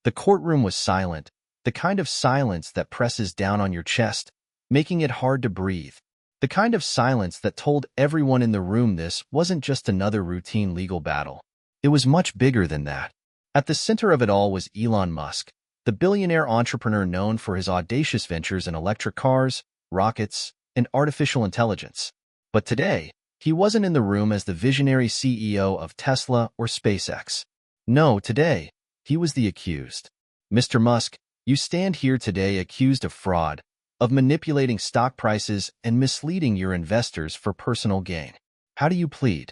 The courtroom was silent, the kind of silence that presses down on your chest, making it hard to breathe. The kind of silence that told everyone in the room this wasn't just another routine legal battle. It was much bigger than that. At the center of it all was Elon Musk, the billionaire entrepreneur known for his audacious ventures in electric cars, rockets, and artificial intelligence. But today, he wasn't in the room as the visionary CEO of Tesla or SpaceX. No, today, he was the accused. Mr. Musk, you stand here today accused of fraud, of manipulating stock prices and misleading your investors for personal gain. How do you plead?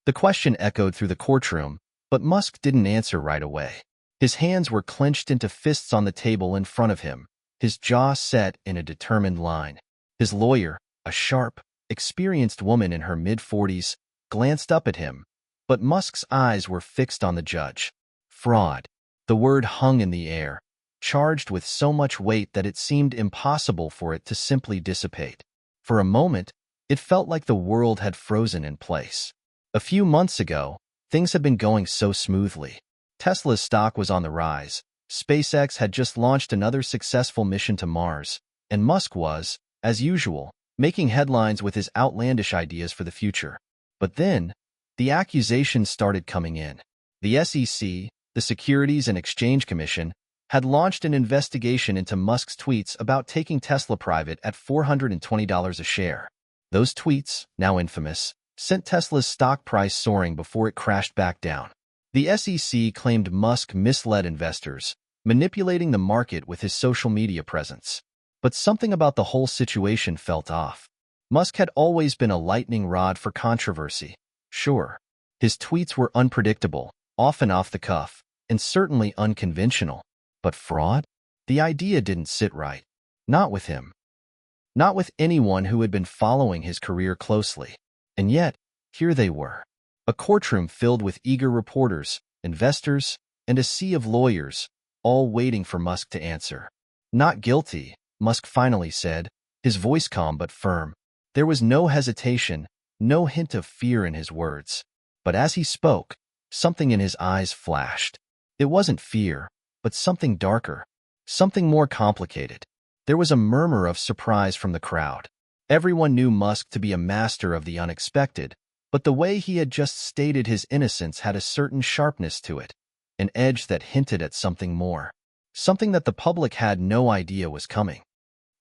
The question echoed through the courtroom, but Musk didn't answer right away. His hands were clenched into fists on the table in front of him, his jaw set in a determined line. His lawyer, a sharp, experienced woman in her mid-40s, glanced up at him, but Musk's eyes were fixed on the judge. Fraud. The word hung in the air, charged with so much weight that it seemed impossible for it to simply dissipate. For a moment, it felt like the world had frozen in place. A few months ago, things had been going so smoothly. Tesla's stock was on the rise, SpaceX had just launched another successful mission to Mars, and Musk was, as usual, making headlines with his outlandish ideas for the future. But then, the accusations started coming in. The SEC, the Securities and Exchange Commission, had launched an investigation into Musk's tweets about taking Tesla private at $420 a share. Those tweets, now infamous, sent Tesla's stock price soaring before it crashed back down. The SEC claimed Musk misled investors, manipulating the market with his social media presence. But something about the whole situation felt off. Musk had always been a lightning rod for controversy. Sure, his tweets were unpredictable, often off the cuff, and certainly unconventional. But fraud? The idea didn't sit right. Not with him. Not with anyone who had been following his career closely. And yet, here they were. A courtroom filled with eager reporters, investors, and a sea of lawyers, all waiting for Musk to answer. Not guilty, Musk finally said, his voice calm but firm. There was no hesitation, no hint of fear in his words. But as he spoke, something in his eyes flashed. It wasn't fear, but something darker, something more complicated. There was a murmur of surprise from the crowd. Everyone knew Musk to be a master of the unexpected, but the way he had just stated his innocence had a certain sharpness to it, an edge that hinted at something more, something that the public had no idea was coming.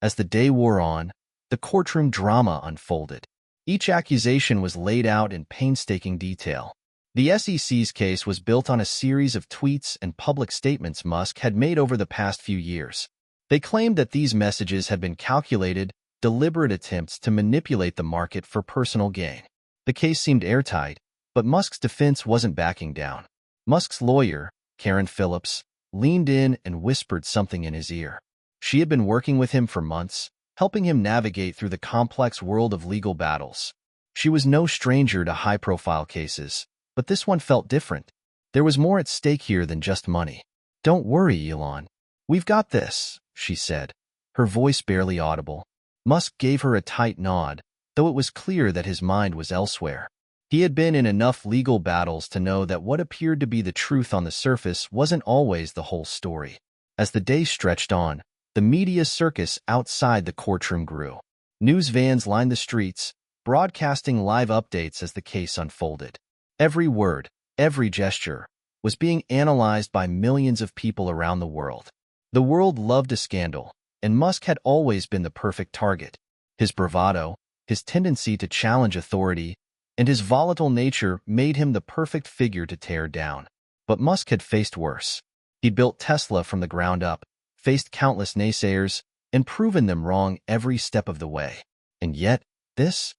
As the day wore on, the courtroom drama unfolded. Each accusation was laid out in painstaking detail. The SEC's case was built on a series of tweets and public statements Musk had made over the past few years. They claimed that these messages had been calculated, deliberate attempts to manipulate the market for personal gain. The case seemed airtight, but Musk's defense wasn't backing down. Musk's lawyer, Karen Phillips, leaned in and whispered something in his ear. She had been working with him for months, helping him navigate through the complex world of legal battles. She was no stranger to high-profile cases, but this one felt different. There was more at stake here than just money. "Don't worry, Elon. We've got this," she said, her voice barely audible. Musk gave her a tight nod, though it was clear that his mind was elsewhere. He had been in enough legal battles to know that what appeared to be the truth on the surface wasn't always the whole story. As the day stretched on, the media circus outside the courtroom grew. News vans lined the streets, broadcasting live updates as the case unfolded. Every word, every gesture, was being analyzed by millions of people around the world. The world loved a scandal, and Musk had always been the perfect target. His bravado, his tendency to challenge authority, and his volatile nature made him the perfect figure to tear down. But Musk had faced worse. He'd built Tesla from the ground up, faced countless naysayers, and proven them wrong every step of the way. And yet, this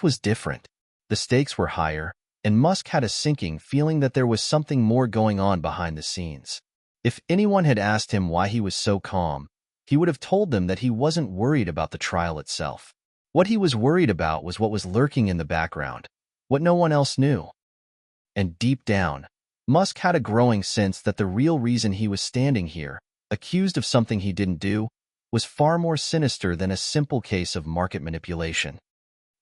was different. The stakes were higher, and Musk had a sinking feeling that there was something more going on behind the scenes. If anyone had asked him why he was so calm, he would have told them that he wasn't worried about the trial itself. What he was worried about was what was lurking in the background, what no one else knew. And deep down, Musk had a growing sense that the real reason he was standing here, accused of something he didn't do, was far more sinister than a simple case of market manipulation.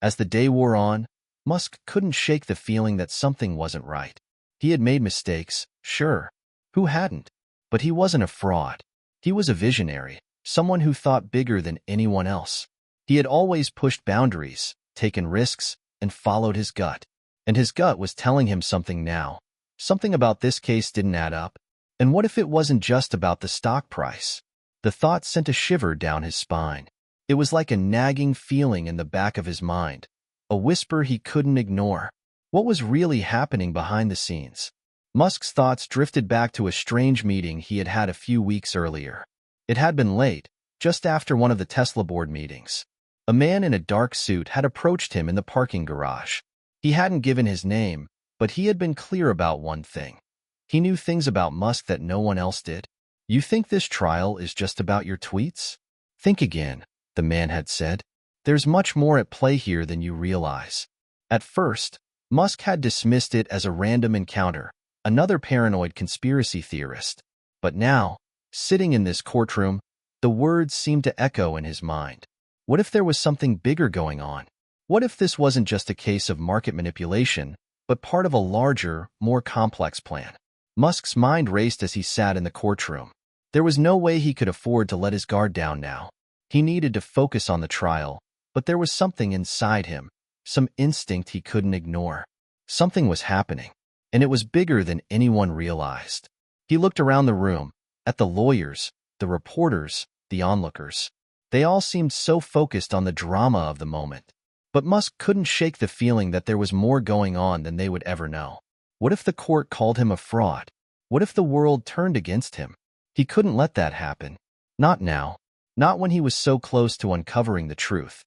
As the day wore on, Musk couldn't shake the feeling that something wasn't right. He had made mistakes, sure. Who hadn't? But he wasn't a fraud. He was a visionary, someone who thought bigger than anyone else. He had always pushed boundaries, taken risks, and followed his gut. And his gut was telling him something now. Something about this case didn't add up. And what if it wasn't just about the stock price? The thought sent a shiver down his spine. It was like a nagging feeling in the back of his mind, a whisper he couldn't ignore. What was really happening behind the scenes? Musk's thoughts drifted back to a strange meeting he had had a few weeks earlier. It had been late, just after one of the Tesla board meetings. A man in a dark suit had approached him in the parking garage. He hadn't given his name, but he had been clear about one thing. He knew things about Musk that no one else did. "You think this trial is just about your tweets? Think again," the man had said. "There's much more at play here than you realize." At first, Musk had dismissed it as a random encounter, another paranoid conspiracy theorist. But now, sitting in this courtroom, the words seemed to echo in his mind. What if there was something bigger going on? What if this wasn't just a case of market manipulation, but part of a larger, more complex plan? Musk's mind raced as he sat in the courtroom. There was no way he could afford to let his guard down now. He needed to focus on the trial, but there was something inside him, some instinct he couldn't ignore. Something was happening, and it was bigger than anyone realized. He looked around the room, at the lawyers, the reporters, the onlookers. They all seemed so focused on the drama of the moment. But Musk couldn't shake the feeling that there was more going on than they would ever know. What if the court called him a fraud? What if the world turned against him? He couldn't let that happen. Not now. Not when he was so close to uncovering the truth.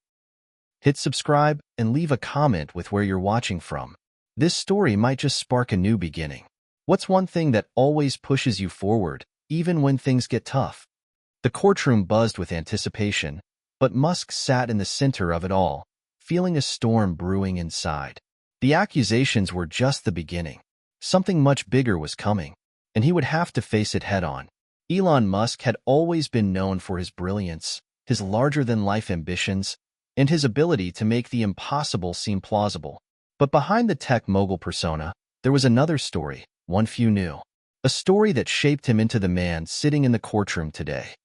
Hit subscribe and leave a comment with where you're watching from. This story might just spark a new beginning. What's one thing that always pushes you forward, even when things get tough? The courtroom buzzed with anticipation, but Musk sat in the center of it all, feeling a storm brewing inside. The accusations were just the beginning. Something much bigger was coming, and he would have to face it head-on. Elon Musk had always been known for his brilliance, his larger-than-life ambitions, and his ability to make the impossible seem plausible. But behind the tech mogul persona, there was another story, one few knew. A story that shaped him into the man sitting in the courtroom today.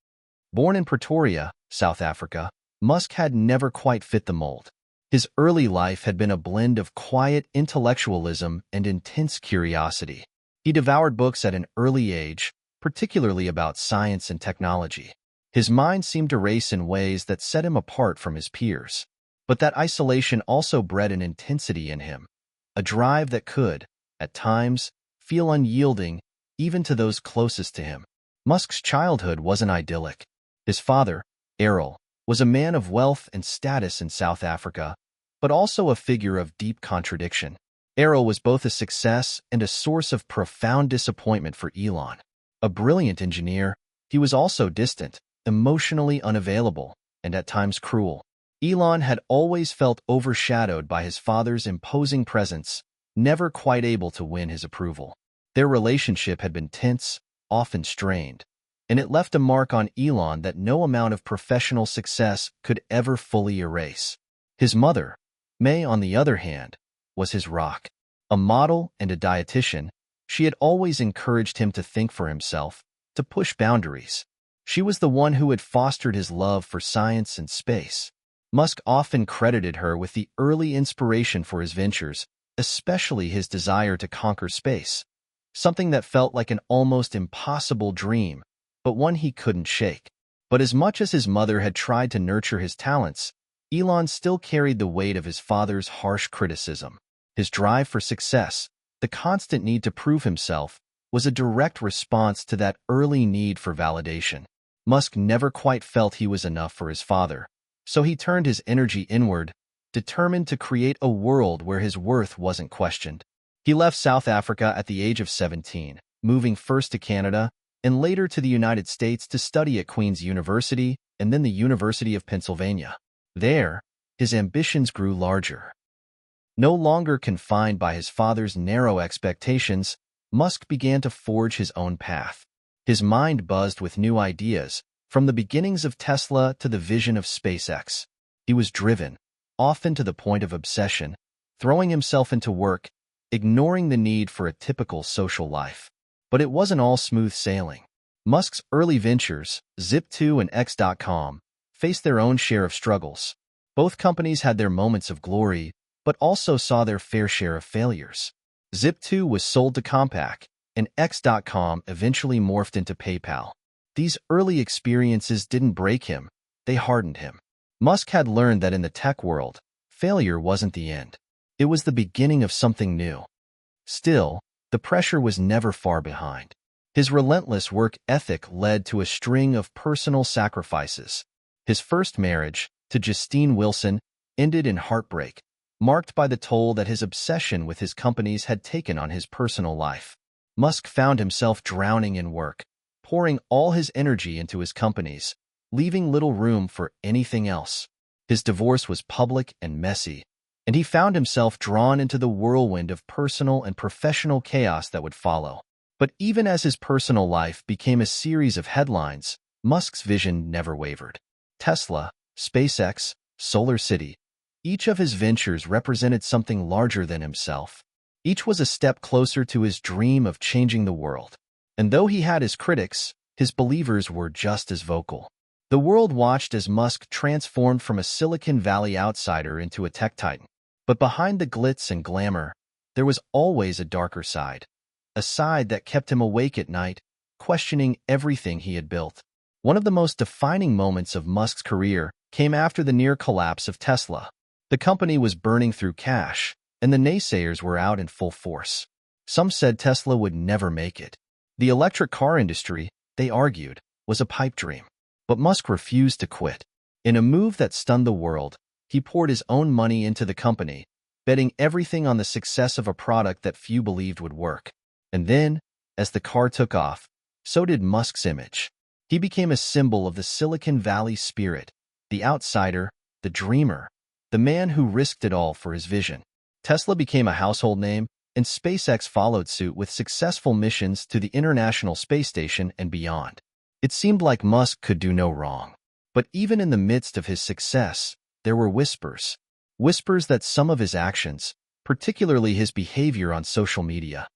Born in Pretoria, South Africa, Musk had never quite fit the mold. His early life had been a blend of quiet intellectualism and intense curiosity. He devoured books at an early age, particularly about science and technology. His mind seemed to race in ways that set him apart from his peers. But that isolation also bred an intensity in him, a drive that could, at times, feel unyielding even to those closest to him. Musk's childhood wasn't idyllic. His father, Errol, was a man of wealth and status in South Africa, but also a figure of deep contradiction. Errol was both a success and a source of profound disappointment for Elon. A brilliant engineer, he was also distant, emotionally unavailable, and at times cruel. Elon had always felt overshadowed by his father's imposing presence, never quite able to win his approval. Their relationship had been tense, often strained, and it left a mark on Elon that no amount of professional success could ever fully erase. His mother, May, on the other hand, was his rock. A model and a dietitian, she had always encouraged him to think for himself, to push boundaries. She was the one who had fostered his love for science and space. Musk often credited her with the early inspiration for his ventures, especially his desire to conquer space, something that felt like an almost impossible dream, but one he couldn't shake. But as much as his mother had tried to nurture his talents, Elon still carried the weight of his father's harsh criticism. His drive for success, the constant need to prove himself, was a direct response to that early need for validation. Musk never quite felt he was enough for his father, so he turned his energy inward, determined to create a world where his worth wasn't questioned. He left South Africa at the age of 17, moving first to Canada and later to the United States to study at Queen's University and then the University of Pennsylvania. There, his ambitions grew larger. No longer confined by his father's narrow expectations, Musk began to forge his own path. His mind buzzed with new ideas, from the beginnings of Tesla to the vision of SpaceX. He was driven, often to the point of obsession, throwing himself into work, ignoring the need for a typical social life. But it wasn't all smooth sailing. Musk's early ventures, Zip2 and X.com, faced their own share of struggles. Both companies had their moments of glory, but also saw their fair share of failures. Zip2 was sold to Compaq, and X.com eventually morphed into PayPal. These early experiences didn't break him, they hardened him. Musk had learned that in the tech world, failure wasn't the end. It was the beginning of something new. Still, the pressure was never far behind. His relentless work ethic led to a string of personal sacrifices. His first marriage, to Justine Wilson, ended in heartbreak, marked by the toll that his obsession with his companies had taken on his personal life. Musk found himself drowning in work, pouring all his energy into his companies, leaving little room for anything else. His divorce was public and messy, and he found himself drawn into the whirlwind of personal and professional chaos that would follow. But even as his personal life became a series of headlines, Musk's vision never wavered. Tesla, SpaceX, SolarCity, each of his ventures represented something larger than himself. Each was a step closer to his dream of changing the world. And though he had his critics, his believers were just as vocal. The world watched as Musk transformed from a Silicon Valley outsider into a tech titan. But behind the glitz and glamour, there was always a darker side. A side that kept him awake at night, questioning everything he had built. One of the most defining moments of Musk's career came after the near collapse of Tesla. The company was burning through cash, and the naysayers were out in full force. Some said Tesla would never make it. The electric car industry, they argued, was a pipe dream. But Musk refused to quit. In a move that stunned the world, he poured his own money into the company, betting everything on the success of a product that few believed would work. And then, as the car took off, so did Musk's image. He became a symbol of the Silicon Valley spirit, the outsider, the dreamer, the man who risked it all for his vision. Tesla became a household name, and SpaceX followed suit with successful missions to the International Space Station and beyond. It seemed like Musk could do no wrong. But even in the midst of his success, there were whispers. Whispers that some of his actions, particularly his behavior on social media,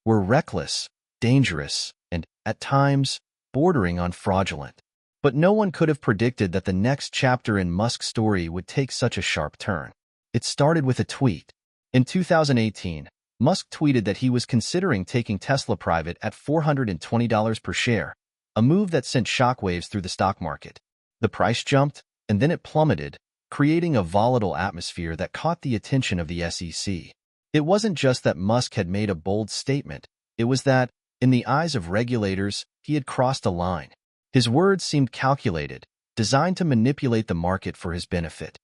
were reckless, dangerous, and, at times, bordering on fraudulent. But no one could have predicted that the next chapter in Musk's story would take such a sharp turn. It started with a tweet. In 2018, Musk tweeted that he was considering taking Tesla private at $420 per share, a move that sent shockwaves through the stock market. The price jumped, and then it plummeted, creating a volatile atmosphere that caught the attention of the SEC. It wasn't just that Musk had made a bold statement, it was that, in the eyes of regulators, he had crossed a line. His words seemed calculated, designed to manipulate the market for his benefit.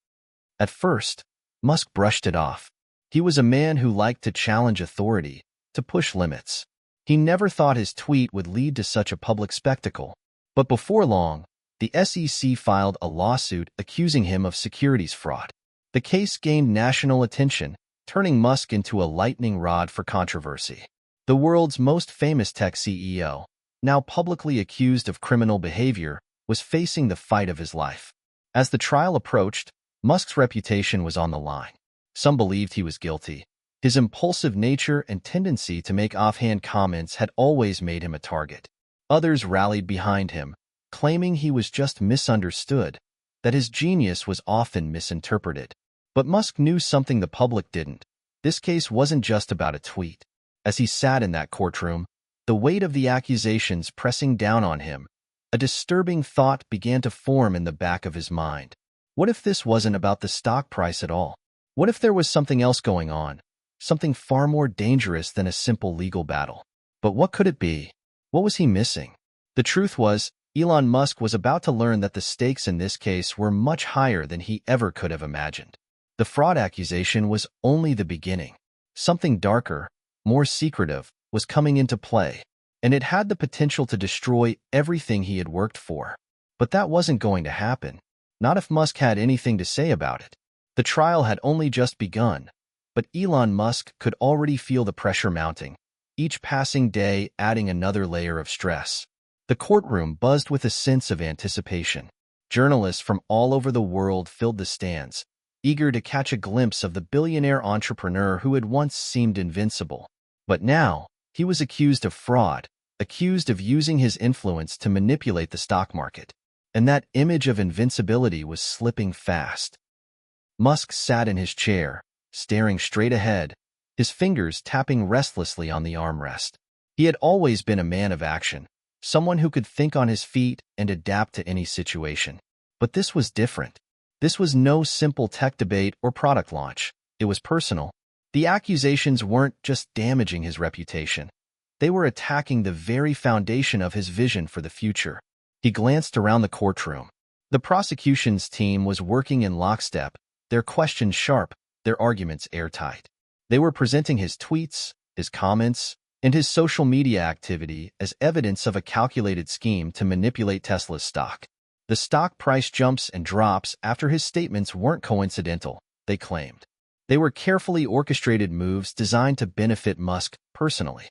At first, Musk brushed it off. He was a man who liked to challenge authority, to push limits. He never thought his tweet would lead to such a public spectacle. But before long, the SEC filed a lawsuit accusing him of securities fraud. The case gained national attention, turning Musk into a lightning rod for controversy. The world's most famous tech CEO, now publicly accused of criminal behavior, was facing the fight of his life. As the trial approached, Musk's reputation was on the line. Some believed he was guilty. His impulsive nature and tendency to make offhand comments had always made him a target. Others rallied behind him, claiming he was just misunderstood, that his genius was often misinterpreted. But Musk knew something the public didn't. This case wasn't just about a tweet. As he sat in that courtroom, the weight of the accusations pressing down on him, a disturbing thought began to form in the back of his mind. What if this wasn't about the stock price at all? What if there was something else going on, something far more dangerous than a simple legal battle? But what could it be? What was he missing? The truth was, Elon Musk was about to learn that the stakes in this case were much higher than he ever could have imagined. The fraud accusation was only the beginning. Something darker, more secretive, was coming into play, and it had the potential to destroy everything he had worked for. But that wasn't going to happen, not if Musk had anything to say about it. The trial had only just begun, but Elon Musk could already feel the pressure mounting, each passing day adding another layer of stress. The courtroom buzzed with a sense of anticipation. Journalists from all over the world filled the stands, eager to catch a glimpse of the billionaire entrepreneur who had once seemed invincible. But now, he was accused of fraud, accused of using his influence to manipulate the stock market. And that image of invincibility was slipping fast. Musk sat in his chair, staring straight ahead, his fingers tapping restlessly on the armrest. He had always been a man of action, someone who could think on his feet and adapt to any situation. But this was different. This was no simple tech debate or product launch. It was personal. The accusations weren't just damaging his reputation. They were attacking the very foundation of his vision for the future. He glanced around the courtroom. The prosecution's team was working in lockstep, their questions sharp, their arguments airtight. They were presenting his tweets, his comments, and his social media activity as evidence of a calculated scheme to manipulate Tesla's stock. The stock price jumps and drops after his statements weren't coincidental, they claimed. They were carefully orchestrated moves designed to benefit Musk personally.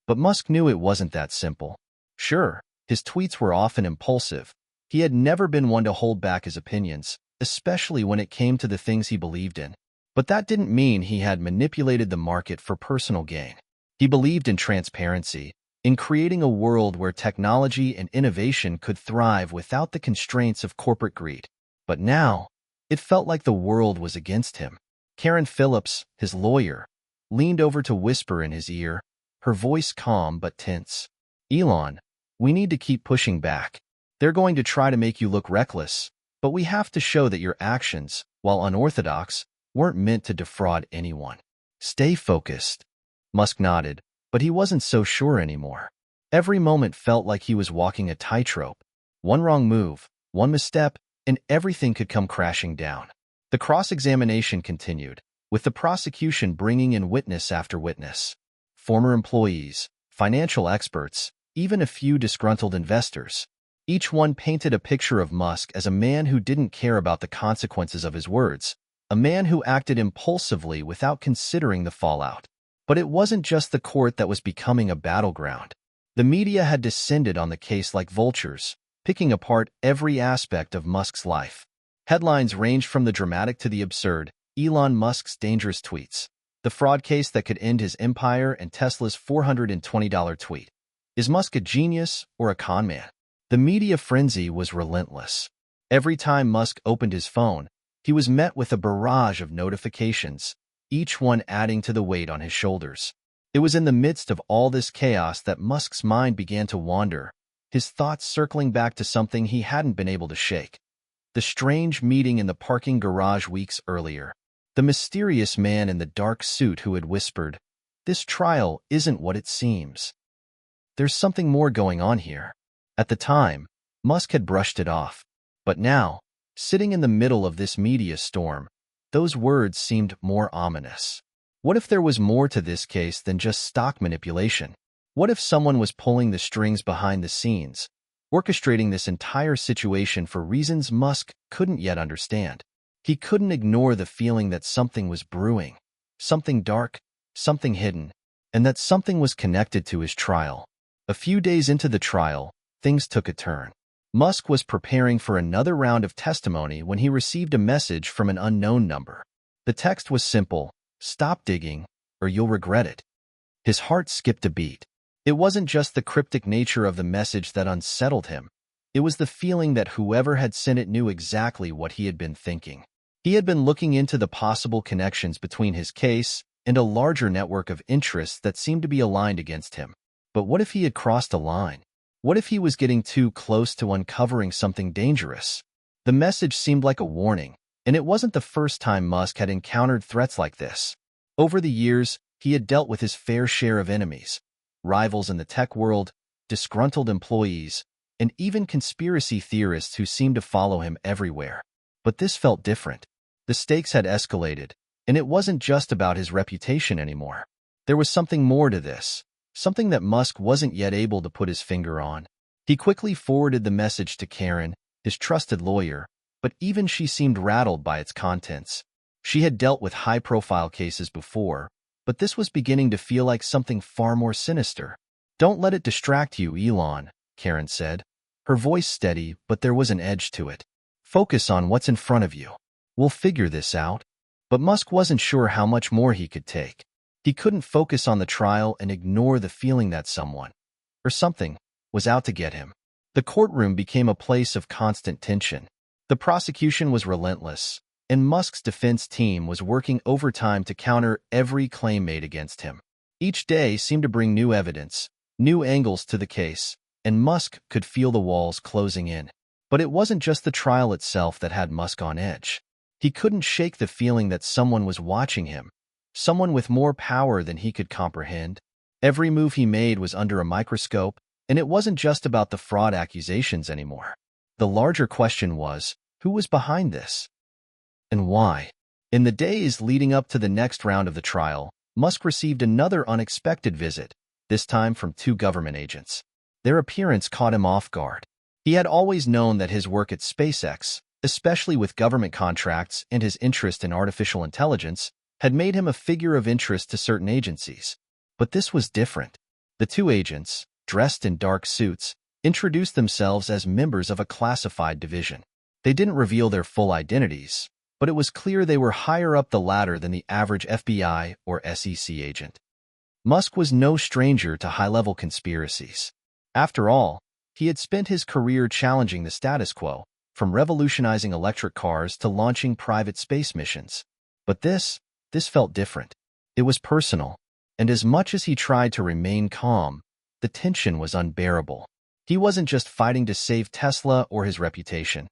But Musk knew it wasn't that simple. Sure, his tweets were often impulsive. He had never been one to hold back his opinions, especially when it came to the things he believed in. But that didn't mean he had manipulated the market for personal gain. He believed in transparency, in creating a world where technology and innovation could thrive without the constraints of corporate greed. But now, it felt like the world was against him. Karen Phillips, his lawyer, leaned over to whisper in his ear, her voice calm but tense. "Elon, we need to keep pushing back. They're going to try to make you look reckless, but we have to show that your actions, while unorthodox, weren't meant to defraud anyone. Stay focused." Musk nodded, but he wasn't so sure anymore. Every moment felt like he was walking a tightrope. One wrong move, one misstep, and everything could come crashing down. The cross-examination continued, with the prosecution bringing in witness after witness. Former employees, financial experts, even a few disgruntled investors. Each one painted a picture of Musk as a man who didn't care about the consequences of his words, a man who acted impulsively without considering the fallout. But it wasn't just the court that was becoming a battleground. The media had descended on the case like vultures, picking apart every aspect of Musk's life. Headlines ranged from the dramatic to the absurd: Elon Musk's dangerous tweets, the fraud case that could end his empire, and Tesla's $420 tweet. Is Musk a genius or a con man? The media frenzy was relentless. Every time Musk opened his phone, he was met with a barrage of notifications, each one adding to the weight on his shoulders. It was in the midst of all this chaos that Musk's mind began to wander, his thoughts circling back to something he hadn't been able to shake. The strange meeting in the parking garage weeks earlier. The mysterious man in the dark suit who had whispered, "This trial isn't what it seems. There's something more going on here." At the time, Musk had brushed it off. But now, sitting in the middle of this media storm, those words seemed more ominous. What if there was more to this case than just stock manipulation? What if someone was pulling the strings behind the scenes, orchestrating this entire situation for reasons Musk couldn't yet understand? He couldn't ignore the feeling that something was brewing, something dark, something hidden, and that something was connected to his trial. A few days into the trial, things took a turn. Musk was preparing for another round of testimony when he received a message from an unknown number. The text was simple: "Stop digging, or you'll regret it." His heart skipped a beat. It wasn't just the cryptic nature of the message that unsettled him. It was the feeling that whoever had sent it knew exactly what he had been thinking. He had been looking into the possible connections between his case and a larger network of interests that seemed to be aligned against him. But what if he had crossed a line? What if he was getting too close to uncovering something dangerous? The message seemed like a warning, and it wasn't the first time Musk had encountered threats like this. Over the years, he had dealt with his fair share of enemies: rivals in the tech world, disgruntled employees, and even conspiracy theorists who seemed to follow him everywhere. But this felt different. The stakes had escalated, and it wasn't just about his reputation anymore. There was something more to this. Something that Musk wasn't yet able to put his finger on. He quickly forwarded the message to Karen, his trusted lawyer, but even she seemed rattled by its contents. She had dealt with high-profile cases before, but this was beginning to feel like something far more sinister. "Don't let it distract you, Elon," Karen said, her voice steady, but there was an edge to it. "Focus on what's in front of you. We'll figure this out." But Musk wasn't sure how much more he could take. He couldn't focus on the trial and ignore the feeling that someone, or something, was out to get him. The courtroom became a place of constant tension. The prosecution was relentless, and Musk's defense team was working overtime to counter every claim made against him. Each day seemed to bring new evidence, new angles to the case, and Musk could feel the walls closing in. But it wasn't just the trial itself that had Musk on edge. He couldn't shake the feeling that someone was watching him, someone with more power than he could comprehend. Every move he made was under a microscope, and it wasn't just about the fraud accusations anymore. The larger question was, who was behind this? And why? In the days leading up to the next round of the trial, Musk received another unexpected visit, this time from two government agents. Their appearance caught him off guard. He had always known that his work at SpaceX, especially with government contracts and his interest in artificial intelligence, had made him a figure of interest to certain agencies. But this was different. The two agents, dressed in dark suits, introduced themselves as members of a classified division. They didn't reveal their full identities, but it was clear they were higher up the ladder than the average FBI or SEC agent. Musk was no stranger to high-level conspiracies. After all, he had spent his career challenging the status quo, from revolutionizing electric cars to launching private space missions. But this felt different. It was personal, and as much as he tried to remain calm, the tension was unbearable. He wasn't just fighting to save Tesla or his reputation.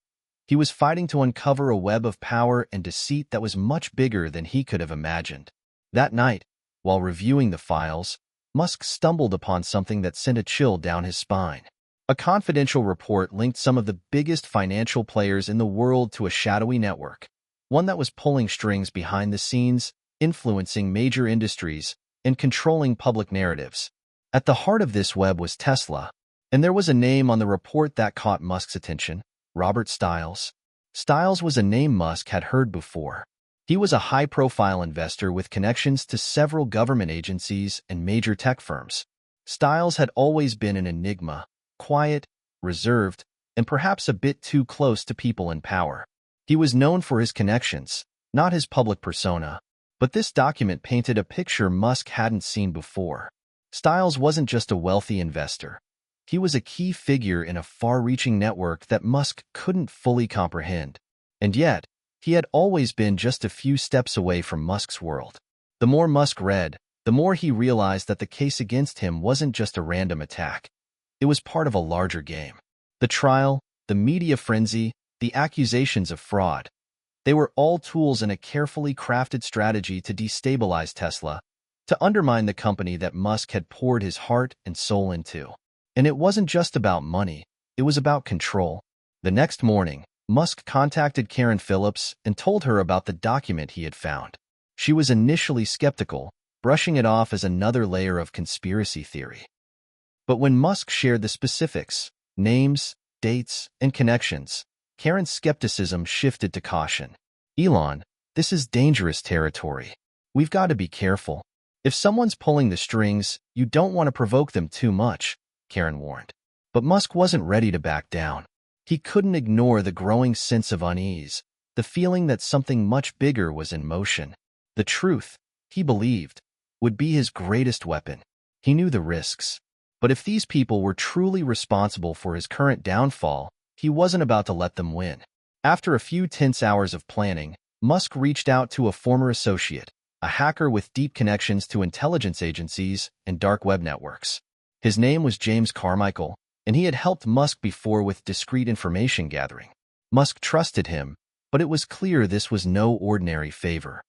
He was fighting to uncover a web of power and deceit that was much bigger than he could have imagined. That night, while reviewing the files, Musk stumbled upon something that sent a chill down his spine. A confidential report linked some of the biggest financial players in the world to a shadowy network, one that was pulling strings behind the scenes, influencing major industries, and controlling public narratives. At the heart of this web was Tesla, and there was a name on the report that caught Musk's attention: Robert Stiles. Stiles was a name Musk had heard before. He was a high-profile investor with connections to several government agencies and major tech firms. Stiles had always been an enigma, quiet, reserved, and perhaps a bit too close to people in power. He was known for his connections, not his public persona, but this document painted a picture Musk hadn't seen before. Stiles wasn't just a wealthy investor. He was a key figure in a far-reaching network that Musk couldn't fully comprehend. And yet, he had always been just a few steps away from Musk's world. The more Musk read, the more he realized that the case against him wasn't just a random attack. It was part of a larger game. The trial, the media frenzy, the accusations of fraud. They were all tools in a carefully crafted strategy to destabilize Tesla, to undermine the company that Musk had poured his heart and soul into. And it wasn't just about money, it was about control. The next morning, Musk contacted Karen Phillips and told her about the document he had found. She was initially skeptical, brushing it off as another layer of conspiracy theory. But when Musk shared the specifics, names, dates, and connections, Karen's skepticism shifted to caution. "Elon, this is dangerous territory. We've got to be careful. If someone's pulling the strings, you don't want to provoke them too much," Karen warned. But Musk wasn't ready to back down. He couldn't ignore the growing sense of unease, the feeling that something much bigger was in motion. The truth, he believed, would be his greatest weapon. He knew the risks. But if these people were truly responsible for his current downfall, he wasn't about to let them win. After a few tense hours of planning, Musk reached out to a former associate, a hacker with deep connections to intelligence agencies and dark web networks. His name was James Carmichael, and he had helped Musk before with discreet information gathering. Musk trusted him, but it was clear this was no ordinary favor.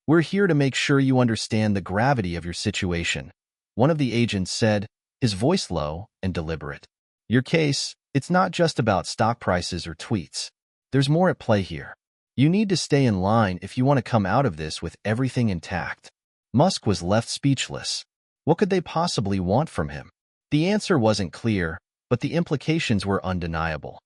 "We're here to make sure you understand the gravity of your situation," one of the agents said, his voice low and deliberate. "Your case, it's not just about stock prices or tweets. There's more at play here. You need to stay in line if you want to come out of this with everything intact." Musk was left speechless. What could they possibly want from him? The answer wasn't clear, but the implications were undeniable.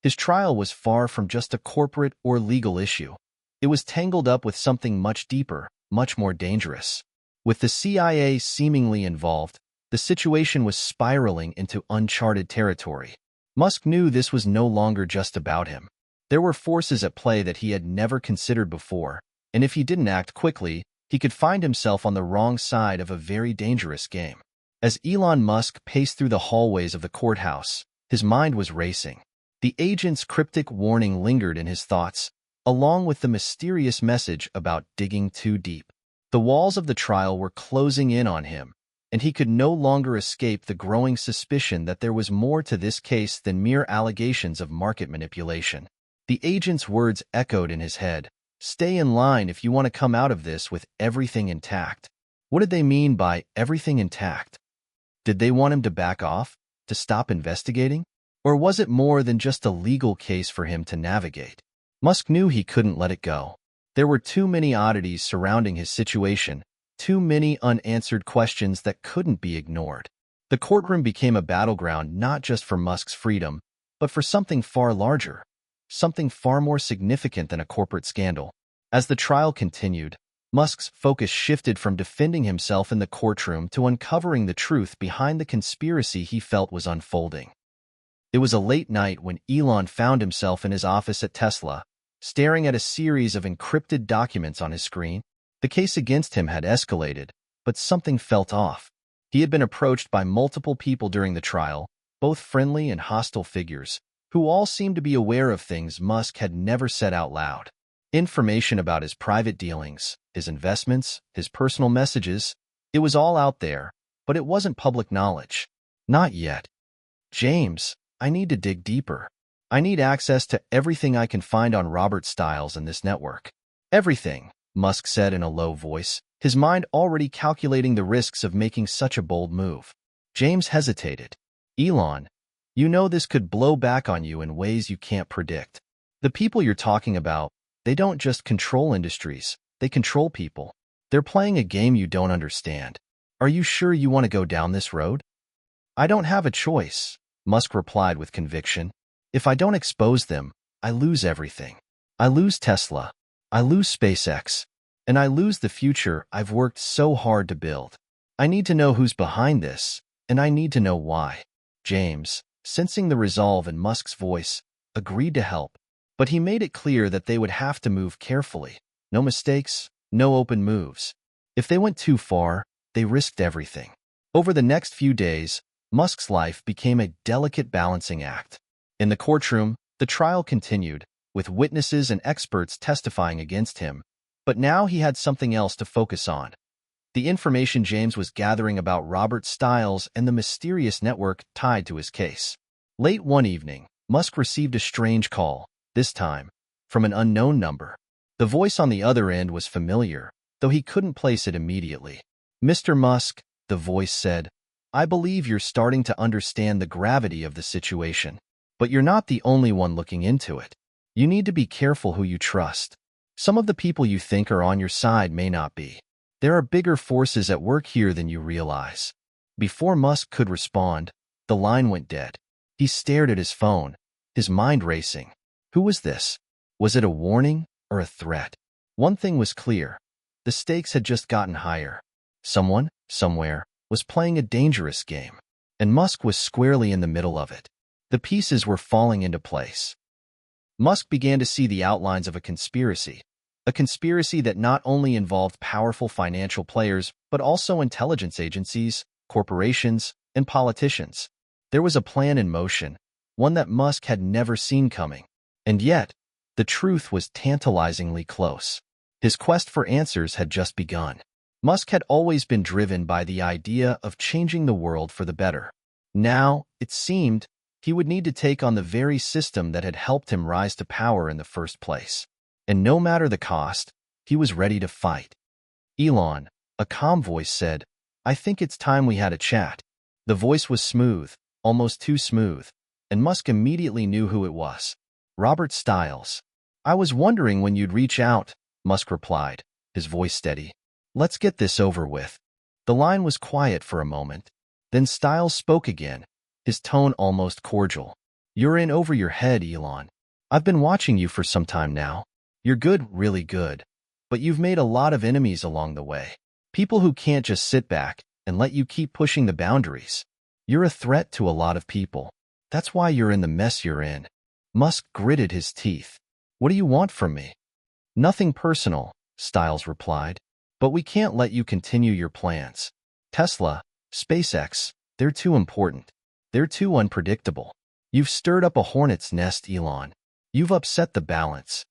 His trial was far from just a corporate or legal issue. It was tangled up with something much deeper, much more dangerous. With the CIA seemingly involved, the situation was spiraling into uncharted territory. Musk knew this was no longer just about him. There were forces at play that he had never considered before, and if he didn't act quickly, he could find himself on the wrong side of a very dangerous game. As Elon Musk paced through the hallways of the courthouse, his mind was racing. The agent's cryptic warning lingered in his thoughts, along with the mysterious message about digging too deep. The walls of the trial were closing in on him, and he could no longer escape the growing suspicion that there was more to this case than mere allegations of market manipulation. The agent's words echoed in his head. Stay in line if you want to come out of this with everything intact. What did they mean by everything intact? Did they want him to back off, to stop investigating? Or was it more than just a legal case for him to navigate? Musk knew he couldn't let it go. There were too many oddities surrounding his situation, too many unanswered questions that couldn't be ignored. The courtroom became a battleground not just for Musk's freedom, but for something far larger, something far more significant than a corporate scandal. As the trial continued, Musk's focus shifted from defending himself in the courtroom to uncovering the truth behind the conspiracy he felt was unfolding. It was a late night when Elon found himself in his office at Tesla, staring at a series of encrypted documents on his screen. The case against him had escalated, but something felt off. He had been approached by multiple people during the trial, both friendly and hostile figures, who all seemed to be aware of things Musk had never said out loud. Information about his private dealings, his investments, his personal messages, it was all out there, but it wasn't public knowledge. Not yet. James, I need to dig deeper. I need access to everything I can find on Robert Stiles and this network. Everything, Musk said in a low voice, his mind already calculating the risks of making such a bold move. James hesitated. Elon, you know this could blow back on you in ways you can't predict. The people you're talking about, they don't just control industries, they control people. They're playing a game you don't understand. Are you sure you want to go down this road? I don't have a choice, Musk replied with conviction. If I don't expose them, I lose everything. I lose Tesla, I lose SpaceX, and I lose the future I've worked so hard to build. I need to know who's behind this, and I need to know why. James, sensing the resolve in Musk's voice, agreed to help. But he made it clear that they would have to move carefully. No mistakes, no open moves. If they went too far, they risked everything. Over the next few days, Musk's life became a delicate balancing act. In the courtroom, the trial continued, with witnesses and experts testifying against him. But now he had something else to focus on. The information James was gathering about Robert Stiles and the mysterious network tied to his case. Late one evening, Musk received a strange call. This time, from an unknown number. The voice on the other end was familiar, though he couldn't place it immediately. Mr. Musk, the voice said, I believe you're starting to understand the gravity of the situation. But you're not the only one looking into it. You need to be careful who you trust. Some of the people you think are on your side may not be. There are bigger forces at work here than you realize. Before Musk could respond, the line went dead. He stared at his phone, his mind racing. Who was this? Was it a warning or a threat? One thing was clear. The stakes had just gotten higher. Someone, somewhere, was playing a dangerous game, and Musk was squarely in the middle of it. The pieces were falling into place. Musk began to see the outlines of a conspiracy that not only involved powerful financial players, but also intelligence agencies, corporations, and politicians. There was a plan in motion, one that Musk had never seen coming. And yet, the truth was tantalizingly close. His quest for answers had just begun. Musk had always been driven by the idea of changing the world for the better. Now, it seemed, he would need to take on the very system that had helped him rise to power in the first place. And no matter the cost, he was ready to fight. Elon, a calm voice said, I think it's time we had a chat. The voice was smooth, almost too smooth, and Musk immediately knew who it was. Robert Stiles. I was wondering when you'd reach out, Musk replied, his voice steady. Let's get this over with. The line was quiet for a moment. Then Stiles spoke again, his tone almost cordial. You're in over your head, Elon. I've been watching you for some time now. You're good, really good. But you've made a lot of enemies along the way. People who can't just sit back and let you keep pushing the boundaries. You're a threat to a lot of people. That's why you're in the mess you're in. Musk gritted his teeth. What do you want from me? Nothing personal, Stiles replied. But we can't let you continue your plans. Tesla, SpaceX, they're too important. They're too unpredictable. You've stirred up a hornet's nest, Elon. You've upset the balance.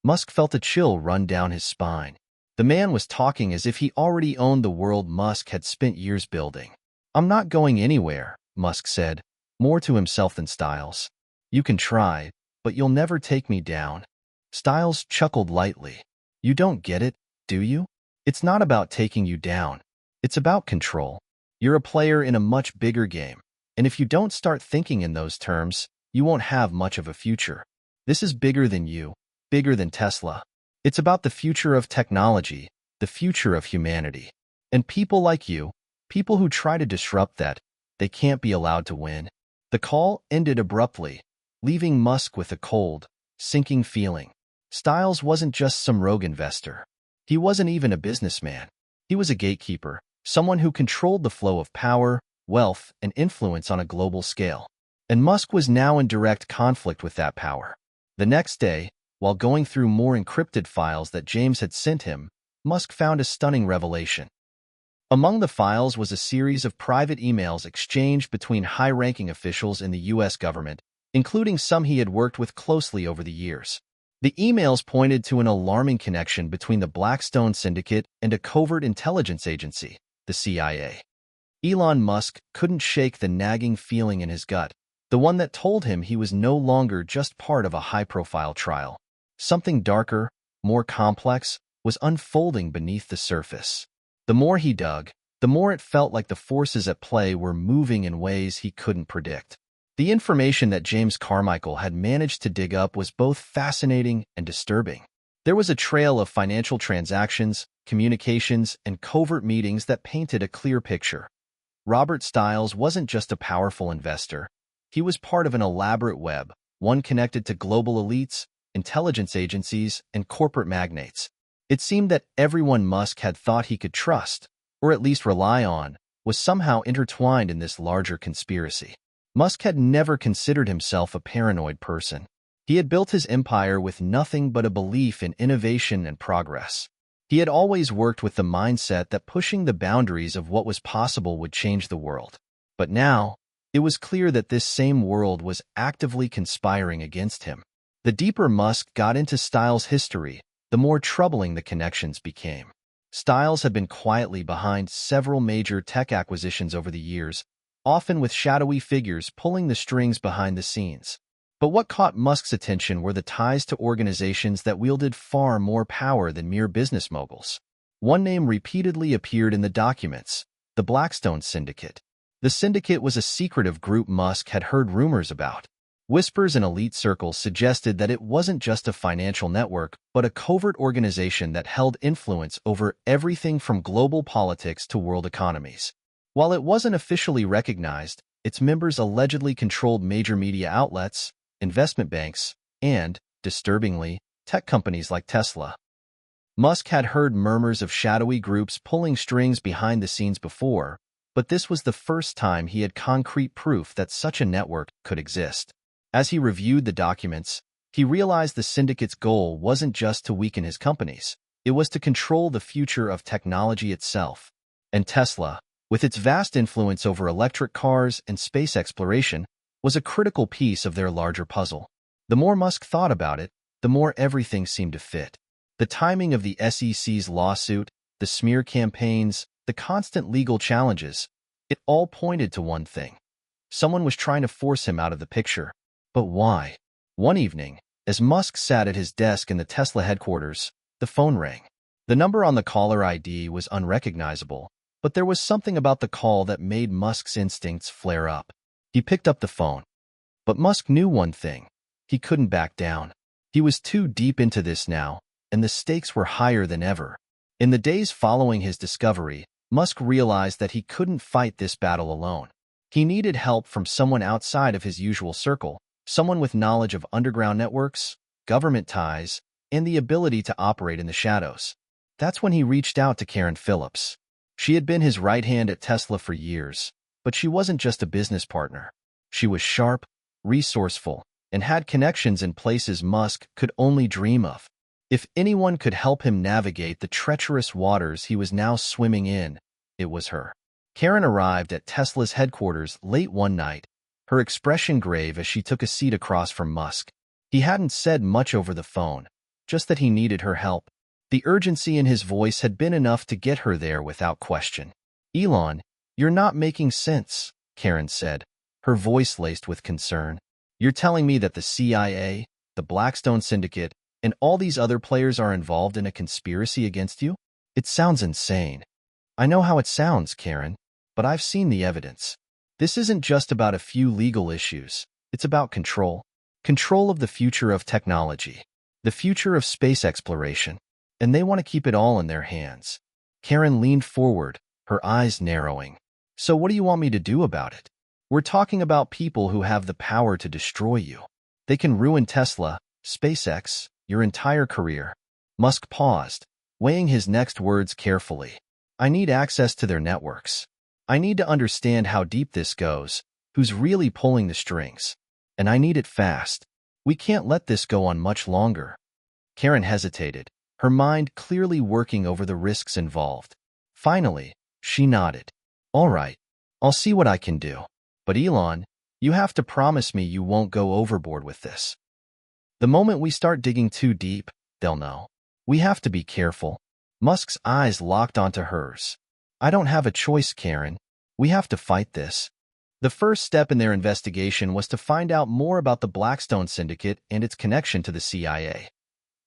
Musk felt a chill run down his spine. The man was talking as if he already owned the world Musk had spent years building. I'm not going anywhere, Musk said, more to himself than Stiles. You can try, but you'll never take me down. Stiles chuckled lightly. You don't get it, do you? It's not about taking you down. It's about control. You're a player in a much bigger game, and if you don't start thinking in those terms, you won't have much of a future. This is bigger than you, bigger than Tesla. It's about the future of technology, the future of humanity. And people like you, people who try to disrupt that, they can't be allowed to win. The call ended abruptly, leaving Musk with a cold, sinking feeling. Stiles wasn't just some rogue investor. He wasn't even a businessman. He was a gatekeeper, someone who controlled the flow of power, wealth, and influence on a global scale. And Musk was now in direct conflict with that power. The next day, while going through more encrypted files that James had sent him, Musk found a stunning revelation. Among the files was a series of private emails exchanged between high-ranking officials in the U.S. government, including some he had worked with closely over the years. The emails pointed to an alarming connection between the Blackstone Syndicate and a covert intelligence agency, the CIA. Elon Musk couldn't shake the nagging feeling in his gut, the one that told him he was no longer just part of a high-profile trial. Something darker, more complex, was unfolding beneath the surface. The more he dug, the more it felt like the forces at play were moving in ways he couldn't predict. The information that James Carmichael had managed to dig up was both fascinating and disturbing. There was a trail of financial transactions, communications, and covert meetings that painted a clear picture. Robert Stiles wasn't just a powerful investor. He was part of an elaborate web, one connected to global elites, intelligence agencies, and corporate magnates. It seemed that everyone Musk had thought he could trust, or at least rely on, was somehow intertwined in this larger conspiracy. Musk had never considered himself a paranoid person. He had built his empire with nothing but a belief in innovation and progress. He had always worked with the mindset that pushing the boundaries of what was possible would change the world. But now, it was clear that this same world was actively conspiring against him. The deeper Musk got into Stiles' history, the more troubling the connections became. Stiles had been quietly behind several major tech acquisitions over the years, often with shadowy figures pulling the strings behind the scenes. But what caught Musk's attention were the ties to organizations that wielded far more power than mere business moguls. One name repeatedly appeared in the documents: the Blackstone Syndicate. The syndicate was a secretive group Musk had heard rumors about. Whispers in elite circles suggested that it wasn't just a financial network, but a covert organization that held influence over everything from global politics to world economies. While it wasn't officially recognized, its members allegedly controlled major media outlets, investment banks, and, disturbingly, tech companies like Tesla. Musk had heard murmurs of shadowy groups pulling strings behind the scenes before, but this was the first time he had concrete proof that such a network could exist. As he reviewed the documents, he realized the syndicate's goal wasn't just to weaken his companies. It was to control the future of technology itself. And Tesla, with its vast influence over electric cars and space exploration, was a critical piece of their larger puzzle. The more Musk thought about it, the more everything seemed to fit. The timing of the SEC's lawsuit, the smear campaigns, the constant legal challenges, it all pointed to one thing. Someone was trying to force him out of the picture. But why? One evening, as Musk sat at his desk in the Tesla headquarters, the phone rang. The number on the caller ID was unrecognizable, but there was something about the call that made Musk's instincts flare up. He picked up the phone. But Musk knew one thing. He couldn't back down. He was too deep into this now, and the stakes were higher than ever. In the days following his discovery, Musk realized that he couldn't fight this battle alone. He needed help from someone outside of his usual circle, someone with knowledge of underground networks, government ties, and the ability to operate in the shadows. That's when he reached out to Karen Phillips. She had been his right hand at Tesla for years, but she wasn't just a business partner. She was sharp, resourceful, and had connections in places Musk could only dream of. If anyone could help him navigate the treacherous waters he was now swimming in, it was her. Karen arrived at Tesla's headquarters late one night, her expression grave as she took a seat across from Musk. He hadn't said much over the phone, just that he needed her help. The urgency in his voice had been enough to get her there without question. "Elon, you're not making sense," Karen said, her voice laced with concern. "You're telling me that the CIA, the Blackstone Syndicate, and all these other players are involved in a conspiracy against you? It sounds insane." "I know how it sounds, Karen, but I've seen the evidence. This isn't just about a few legal issues. It's about control. Control of the future of technology, the future of space exploration, and they want to keep it all in their hands." Karen leaned forward, her eyes narrowing. "So what do you want me to do about it? We're talking about people who have the power to destroy you. They can ruin Tesla, SpaceX, your entire career." Musk paused, weighing his next words carefully. "I need access to their networks. I need to understand how deep this goes, who's really pulling the strings. And I need it fast. We can't let this go on much longer." Karen hesitated, her mind clearly working over the risks involved. Finally, she nodded. "All right, I'll see what I can do. But Elon, you have to promise me you won't go overboard with this. The moment we start digging too deep, they'll know. We have to be careful." Musk's eyes locked onto hers. "I don't have a choice, Karen. We have to fight this." The first step in their investigation was to find out more about the Blackstone Syndicate and its connection to the CIA.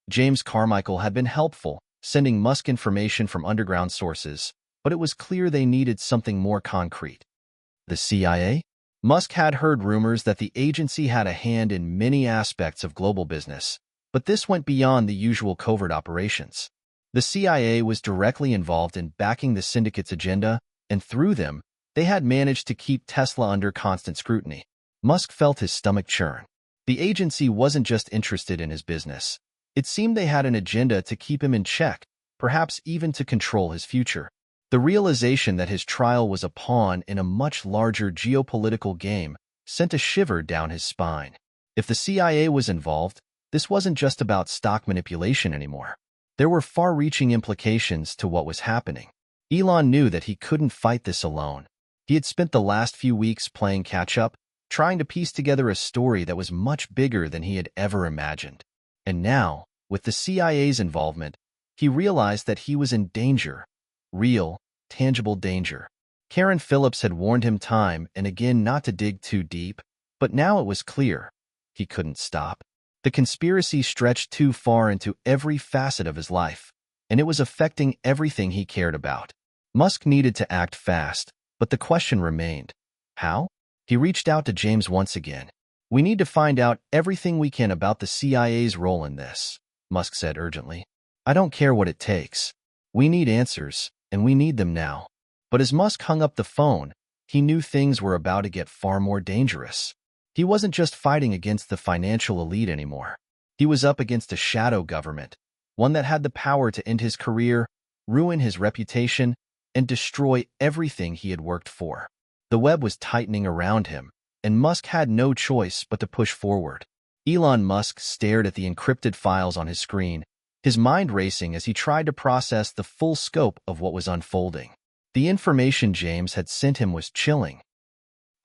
James Carmichael had been helpful, sending Musk information from underground sources, but it was clear they needed something more concrete. The CIA? Musk had heard rumors that the agency had a hand in many aspects of global business, but this went beyond the usual covert operations. The CIA was directly involved in backing the syndicate's agenda, and through them, they had managed to keep Tesla under constant scrutiny. Musk felt his stomach churn. The agency wasn't just interested in his business. It seemed they had an agenda to keep him in check, perhaps even to control his future. The realization that his trial was a pawn in a much larger geopolitical game sent a shiver down his spine. If the CIA was involved, this wasn't just about stock manipulation anymore. There were far-reaching implications to what was happening. Elon knew that he couldn't fight this alone. He had spent the last few weeks playing catch-up, trying to piece together a story that was much bigger than he had ever imagined. And now, with the CIA's involvement, he realized that he was in danger. Real, tangible danger. Karen Phillips had warned him time and again not to dig too deep, but now it was clear. He couldn't stop. The conspiracy stretched too far into every facet of his life, and it was affecting everything he cared about. Musk needed to act fast, but the question remained. How? He reached out to James once again. "We need to find out everything we can about the CIA's role in this," Musk said urgently. "I don't care what it takes. We need answers, and we need them now." But as Musk hung up the phone, he knew things were about to get far more dangerous. He wasn't just fighting against the financial elite anymore. He was up against a shadow government, one that had the power to end his career, ruin his reputation, and destroy everything he had worked for. The web was tightening around him, and Musk had no choice but to push forward. Elon Musk stared at the encrypted files on his screen, his mind racing as he tried to process the full scope of what was unfolding. The information James had sent him was chilling.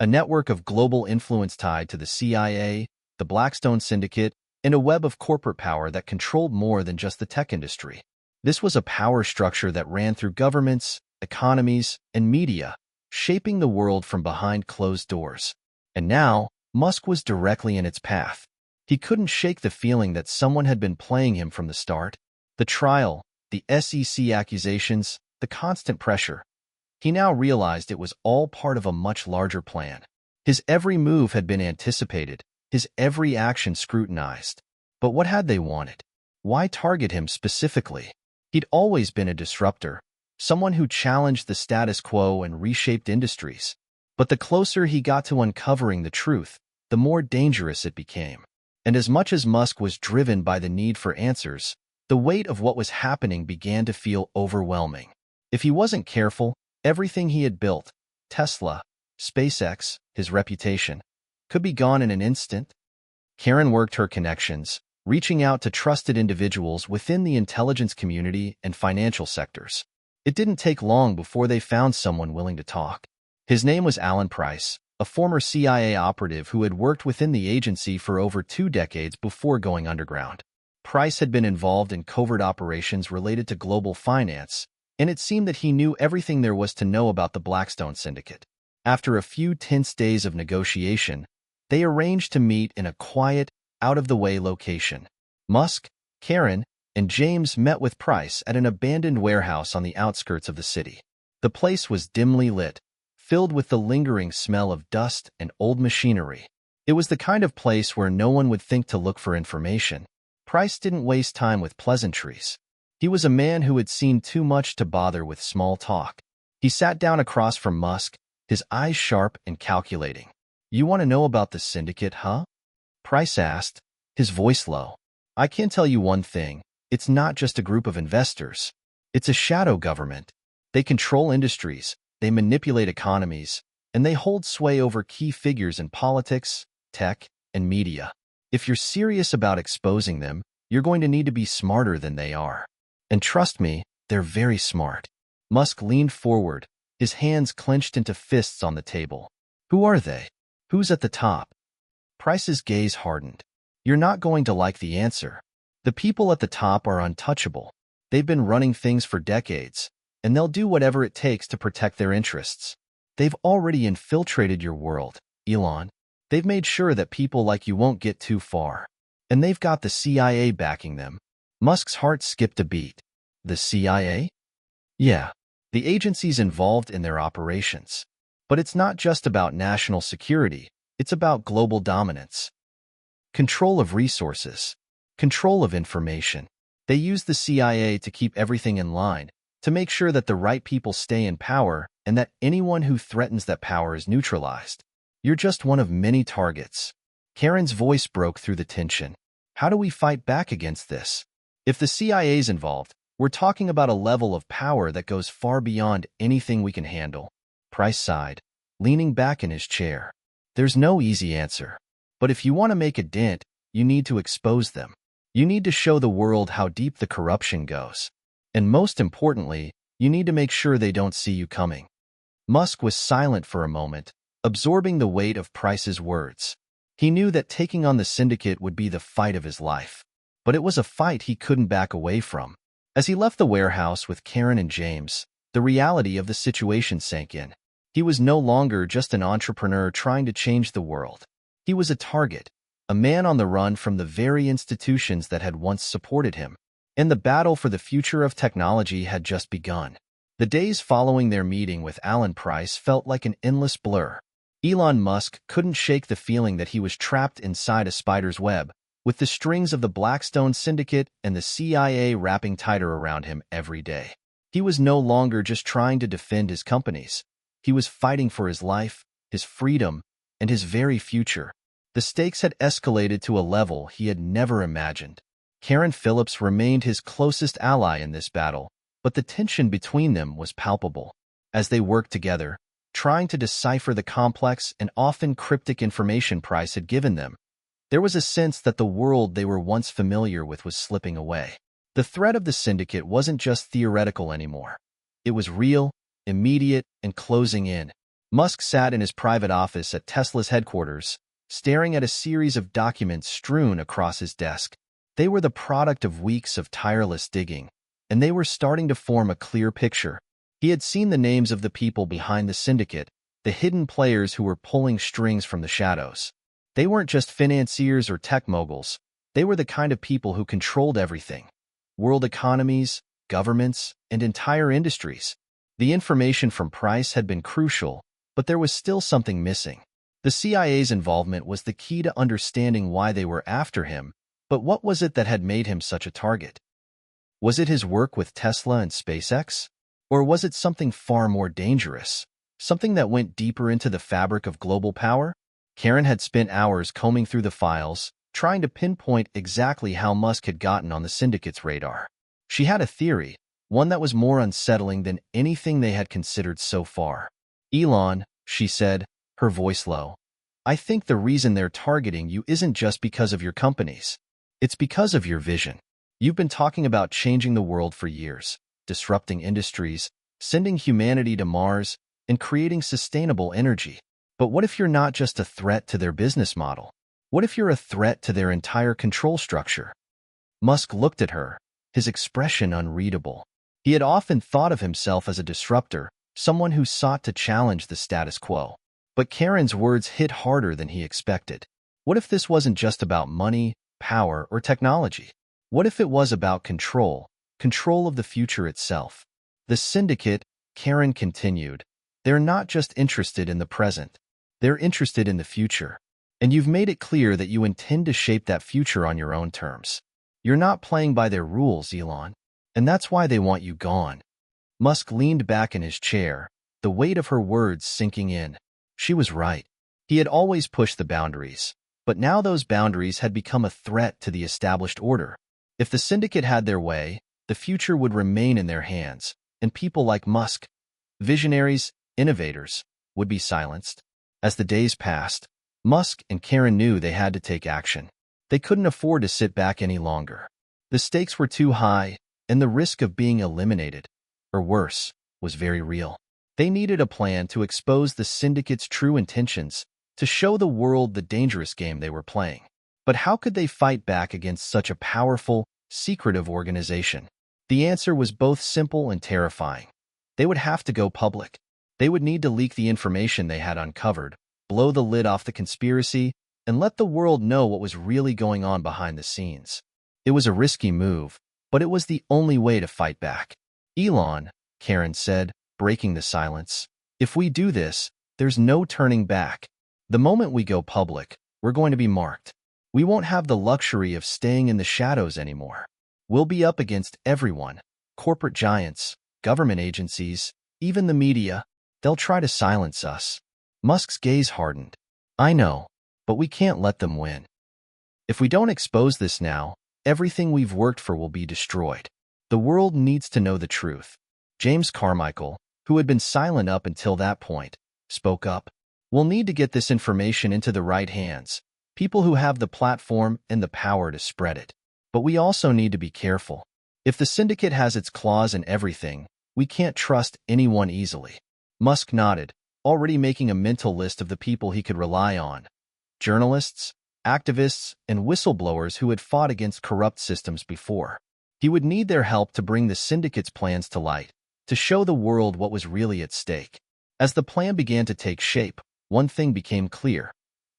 A network of global influence tied to the CIA, the Blackstone Syndicate, and a web of corporate power that controlled more than just the tech industry. This was a power structure that ran through governments, economies, and media, shaping the world from behind closed doors. And now, Musk was directly in its path. He couldn't shake the feeling that someone had been playing him from the start. The trial, the SEC accusations, the constant pressure. He now realized it was all part of a much larger plan. His every move had been anticipated, his every action scrutinized. But what had they wanted? Why target him specifically? He'd always been a disruptor, someone who challenged the status quo and reshaped industries. But the closer he got to uncovering the truth, the more dangerous it became. And as much as Musk was driven by the need for answers, the weight of what was happening began to feel overwhelming. If he wasn't careful, everything he had built, Tesla, SpaceX, his reputation, could be gone in an instant. Karen worked her connections, reaching out to trusted individuals within the intelligence community and financial sectors. It didn't take long before they found someone willing to talk. His name was Alan Price, a former CIA operative who had worked within the agency for over 2 decades before going underground. Price had been involved in covert operations related to global finance, and it seemed that he knew everything there was to know about the Blackstone Syndicate. After a few tense days of negotiation, they arranged to meet in a quiet, out-of-the-way location. Musk, Karen, and James met with Price at an abandoned warehouse on the outskirts of the city. The place was dimly lit, filled with the lingering smell of dust and old machinery. It was the kind of place where no one would think to look for information. Price didn't waste time with pleasantries. He was a man who had seen too much to bother with small talk. He sat down across from Musk, his eyes sharp and calculating. "You want to know about the syndicate, huh?" Price asked, his voice low. "I can tell you one thing. It's not just a group of investors. It's a shadow government. They control industries, they manipulate economies, and they hold sway over key figures in politics, tech, and media. If you're serious about exposing them, you're going to need to be smarter than they are. And trust me, they're very smart." Musk leaned forward, his hands clenched into fists on the table. "Who are they? Who's at the top?" Price's gaze hardened. "You're not going to like the answer. The people at the top are untouchable. They've been running things for decades, and they'll do whatever it takes to protect their interests. They've already infiltrated your world, Elon. They've made sure that people like you won't get too far. And they've got the CIA backing them." Musk's heart skipped a beat. "The CIA?" "Yeah, the agency's involved in their operations. But it's not just about national security, it's about global dominance. Control of resources. Control of information. They use the CIA to keep everything in line, to make sure that the right people stay in power and that anyone who threatens that power is neutralized. You're just one of many targets." Karen's voice broke through the tension. "How do we fight back against this? If the CIA's involved, we're talking about a level of power that goes far beyond anything we can handle." Price sighed, leaning back in his chair. "There's no easy answer. But if you want to make a dent, you need to expose them. You need to show the world how deep the corruption goes. And most importantly, you need to make sure they don't see you coming." Musk was silent for a moment, absorbing the weight of Price's words. He knew that taking on the syndicate would be the fight of his life. But it was a fight he couldn't back away from. As he left the warehouse with Karen and James, the reality of the situation sank in. He was no longer just an entrepreneur trying to change the world. He was a target, a man on the run from the very institutions that had once supported him. And the battle for the future of technology had just begun. The days following their meeting with Alan Price felt like an endless blur. Elon Musk couldn't shake the feeling that he was trapped inside a spider's web, with the strings of the Blackstone Syndicate and the CIA wrapping tighter around him every day. He was no longer just trying to defend his companies. He was fighting for his life, his freedom, and his very future. The stakes had escalated to a level he had never imagined. Karen Phillips remained his closest ally in this battle, but the tension between them was palpable. As they worked together, trying to decipher the complex and often cryptic information Price had given them, there was a sense that the world they were once familiar with was slipping away. The threat of the syndicate wasn't just theoretical anymore. It was real, immediate, and closing in. Musk sat in his private office at Tesla's headquarters, staring at a series of documents strewn across his desk. They were the product of weeks of tireless digging, and they were starting to form a clear picture. He had seen the names of the people behind the syndicate, the hidden players who were pulling strings from the shadows. They weren't just financiers or tech moguls. They were the kind of people who controlled everything: world economies, governments, and entire industries. The information from Price had been crucial, but there was still something missing. The CIA's involvement was the key to understanding why they were after him, but what was it that had made him such a target? Was it his work with Tesla and SpaceX? Or was it something far more dangerous, something that went deeper into the fabric of global power? Karen had spent hours combing through the files, trying to pinpoint exactly how Musk had gotten on the syndicate's radar. She had a theory, one that was more unsettling than anything they had considered so far. "Elon," she said, her voice low, "I think the reason they're targeting you isn't just because of your companies. It's because of your vision. You've been talking about changing the world for years, disrupting industries, sending humanity to Mars, and creating sustainable energy. But what if you're not just a threat to their business model? What if you're a threat to their entire control structure? Musk looked at her, his expression unreadable. He had often thought of himself as a disruptor, someone who sought to challenge the status quo. But Karen's words hit harder than he expected. What if this wasn't just about money, power, or technology? What if it was about control of the future itself? The syndicate, Karen continued, they're not just interested in the present. They're interested in the future. And you've made it clear that you intend to shape that future on your own terms. You're not playing by their rules, Elon. And that's why they want you gone. Musk leaned back in his chair, the weight of her words sinking in. She was right. He had always pushed the boundaries, but now those boundaries had become a threat to the established order. If the syndicate had their way, the future would remain in their hands, and people like Musk, visionaries, innovators, would be silenced. As the days passed, Musk and Karen knew they had to take action. They couldn't afford to sit back any longer. The stakes were too high, and the risk of being eliminated, or worse, was very real. They needed a plan to expose the syndicate's true intentions, to show the world the dangerous game they were playing. But how could they fight back against such a powerful, secretive organization? The answer was both simple and terrifying. They would have to go public. They would need to leak the information they had uncovered, blow the lid off the conspiracy, and let the world know what was really going on behind the scenes. It was a risky move, but it was the only way to fight back. Elon, Karen said, breaking the silence, if we do this, there's no turning back. The moment we go public, we're going to be marked. We won't have the luxury of staying in the shadows anymore. We'll be up against everyone, corporate giants, government agencies, even the media. They'll try to silence us. Musk's gaze hardened. I know, but we can't let them win. If we don't expose this now, everything we've worked for will be destroyed. The world needs to know the truth. James Carmichael, who had been silent up until that point, spoke up. We'll need to get this information into the right hands, people who have the platform and the power to spread it. But we also need to be careful. If the syndicate has its claws in everything, we can't trust anyone easily. Musk nodded, already making a mental list of the people he could rely on. Journalists, activists, and whistleblowers who had fought against corrupt systems before. He would need their help to bring the syndicate's plans to light, to show the world what was really at stake. As the plan began to take shape, one thing became clear.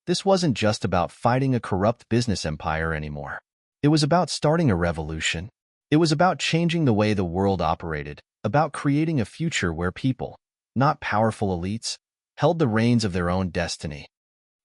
This wasn't just about fighting a corrupt business empire anymore. It was about starting a revolution. It was about changing the way the world operated, about creating a future where people, not powerful elites, held the reins of their own destiny.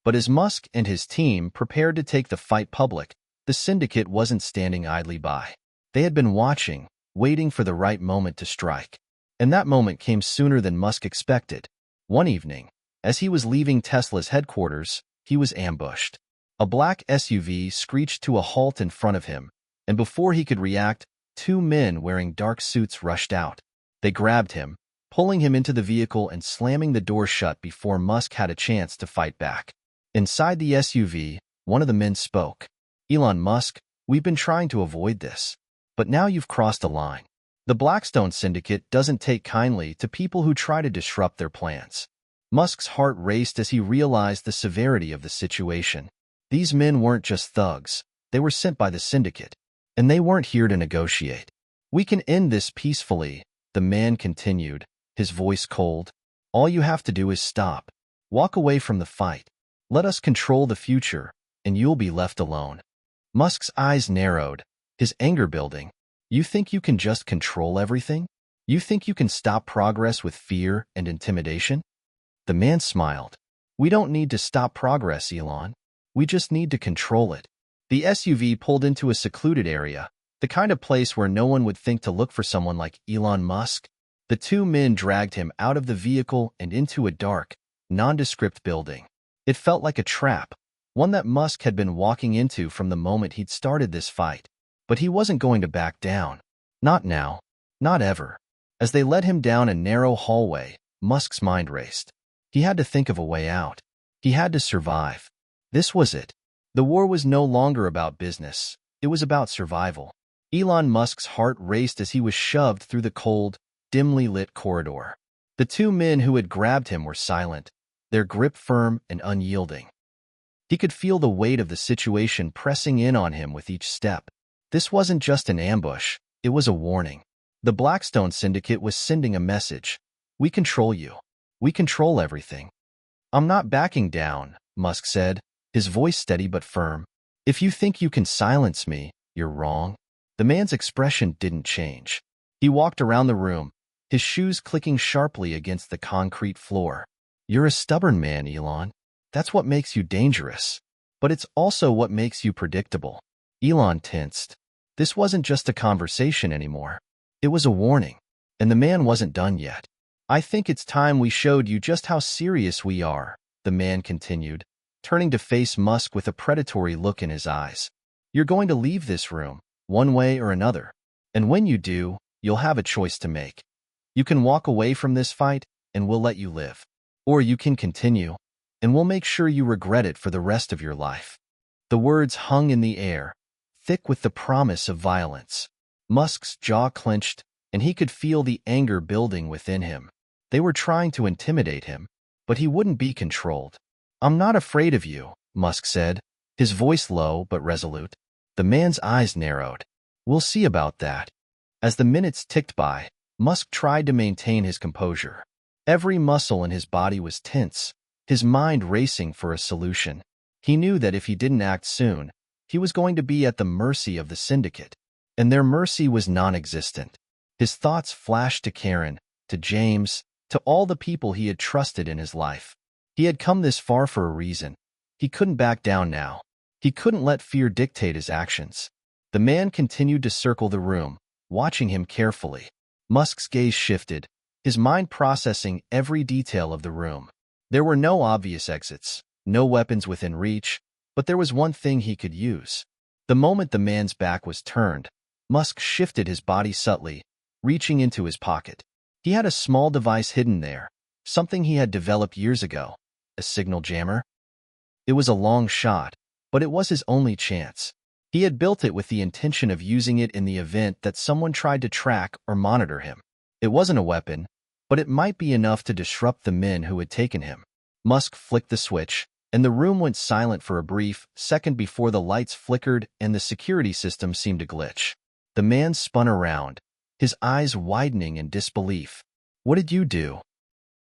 But as Musk and his team prepared to take the fight public, the syndicate wasn't standing idly by. They had been watching, waiting for the right moment to strike. And that moment came sooner than Musk expected. One evening, as he was leaving Tesla's headquarters, he was ambushed. A black SUV screeched to a halt in front of him, and before he could react, two men wearing dark suits rushed out. They grabbed him, pulling him into the vehicle and slamming the door shut before Musk had a chance to fight back. Inside the SUV, one of the men spoke. Elon Musk, we've been trying to avoid this. But now you've crossed a line. The Blackstone Syndicate doesn't take kindly to people who try to disrupt their plans. Musk's heart raced as he realized the severity of the situation. These men weren't just thugs. They were sent by the syndicate. And they weren't here to negotiate. We can end this peacefully, the man continued, his voice cold. All you have to do is stop. Walk away from the fight. Let us control the future, and you'll be left alone. Musk's eyes narrowed, his anger building. You think you can just control everything? You think you can stop progress with fear and intimidation? The man smiled. We don't need to stop progress, Elon. We just need to control it. The SUV pulled into a secluded area, the kind of place where no one would think to look for someone like Elon Musk. The two men dragged him out of the vehicle and into a dark, nondescript building. It felt like a trap, one that Musk had been walking into from the moment he'd started this fight. But he wasn't going to back down. Not now. Not ever. As they led him down a narrow hallway, Musk's mind raced. He had to think of a way out. He had to survive. This was it. The war was no longer about business. It was about survival. Elon Musk's heart raced as he was shoved through the cold, dimly lit corridor. The two men who had grabbed him were silent, their grip firm and unyielding. He could feel the weight of the situation pressing in on him with each step. This wasn't just an ambush, it was a warning. The Blackstone Syndicate was sending a message. We control you. We control everything. I'm not backing down, Musk said, his voice steady but firm. If you think you can silence me, you're wrong. The man's expression didn't change. He walked around the room, his shoes clicking sharply against the concrete floor. You're a stubborn man, Elon. That's what makes you dangerous. But it's also what makes you predictable. Elon tensed. This wasn't just a conversation anymore. It was a warning. And the man wasn't done yet. I think it's time we showed you just how serious we are, the man continued, turning to face Musk with a predatory look in his eyes. You're going to leave this room, one way or another. And when you do, you'll have a choice to make. You can walk away from this fight, and we'll let you live. Or you can continue, and we'll make sure you regret it for the rest of your life. The words hung in the air, thick with the promise of violence. Musk's jaw clenched, and he could feel the anger building within him. They were trying to intimidate him, but he wouldn't be controlled. I'm not afraid of you, Musk said, his voice low but resolute. The man's eyes narrowed. We'll see about that. As the minutes ticked by, Musk tried to maintain his composure. Every muscle in his body was tense, his mind racing for a solution. He knew that if he didn't act soon, he was going to be at the mercy of the syndicate. And their mercy was non-existent. His thoughts flashed to Karen, to James, to all the people he had trusted in his life. He had come this far for a reason. He couldn't back down now. He couldn't let fear dictate his actions. The man continued to circle the room, watching him carefully. Musk's gaze shifted, his mind processing every detail of the room. There were no obvious exits, no weapons within reach, but there was one thing he could use. The moment the man's back was turned, Musk shifted his body subtly, reaching into his pocket. He had a small device hidden there, something he had developed years ago, a signal jammer. It was a long shot, but it was his only chance. He had built it with the intention of using it in the event that someone tried to track or monitor him. It wasn't a weapon, but it might be enough to disrupt the men who had taken him. Musk flicked the switch, and the room went silent for a brief second before the lights flickered and the security system seemed to glitch. The man spun around, his eyes widening in disbelief. What did you do?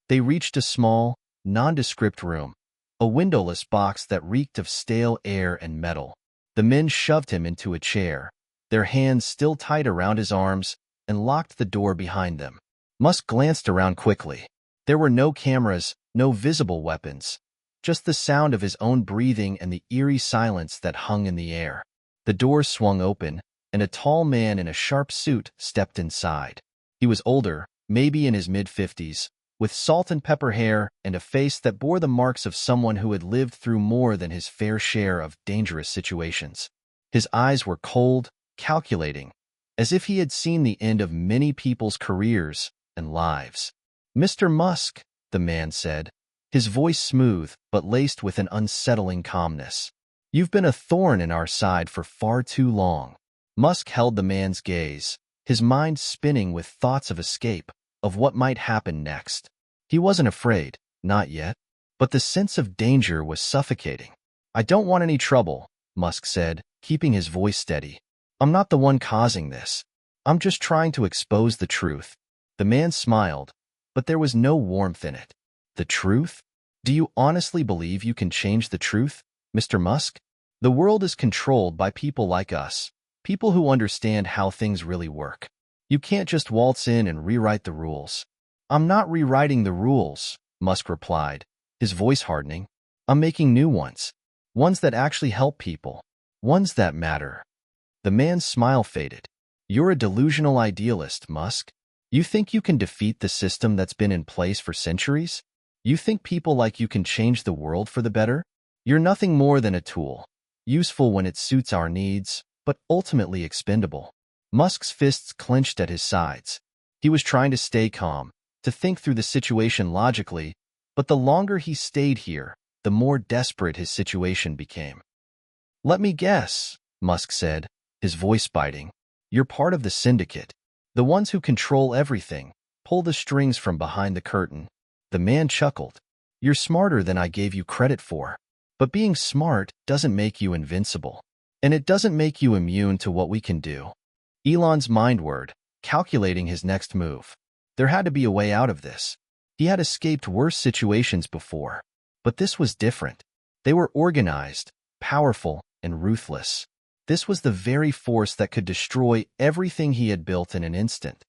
They reached a small, nondescript room, a windowless box that reeked of stale air and metal. The men shoved him into a chair, their hands still tight around his arms, and locked the door behind them. Musk glanced around quickly. There were no cameras, no visible weapons, just the sound of his own breathing and the eerie silence that hung in the air. The door swung open, and a tall man in a sharp suit stepped inside. He was older, maybe in his mid-50s, with salt and pepper hair and a face that bore the marks of someone who had lived through more than his fair share of dangerous situations. His eyes were cold, calculating, as if he had seen the end of many people's careers and lives. Mr. Musk, the man said, his voice smooth but laced with an unsettling calmness. You've been a thorn in our side for far too long. Musk held the man's gaze, his mind spinning with thoughts of escape, of what might happen next. He wasn't afraid, not yet, but the sense of danger was suffocating. I don't want any trouble, Musk said, keeping his voice steady. I'm not the one causing this. I'm just trying to expose the truth. The man smiled, but there was no warmth in it. The truth? Do you honestly believe you can change the truth, Mr. Musk? The world is controlled by people like us, people who understand how things really work. You can't just waltz in and rewrite the rules. I'm not rewriting the rules, Musk replied, his voice hardening. I'm making new ones. Ones that actually help people. Ones that matter. The man's smile faded. You're a delusional idealist, Musk. You think you can defeat the system that's been in place for centuries? You think people like you can change the world for the better? You're nothing more than a tool, useful when it suits our needs, but ultimately expendable. Musk's fists clenched at his sides. He was trying to stay calm, to think through the situation logically, but the longer he stayed here, the more desperate his situation became. Let me guess, Musk said, his voice biting. You're part of the syndicate. The ones who control everything, pull the strings from behind the curtain. The man chuckled. You're smarter than I gave you credit for. But being smart doesn't make you invincible. And it doesn't make you immune to what we can do. Elon's mind word, calculating his next move. There had to be a way out of this. He had escaped worse situations before. But this was different. They were organized, powerful, and ruthless. This was the very force that could destroy everything he had built in an instant.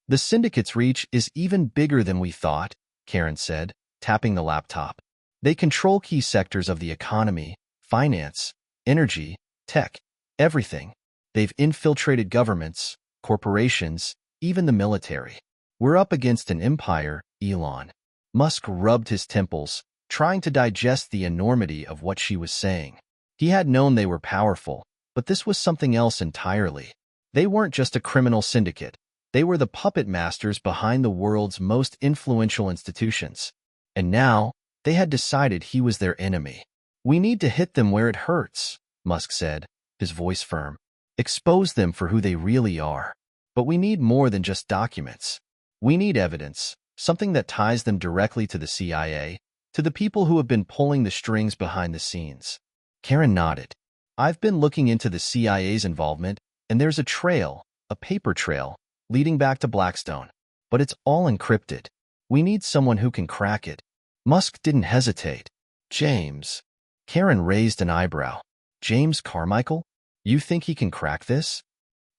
The syndicate's reach is even bigger than we thought, Karen said, tapping the laptop. They control key sectors of the economy, finance, energy, tech, everything. They've infiltrated governments, corporations, even the military. We're up against an empire, Elon. Musk rubbed his temples, trying to digest the enormity of what she was saying. He had known they were powerful, but this was something else entirely. They weren't just a criminal syndicate. They were the puppet masters behind the world's most influential institutions. And now, they had decided he was their enemy. We need to hit them where it hurts, Musk said, his voice firm. Expose them for who they really are. But we need more than just documents. We need evidence, something that ties them directly to the CIA, to the people who have been pulling the strings behind the scenes. Karen nodded. I've been looking into the CIA's involvement, and there's a trail, a paper trail, leading back to Blackstone. But it's all encrypted. We need someone who can crack it. Musk didn't hesitate. James. Karen raised an eyebrow. James Carmichael? You think he can crack this?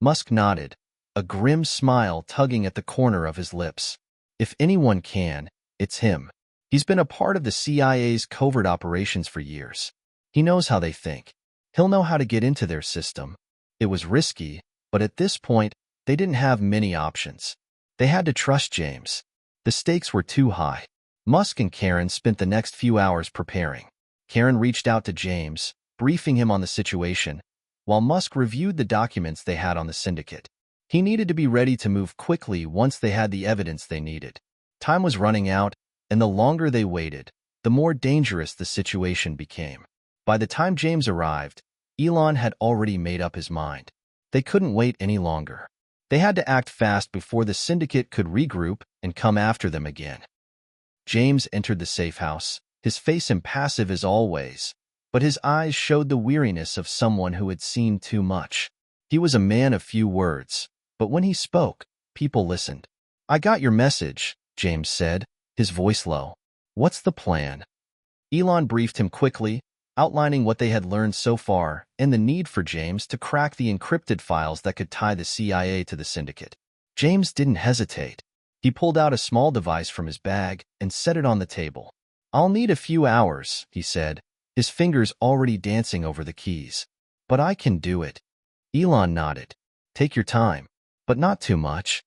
Musk nodded, a grim smile tugging at the corner of his lips. If anyone can, it's him. He's been a part of the CIA's covert operations for years. He knows how they think. He'll know how to get into their system. It was risky, but at this point, they didn't have many options. They had to trust James. The stakes were too high. Musk and Karen spent the next few hours preparing. Karen reached out to James, briefing him on the situation, while Musk reviewed the documents they had on the syndicate. He needed to be ready to move quickly once they had the evidence they needed. Time was running out, and the longer they waited, the more dangerous the situation became. By the time James arrived, Elon had already made up his mind. They couldn't wait any longer. They had to act fast before the syndicate could regroup and come after them again. James entered the safe house, his face impassive as always, but his eyes showed the weariness of someone who had seen too much. He was a man of few words, but when he spoke, people listened. I got your message, James said, his voice low. What's the plan? Elon briefed him quickly, outlining what they had learned so far and the need for James to crack the encrypted files that could tie the CIA to the syndicate. James didn't hesitate. He pulled out a small device from his bag and set it on the table. I'll need a few hours, he said, his fingers already dancing over the keys. But I can do it. Elon nodded. Take your time, but not too much.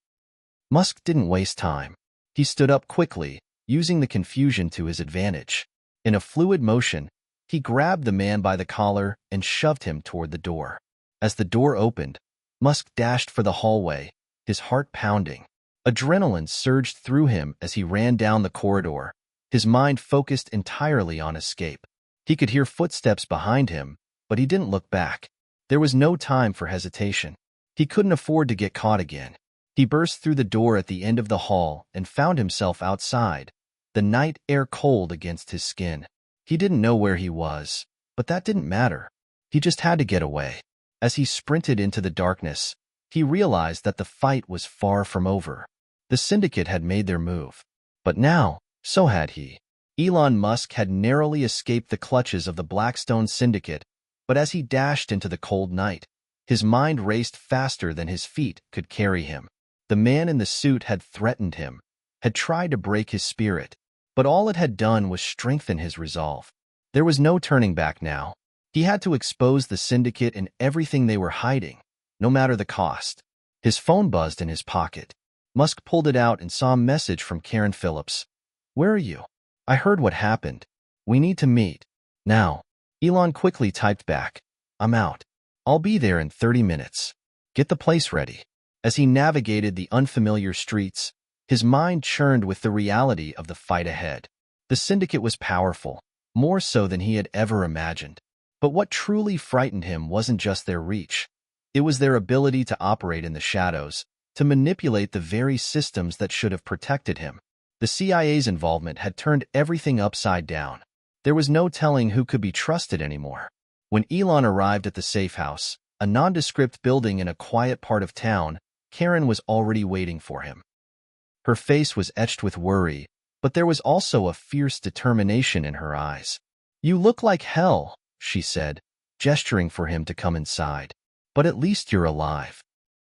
Musk didn't waste time. He stood up quickly, using the confusion to his advantage. In a fluid motion, he grabbed the man by the collar and shoved him toward the door. As the door opened, Musk dashed for the hallway, his heart pounding. Adrenaline surged through him as he ran down the corridor, his mind focused entirely on escape. He could hear footsteps behind him, but he didn't look back. There was no time for hesitation. He couldn't afford to get caught again. He burst through the door at the end of the hall and found himself outside, the night air cold against his skin. He didn't know where he was, but that didn't matter. He just had to get away. As he sprinted into the darkness, he realized that the fight was far from over. The syndicate had made their move. But now, so had he. Elon Musk had narrowly escaped the clutches of the Blackstone syndicate, but as he dashed into the cold night, his mind raced faster than his feet could carry him. The man in the suit had threatened him, had tried to break his spirit, but all it had done was strengthen his resolve. There was no turning back now. He had to expose the syndicate and everything they were hiding, no matter the cost. His phone buzzed in his pocket. Musk pulled it out and saw a message from Karen Phillips. Where are you? I heard what happened. We need to meet. Now. Elon quickly typed back. I'm out. I'll be there in 30 minutes. Get the place ready. As he navigated the unfamiliar streets, his mind churned with the reality of the fight ahead. The syndicate was powerful, more so than he had ever imagined. But what truly frightened him wasn't just their reach. It was their ability to operate in the shadows, to manipulate the very systems that should have protected him. The CIA's involvement had turned everything upside down. There was no telling who could be trusted anymore. When Elon arrived at the safe house, a nondescript building in a quiet part of town, Karen was already waiting for him. Her face was etched with worry, but there was also a fierce determination in her eyes. "You look like hell," she said, gesturing for him to come inside. "But at least you're alive."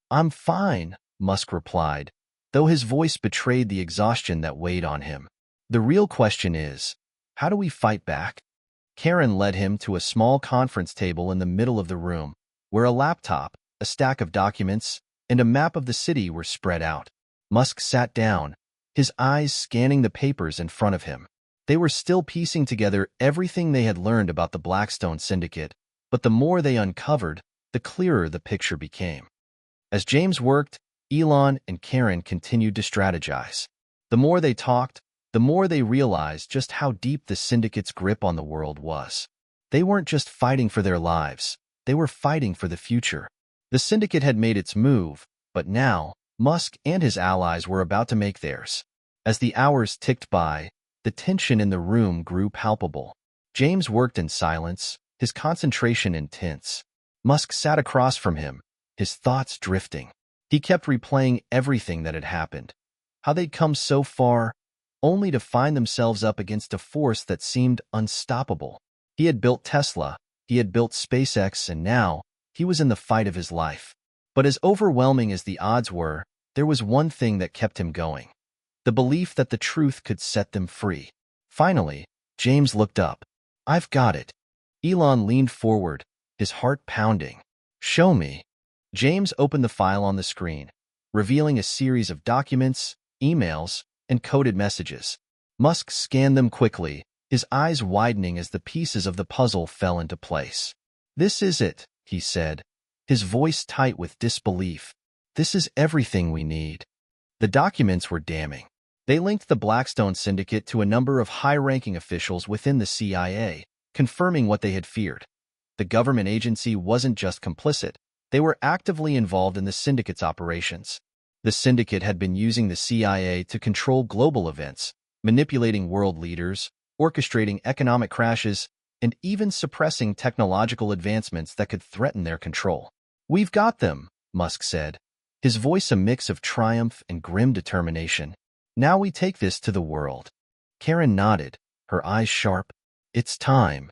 "I'm fine," Musk replied, though his voice betrayed the exhaustion that weighed on him. "The real question is, how do we fight back?" Karen led him to a small conference table in the middle of the room, where a laptop, a stack of documents, and a map of the city were spread out. Musk sat down, his eyes scanning the papers in front of him. They were still piecing together everything they had learned about the Blackstone Syndicate, but the more they uncovered, the clearer the picture became. As James worked, Elon and Karen continued to strategize. The more they talked, the more they realized just how deep the Syndicate's grip on the world was. They weren't just fighting for their lives, they were fighting for the future. The Syndicate had made its move, but now, Musk and his allies were about to make theirs. As the hours ticked by, the tension in the room grew palpable. James worked in silence, his concentration intense. Musk sat across from him, his thoughts drifting. He kept replaying everything that had happened. How they'd come so far, only to find themselves up against a force that seemed unstoppable. He had built Tesla, he had built SpaceX, and now he was in the fight of his life. But as overwhelming as the odds were, there was one thing that kept him going: the belief that the truth could set them free. Finally, James looked up. "I've got it." Elon leaned forward, his heart pounding. "Show me." James opened the file on the screen, revealing a series of documents, emails, and coded messages. Musk scanned them quickly, his eyes widening as the pieces of the puzzle fell into place. "This is it," he said, his voice tight with disbelief. "This is everything we need." The documents were damning. They linked the Blackstone Syndicate to a number of high-ranking officials within the CIA, confirming what they had feared. The government agency wasn't just complicit, they were actively involved in the Syndicate's operations. The Syndicate had been using the CIA to control global events, manipulating world leaders, orchestrating economic crashes, and even suppressing technological advancements that could threaten their control. "We've got them," Musk said, his voice a mix of triumph and grim determination. "Now we take this to the world." Karen nodded, her eyes sharp. "It's time."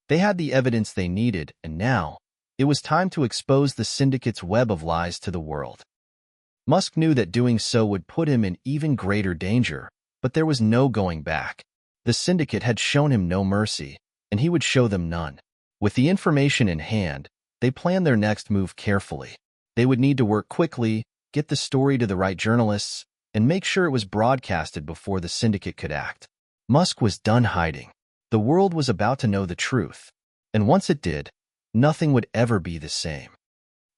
They had the evidence they needed, and now, it was time to expose the Syndicate's web of lies to the world. Musk knew that doing so would put him in even greater danger, but there was no going back. The Syndicate had shown him no mercy, and he would show them none. With the information in hand, they planned their next move carefully. They would need to work quickly, get the story to the right journalists, and make sure it was broadcasted before the Syndicate could act. Musk was done hiding. The world was about to know the truth, and once it did, nothing would ever be the same.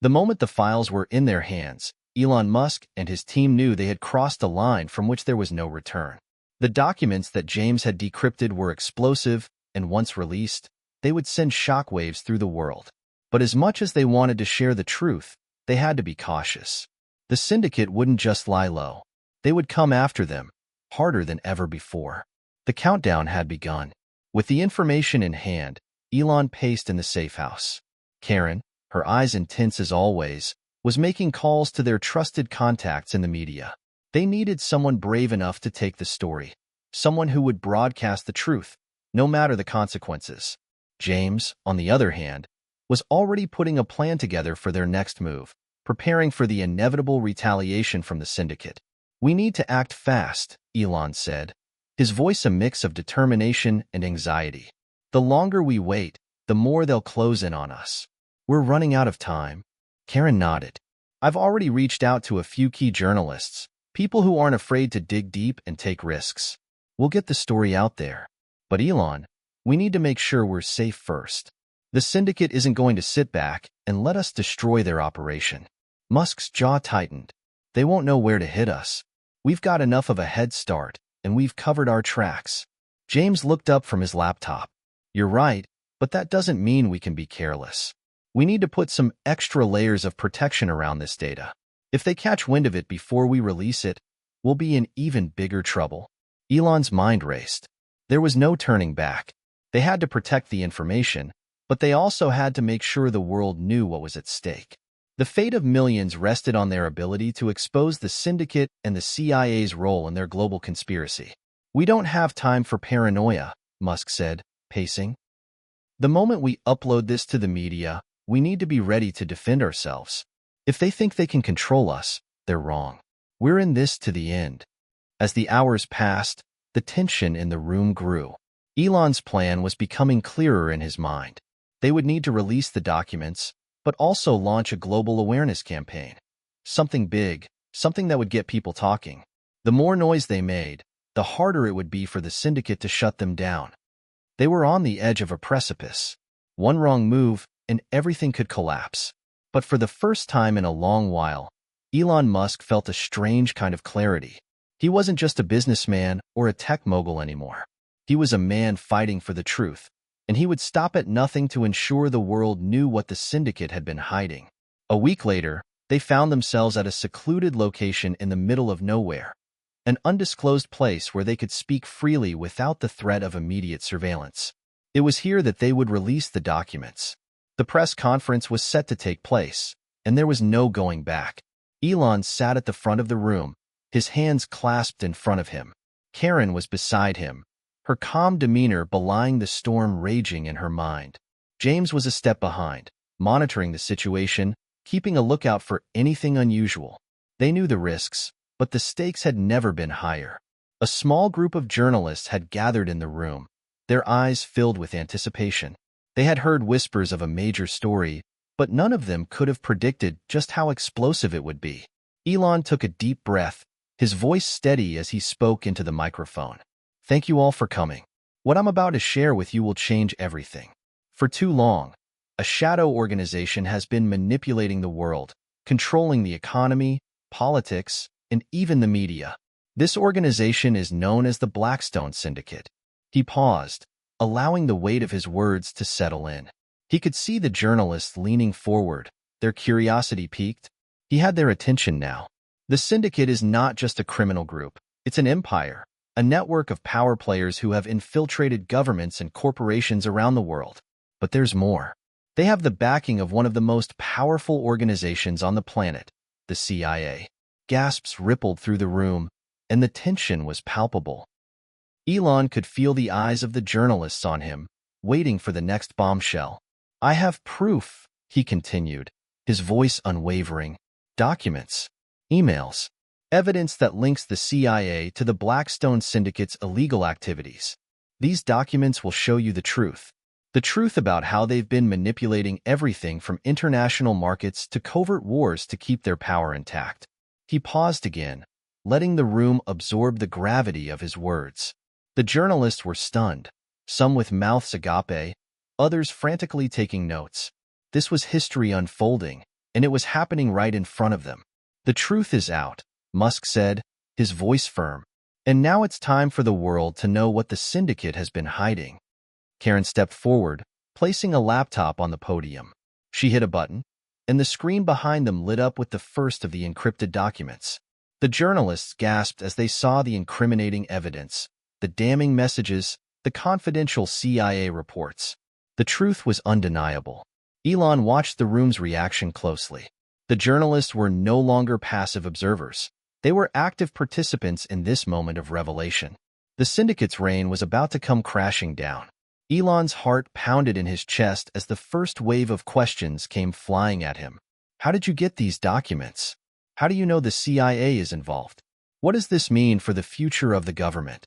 The moment the files were in their hands, Elon Musk and his team knew they had crossed a line from which there was no return. The documents that James had decrypted were explosive, and once released, they would send shockwaves through the world. But as much as they wanted to share the truth, they had to be cautious. The Syndicate wouldn't just lie low. They would come after them, harder than ever before. The countdown had begun. With the information in hand, Elon paced in the safe house. Karen, her eyes intense as always, was making calls to their trusted contacts in the media. They needed someone brave enough to take the story, someone who would broadcast the truth, no matter the consequences. James, on the other hand, was already putting a plan together for their next move, preparing for the inevitable retaliation from the Syndicate. "We need to act fast," Elon said, his voice a mix of determination and anxiety. "The longer we wait, the more they'll close in on us. We're running out of time." Karen nodded. "I've already reached out to a few key journalists, people who aren't afraid to dig deep and take risks. We'll get the story out there. But Elon, we need to make sure we're safe first. The Syndicate isn't going to sit back and let us destroy their operation." Musk's jaw tightened. "They won't know where to hit us. We've got enough of a head start, and we've covered our tracks." James looked up from his laptop. "You're right, but that doesn't mean we can be careless. We need to put some extra layers of protection around this data. If they catch wind of it before we release it, we'll be in even bigger trouble." Elon's mind raced. There was no turning back. They had to protect the information, but they also had to make sure the world knew what was at stake. The fate of millions rested on their ability to expose the syndicate and the CIA's role in their global conspiracy. "We don't have time for paranoia," Musk said, pacing. "The moment we upload this to the media, we need to be ready to defend ourselves. If they think they can control us, they're wrong. We're in this to the end." As the hours passed, the tension in the room grew. Elon's plan was becoming clearer in his mind. They would need to release the documents, but also launch a global awareness campaign. Something big, something that would get people talking. The more noise they made, the harder it would be for the syndicate to shut them down. They were on the edge of a precipice. One wrong move, and everything could collapse. But for the first time in a long while, Elon Musk felt a strange kind of clarity. He wasn't just a businessman or a tech mogul anymore. He was a man fighting for the truth, and he would stop at nothing to ensure the world knew what the syndicate had been hiding. A week later, they found themselves at a secluded location in the middle of nowhere, an undisclosed place where they could speak freely without the threat of immediate surveillance. It was here that they would release the documents. The press conference was set to take place, and there was no going back. Elon sat at the front of the room, his hands clasped in front of him. Karen was beside him, her calm demeanor belying the storm raging in her mind. James was a step behind, monitoring the situation, keeping a lookout for anything unusual. They knew the risks, but the stakes had never been higher. A small group of journalists had gathered in the room, their eyes filled with anticipation. They had heard whispers of a major story, but none of them could have predicted just how explosive it would be. Elon took a deep breath, his voice steady as he spoke into the microphone. "Thank you all for coming. What I'm about to share with you will change everything. For too long, a shadow organization has been manipulating the world, controlling the economy, politics, and even the media. This organization is known as the Blackstone Syndicate." He paused, allowing the weight of his words to settle in. He could see the journalists leaning forward, their curiosity piqued. He had their attention now. The syndicate is not just a criminal group, it's an empire, a network of power players who have infiltrated governments and corporations around the world. But there's more. They have the backing of one of the most powerful organizations on the planet, the CIA. Gasps rippled through the room, and the tension was palpable. Elon could feel the eyes of the journalists on him, waiting for the next bombshell. "I have proof," he continued, his voice unwavering. "Documents, emails, evidence that links the CIA to the Blackstone Syndicate's illegal activities. These documents will show you the truth. The truth about how they've been manipulating everything from international markets to covert wars to keep their power intact." He paused again, letting the room absorb the gravity of his words. The journalists were stunned, some with mouths agape, others frantically taking notes. This was history unfolding, and it was happening right in front of them. "The truth is out," Musk said, his voice firm. "And now it's time for the world to know what the syndicate has been hiding." Karen stepped forward, placing a laptop on the podium. She hit a button, and the screen behind them lit up with the first of the encrypted documents. The journalists gasped as they saw the incriminating evidence, the damning messages, the confidential CIA reports. The truth was undeniable. Elon watched the room's reaction closely. The journalists were no longer passive observers. They were active participants in this moment of revelation. The syndicate's reign was about to come crashing down. Elon's heart pounded in his chest as the first wave of questions came flying at him. "How did you get these documents? How do you know the CIA is involved? What does this mean for the future of the government?"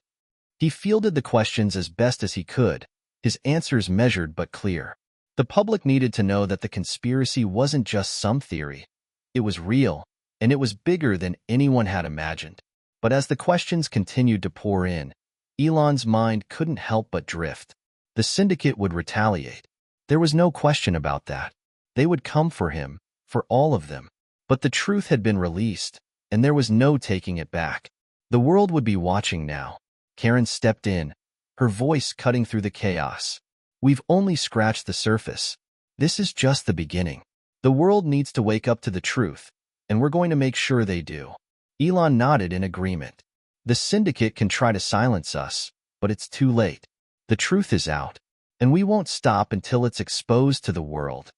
He fielded the questions as best as he could, his answers measured but clear. The public needed to know that the conspiracy wasn't just some theory. It was real, and it was bigger than anyone had imagined. But as the questions continued to pour in, Elon's mind couldn't help but drift. The syndicate would retaliate. There was no question about that. They would come for him, for all of them. But the truth had been released, and there was no taking it back. The world would be watching now. Karen stepped in, her voice cutting through the chaos. "We've only scratched the surface. This is just the beginning. The world needs to wake up to the truth, and we're going to make sure they do." Elon nodded in agreement. "The syndicate can try to silence us, but it's too late. The truth is out, and we won't stop until it's exposed to the world."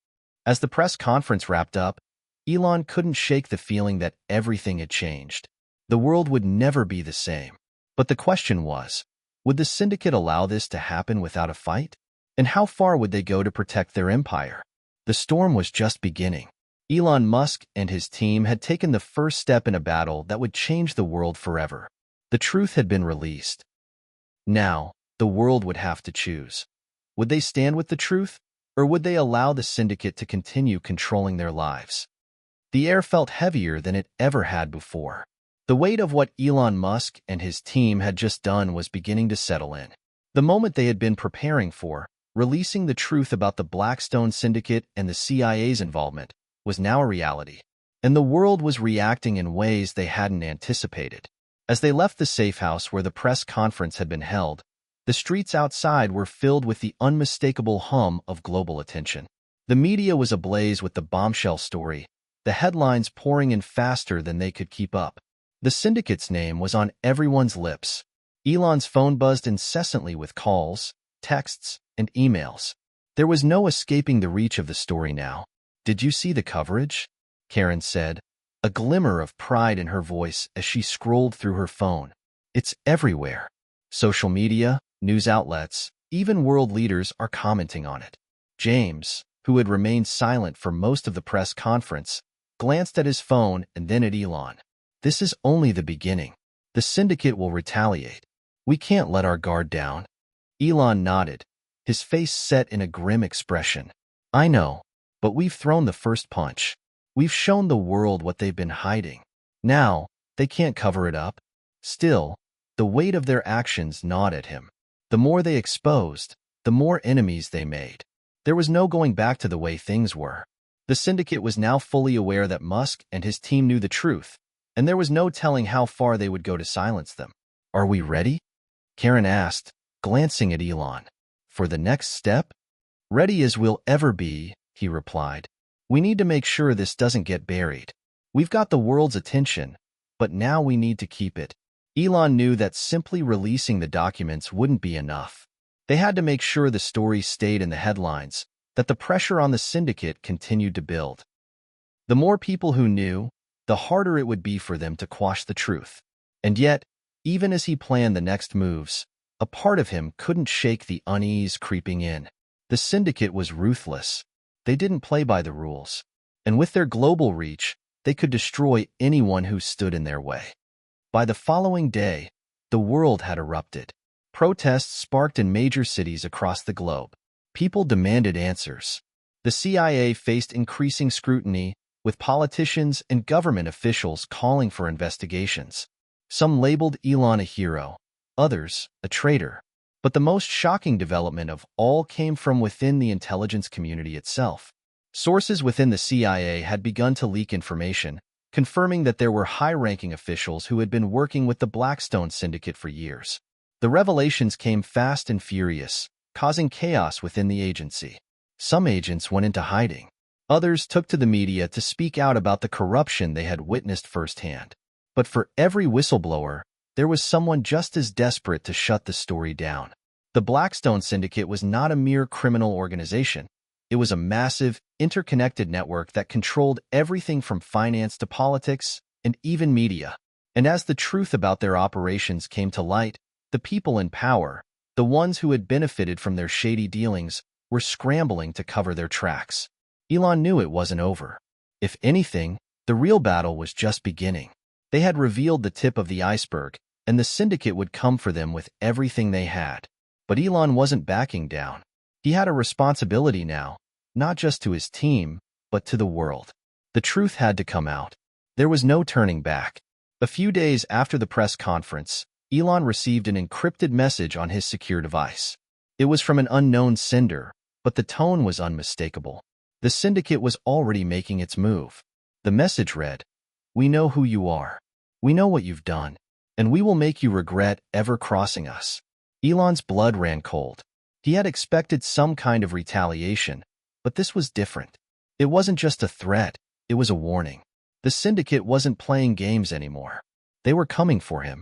As the press conference wrapped up, Elon couldn't shake the feeling that everything had changed. The world would never be the same. But the question was, would the syndicate allow this to happen without a fight? And how far would they go to protect their empire? The storm was just beginning. Elon Musk and his team had taken the first step in a battle that would change the world forever. The truth had been released. Now, the world would have to choose. Would they stand with the truth, or would they allow the syndicate to continue controlling their lives? The air felt heavier than it ever had before. The weight of what Elon Musk and his team had just done was beginning to settle in. The moment they had been preparing for, releasing the truth about the Blackstone Syndicate and the CIA's involvement, was now a reality. And the world was reacting in ways they hadn't anticipated. As they left the safe house where the press conference had been held, the streets outside were filled with the unmistakable hum of global attention. The media was ablaze with the bombshell story, the headlines pouring in faster than they could keep up. The syndicate's name was on everyone's lips. Elon's phone buzzed incessantly with calls, texts, and emails. There was no escaping the reach of the story now. "Did you see the coverage?" Karen said, a glimmer of pride in her voice as she scrolled through her phone. "It's everywhere. Social media, news outlets, even world leaders are commenting on it." James, who had remained silent for most of the press conference, glanced at his phone and then at Elon. "This is only the beginning. The syndicate will retaliate. We can't let our guard down." Elon nodded, his face set in a grim expression. "I know, but we've thrown the first punch. We've shown the world what they've been hiding. Now, they can't cover it up." Still, the weight of their actions gnawed at him. The more they exposed, the more enemies they made. There was no going back to the way things were. The syndicate was now fully aware that Musk and his team knew the truth, and there was no telling how far they would go to silence them. "Are we ready?" Karen asked, glancing at Elon. "For the next step?" "Ready as we'll ever be," he replied. "We need to make sure this doesn't get buried. We've got the world's attention, but now we need to keep it." Elon knew that simply releasing the documents wouldn't be enough. They had to make sure the story stayed in the headlines, that the pressure on the syndicate continued to build. The more people who knew, the harder it would be for them to quash the truth. And yet, even as he planned the next moves, a part of him couldn't shake the unease creeping in. The syndicate was ruthless. They didn't play by the rules. And with their global reach, they could destroy anyone who stood in their way. By the following day, the world had erupted. Protests sparked in major cities across the globe. People demanded answers. The CIA faced increasing scrutiny, with politicians and government officials calling for investigations. Some labeled Elon a hero, others a traitor. But the most shocking development of all came from within the intelligence community itself. Sources within the CIA had begun to leak information, confirming that there were high-ranking officials who had been working with the Blackstone Syndicate for years. The revelations came fast and furious, causing chaos within the agency. Some agents went into hiding. Others took to the media to speak out about the corruption they had witnessed firsthand. But for every whistleblower, there was someone just as desperate to shut the story down. The Blackstone Syndicate was not a mere criminal organization. It was a massive, interconnected network that controlled everything from finance to politics and even media. And as the truth about their operations came to light, the people in power, the ones who had benefited from their shady dealings, were scrambling to cover their tracks. Elon knew it wasn't over. If anything, the real battle was just beginning. They had revealed the tip of the iceberg, and the syndicate would come for them with everything they had. But Elon wasn't backing down. He had a responsibility now, not just to his team, but to the world. The truth had to come out. There was no turning back. A few days after the press conference, Elon received an encrypted message on his secure device. It was from an unknown sender, but the tone was unmistakable. The syndicate was already making its move. The message read, "We know who you are. We know what you've done, and we will make you regret ever crossing us." Elon's blood ran cold. He had expected some kind of retaliation, But this was different. It wasn't just a threat, it was a warning. The syndicate wasn't playing games anymore. They were coming for him.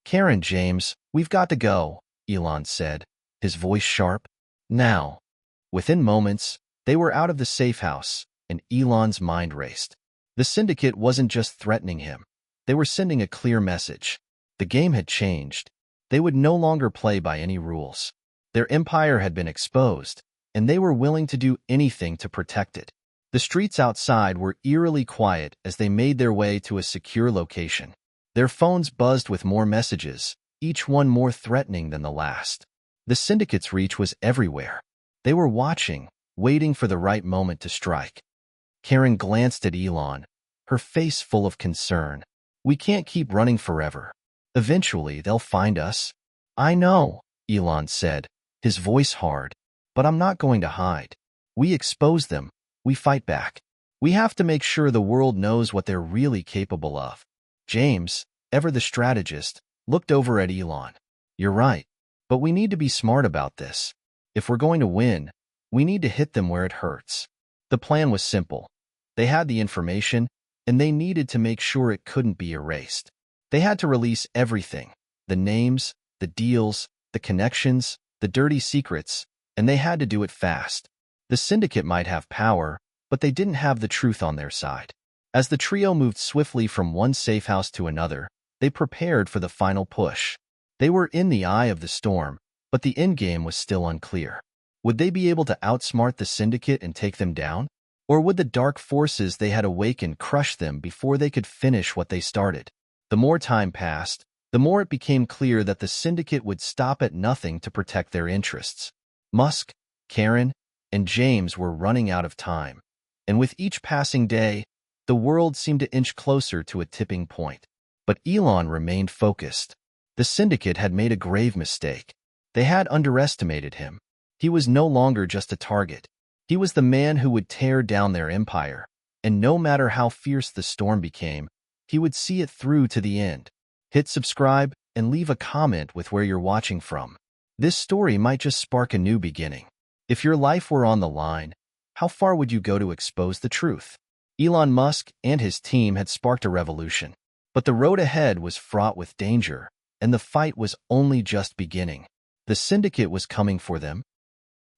"Karen, James, we've got to go," Elon said, his voice sharp. Now. Within moments, they were out of the safe house, and Elon's mind raced. The syndicate wasn't just threatening him. They were sending a clear message. The game had changed. They would no longer play by any rules. Their empire had been exposed, and they were willing to do anything to protect it. The streets outside were eerily quiet as they made their way to a secure location. Their phones buzzed with more messages, each one more threatening than the last. The syndicate's reach was everywhere. They were watching, waiting for the right moment to strike. Karen glanced at Elon, her face full of concern. "We can't keep running forever. Eventually, they'll find us." "I know," Elon said, his voice hard, "but I'm not going to hide. We expose them. We fight back. We have to make sure the world knows what they're really capable of." James, ever the strategist, looked over at Elon. "You're right, but we need to be smart about this. If we're going to win, we need to hit them where it hurts." The plan was simple. They had the information, and they needed to make sure it couldn't be erased. They had to release everything: the names, the deals, the connections, the dirty secrets, and they had to do it fast. The syndicate might have power, but they didn't have the truth on their side. As the trio moved swiftly from one safe house to another, they prepared for the final push. They were in the eye of the storm, but the endgame was still unclear. Would they be able to outsmart the syndicate and take them down? Or would the dark forces they had awakened crush them before they could finish what they started? The more time passed, the more it became clear that the syndicate would stop at nothing to protect their interests. Musk, Karen, and James were running out of time, and with each passing day, the world seemed to inch closer to a tipping point. But Elon remained focused. The syndicate had made a grave mistake. They had underestimated him. He was no longer just a target. He was the man who would tear down their empire, and no matter how fierce the storm became, he would see it through to the end. Hit subscribe and leave a comment with where you're watching from. This story might just spark a new beginning. If your life were on the line, how far would you go to expose the truth? Elon Musk and his team had sparked a revolution, but the road ahead was fraught with danger, and the fight was only just beginning. The syndicate was coming for them,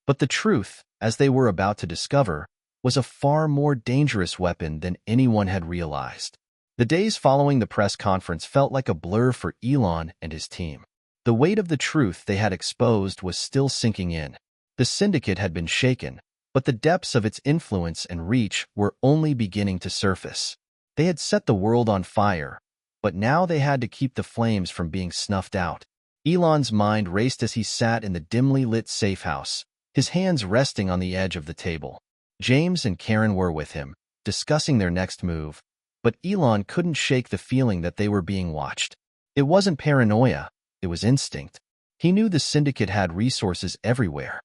but the truth, as they were about to discover, was a far more dangerous weapon than anyone had realized. The days following the press conference felt like a blur for Elon and his team. The weight of the truth they had exposed was still sinking in. The syndicate had been shaken, but the depths of its influence and reach were only beginning to surface. They had set the world on fire, but now they had to keep the flames from being snuffed out. Elon's mind raced as he sat in the dimly lit safe house, his hands resting on the edge of the table. James and Karen were with him, discussing their next move, but Elon couldn't shake the feeling that they were being watched. It wasn't paranoia, it was instinct. He knew the syndicate had resources everywhere.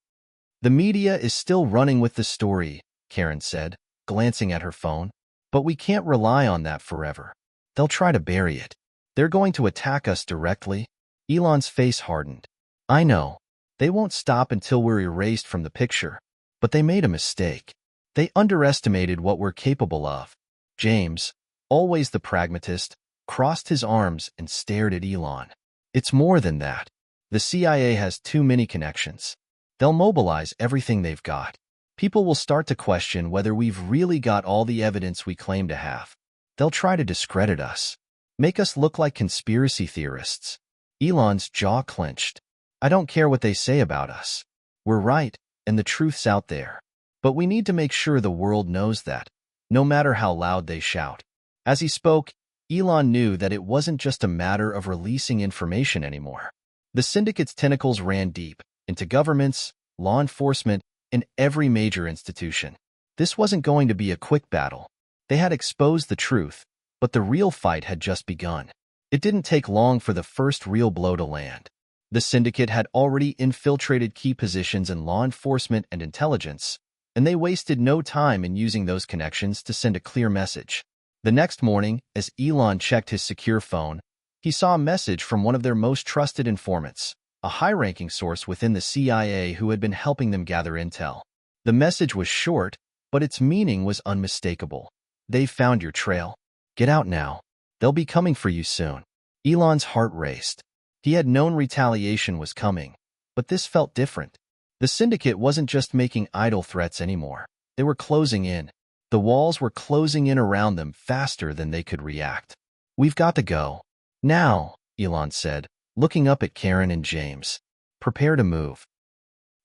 "The media is still running with the story," Karen said, glancing at her phone. "But we can't rely on that forever. They'll try to bury it. They're going to attack us directly." Elon's face hardened. "I know. They won't stop until we're erased from the picture. But they made a mistake. They underestimated what we're capable of." James, always the pragmatist, crossed his arms and stared at Elon. "It's more than that. The CIA has too many connections. They'll mobilize everything they've got. People will start to question whether we've really got all the evidence we claim to have. They'll try to discredit us, make us look like conspiracy theorists." Elon's jaw clenched. "I don't care what they say about us. We're right, and the truth's out there. But we need to make sure the world knows that, no matter how loud they shout." As he spoke, Elon knew that it wasn't just a matter of releasing information anymore. The syndicate's tentacles ran deep into governments, law enforcement, and every major institution. This wasn't going to be a quick battle. They had exposed the truth, but the real fight had just begun. It didn't take long for the first real blow to land. The syndicate had already infiltrated key positions in law enforcement and intelligence, and they wasted no time in using those connections to send a clear message. The next morning, as Elon checked his secure phone, he saw a message from one of their most trusted informants, a high-ranking source within the CIA who had been helping them gather intel. The message was short, but its meaning was unmistakable. They've found your trail. Get out now. They'll be coming for you soon. Elon's heart raced. He had known retaliation was coming, but this felt different. The syndicate wasn't just making idle threats anymore. They were closing in. The walls were closing in around them faster than they could react. We've got to go. Now, Elon said, looking up at Karen and James. Prepare to move.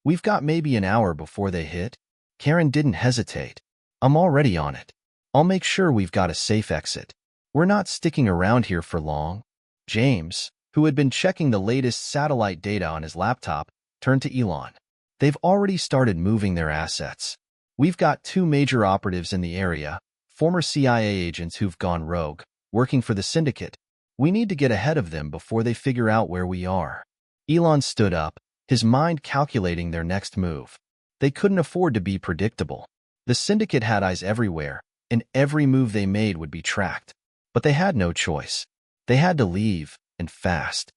We've got maybe an hour before they hit. Karen didn't hesitate. I'm already on it. I'll make sure we've got a safe exit. We're not sticking around here for long. James, who had been checking the latest satellite data on his laptop, turned to Elon. They've already started moving their assets. We've got 2 major operatives in the area, former CIA agents who've gone rogue, working for the syndicate. We need to get ahead of them before they figure out where we are. Elon stood up, his mind calculating their next move. They couldn't afford to be predictable. The syndicate had eyes everywhere, and every move they made would be tracked. But they had no choice. They had to leave, and fast.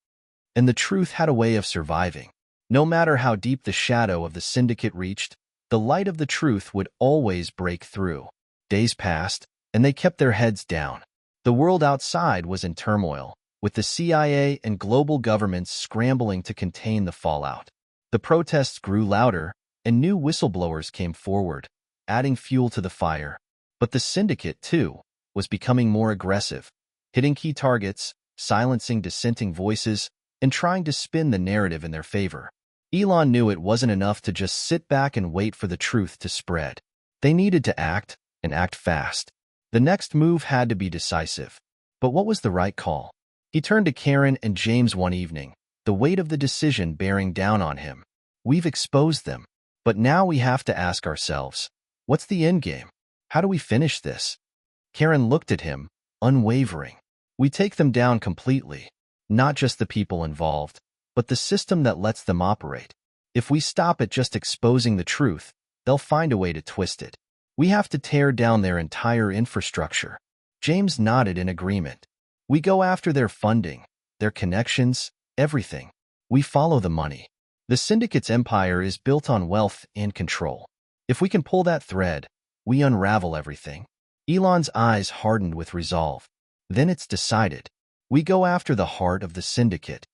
And the truth had a way of surviving. No matter how deep the shadow of the syndicate reached, the light of the truth would always break through. Days passed, and they kept their heads down. The world outside was in turmoil, with the CIA and global governments scrambling to contain the fallout. The protests grew louder, and new whistleblowers came forward, adding fuel to the fire. But the syndicate, too, was becoming more aggressive, hitting key targets, silencing dissenting voices, and trying to spin the narrative in their favor. Elon knew it wasn't enough to just sit back and wait for the truth to spread. They needed to act, and act fast. The next move had to be decisive. But what was the right call? He turned to Karen and James one evening, the weight of the decision bearing down on him. We've exposed them, but now we have to ask ourselves, what's the endgame? How do we finish this? Karen looked at him, unwavering. We take them down completely, not just the people involved, but the system that lets them operate. If we stop at just exposing the truth, they'll find a way to twist it. We have to tear down their entire infrastructure. James nodded in agreement. We go after their funding, their connections, everything. We follow the money. The syndicate's empire is built on wealth and control. If we can pull that thread, we unravel everything. Elon's eyes hardened with resolve. Then it's decided. We go after the heart of the syndicate.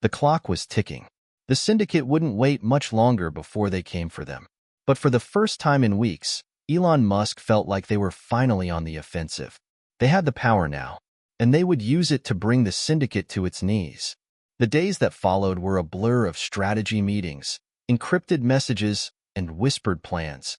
The clock was ticking. The syndicate wouldn't wait much longer before they came for them. But for the first time in weeks, Elon Musk felt like they were finally on the offensive. They had the power now, and they would use it to bring the syndicate to its knees. The days that followed were a blur of strategy meetings, encrypted messages, and whispered plans.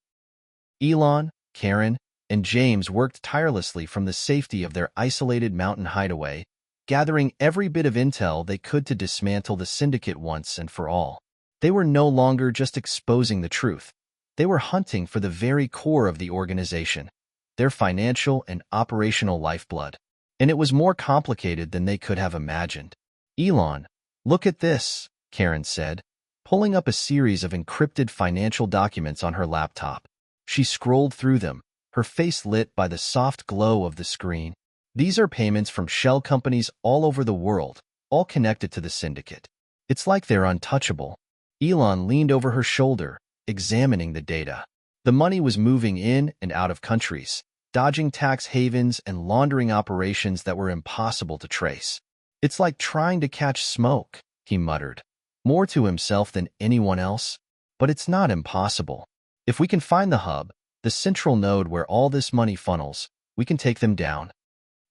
Elon, Karen, and James worked tirelessly from the safety of their isolated mountain hideaway, gathering every bit of intel they could to dismantle the syndicate once and for all. They were no longer just exposing the truth. They were hunting for the very core of the organization, their financial and operational lifeblood. And it was more complicated than they could have imagined. Elon, look at this, Karen said, pulling up a series of encrypted financial documents on her laptop. She scrolled through them, her face lit by the soft glow of the screen. These are payments from shell companies all over the world, all connected to the syndicate. It's like they're untouchable. Elon leaned over her shoulder, examining the data. The money was moving in and out of countries, dodging tax havens and laundering operations that were impossible to trace. It's like trying to catch smoke, he muttered, more to himself than anyone else. But it's not impossible. If we can find the hub, the central node where all this money funnels, we can take them down.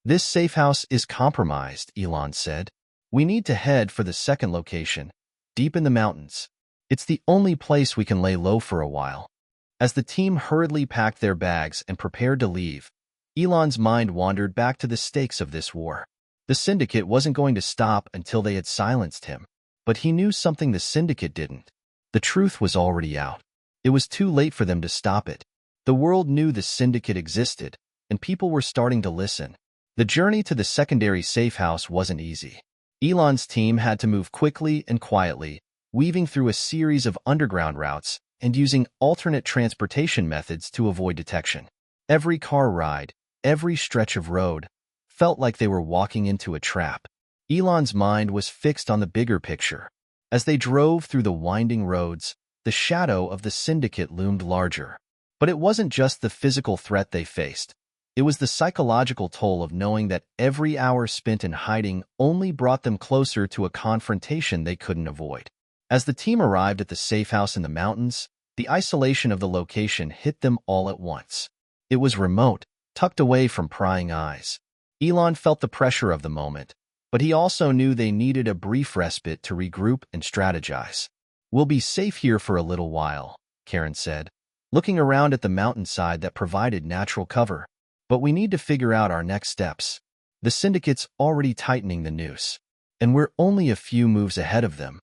This safe house is compromised, Elon said. We need to head for the second location, deep in the mountains. It's the only place we can lay low for a while. As the team hurriedly packed their bags and prepared to leave, Elon's mind wandered back to the stakes of this war. The syndicate wasn't going to stop until they had silenced him. But he knew something the syndicate didn't. The truth was already out. It was too late for them to stop it. The world knew the syndicate existed, and people were starting to listen. The journey to the secondary safe house wasn't easy. Elon's team had to move quickly and quietly, weaving through a series of underground routes and using alternate transportation methods to avoid detection. Every car ride, every stretch of road, felt like they were walking into a trap. Elon's mind was fixed on the bigger picture. As they drove through the winding roads, the shadow of the syndicate loomed larger. But it wasn't just the physical threat they faced. It was the psychological toll of knowing that every hour spent in hiding only brought them closer to a confrontation they couldn't avoid. As the team arrived at the safe house in the mountains, the isolation of the location hit them all at once. It was remote, tucked away from prying eyes. Elon felt the pressure of the moment, but he also knew they needed a brief respite to regroup and strategize. "We'll be safe here for a little while," Karen said, looking around at the mountainside that provided natural cover. "But we need to figure out our next steps. The syndicate's already tightening the noose, and we're only a few moves ahead of them."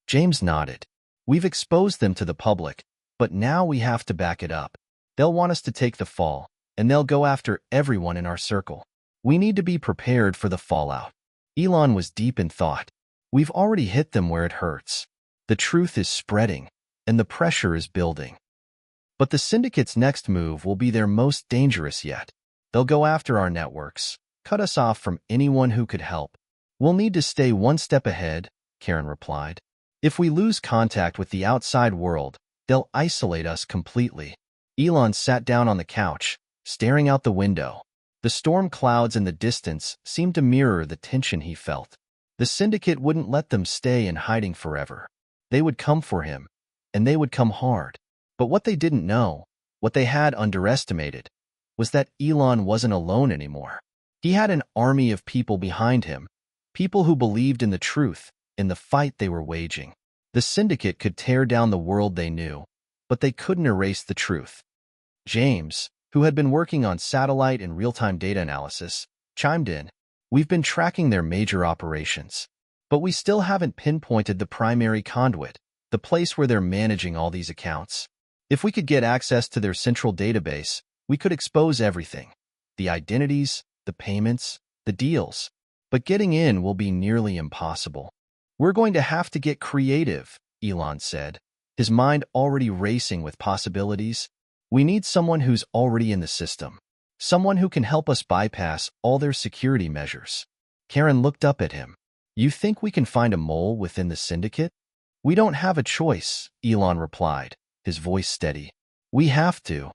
James nodded. "We've exposed them to the public, but now we have to back it up. They'll want us to take the fall, and they'll go after everyone in our circle. We need to be prepared for the fallout." Elon was deep in thought. "We've already hit them where it hurts. The truth is spreading, and the pressure is building. But the syndicate's next move will be their most dangerous yet. They'll go after our networks, cut us off from anyone who could help. We'll need to stay one step ahead," Karen replied. "If we lose contact with the outside world, they'll isolate us completely." Elon sat down on the couch, staring out the window. The storm clouds in the distance seemed to mirror the tension he felt. The syndicate wouldn't let them stay in hiding forever. They would come for him, and they would come hard. But what they didn't know, what they had underestimated, was that Elon wasn't alone anymore. He had an army of people behind him, people who believed in the truth, in the fight they were waging. The syndicate could tear down the world they knew, but they couldn't erase the truth. James, who had been working on satellite and real-time data analysis, chimed in. "We've been tracking their major operations, but we still haven't pinpointed the primary conduit, the place where they're managing all these accounts. If we could get access to their central database, we could expose everything, the identities, the payments, the deals. But getting in will be nearly impossible." "We're going to have to get creative," Elon said, his mind already racing with possibilities. "We need someone who's already in the system, someone who can help us bypass all their security measures." Karen looked up at him. "You think we can find a mole within the syndicate?" "We don't have a choice," Elon replied, his voice steady. "We have to."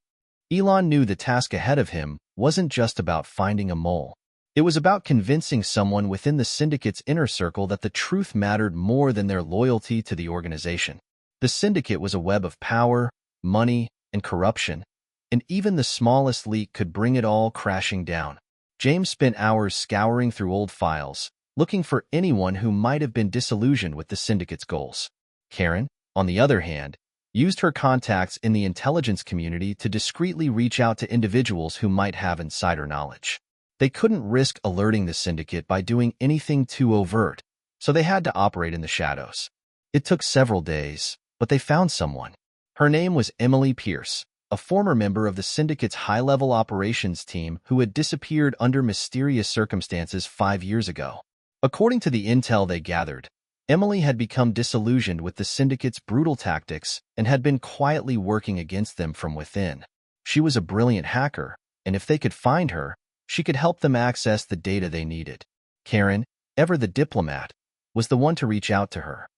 Elon knew the task ahead of him wasn't just about finding a mole. It was about convincing someone within the syndicate's inner circle that the truth mattered more than their loyalty to the organization. The syndicate was a web of power, money, and corruption, and even the smallest leak could bring it all crashing down. James spent hours scouring through old files, looking for anyone who might have been disillusioned with the syndicate's goals. Karen, on the other hand, used her contacts in the intelligence community to discreetly reach out to individuals who might have insider knowledge. They couldn't risk alerting the syndicate by doing anything too overt, so they had to operate in the shadows. It took several days, but they found someone. Her name was Emily Pierce, a former member of the syndicate's high-level operations team who had disappeared under mysterious circumstances 5 years ago. According to the intel they gathered, Emily had become disillusioned with the syndicate's brutal tactics and had been quietly working against them from within. She was a brilliant hacker, and if they could find her, she could help them access the data they needed. Karen, ever the diplomat, was the one to reach out to her.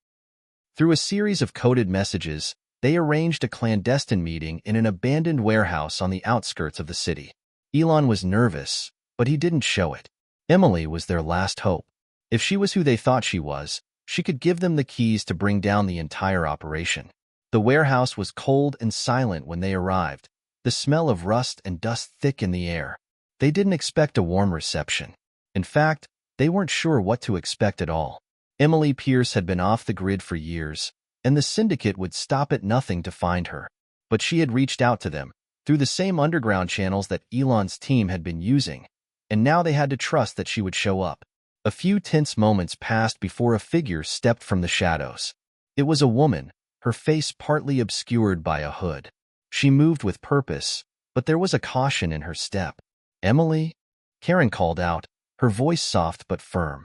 Through a series of coded messages, they arranged a clandestine meeting in an abandoned warehouse on the outskirts of the city. Elon was nervous, but he didn't show it. Emily was their last hope. If she was who they thought she was, she could give them the keys to bring down the entire operation. The warehouse was cold and silent when they arrived, the smell of rust and dust thick in the air. They didn't expect a warm reception. In fact, they weren't sure what to expect at all. Emily Pierce had been off the grid for years, and the syndicate would stop at nothing to find her. But she had reached out to them, through the same underground channels that Elon's team had been using, and now they had to trust that she would show up. A few tense moments passed before a figure stepped from the shadows. It was a woman, her face partly obscured by a hood. She moved with purpose, but there was a caution in her step. "Emily?" Karen called out, her voice soft but firm.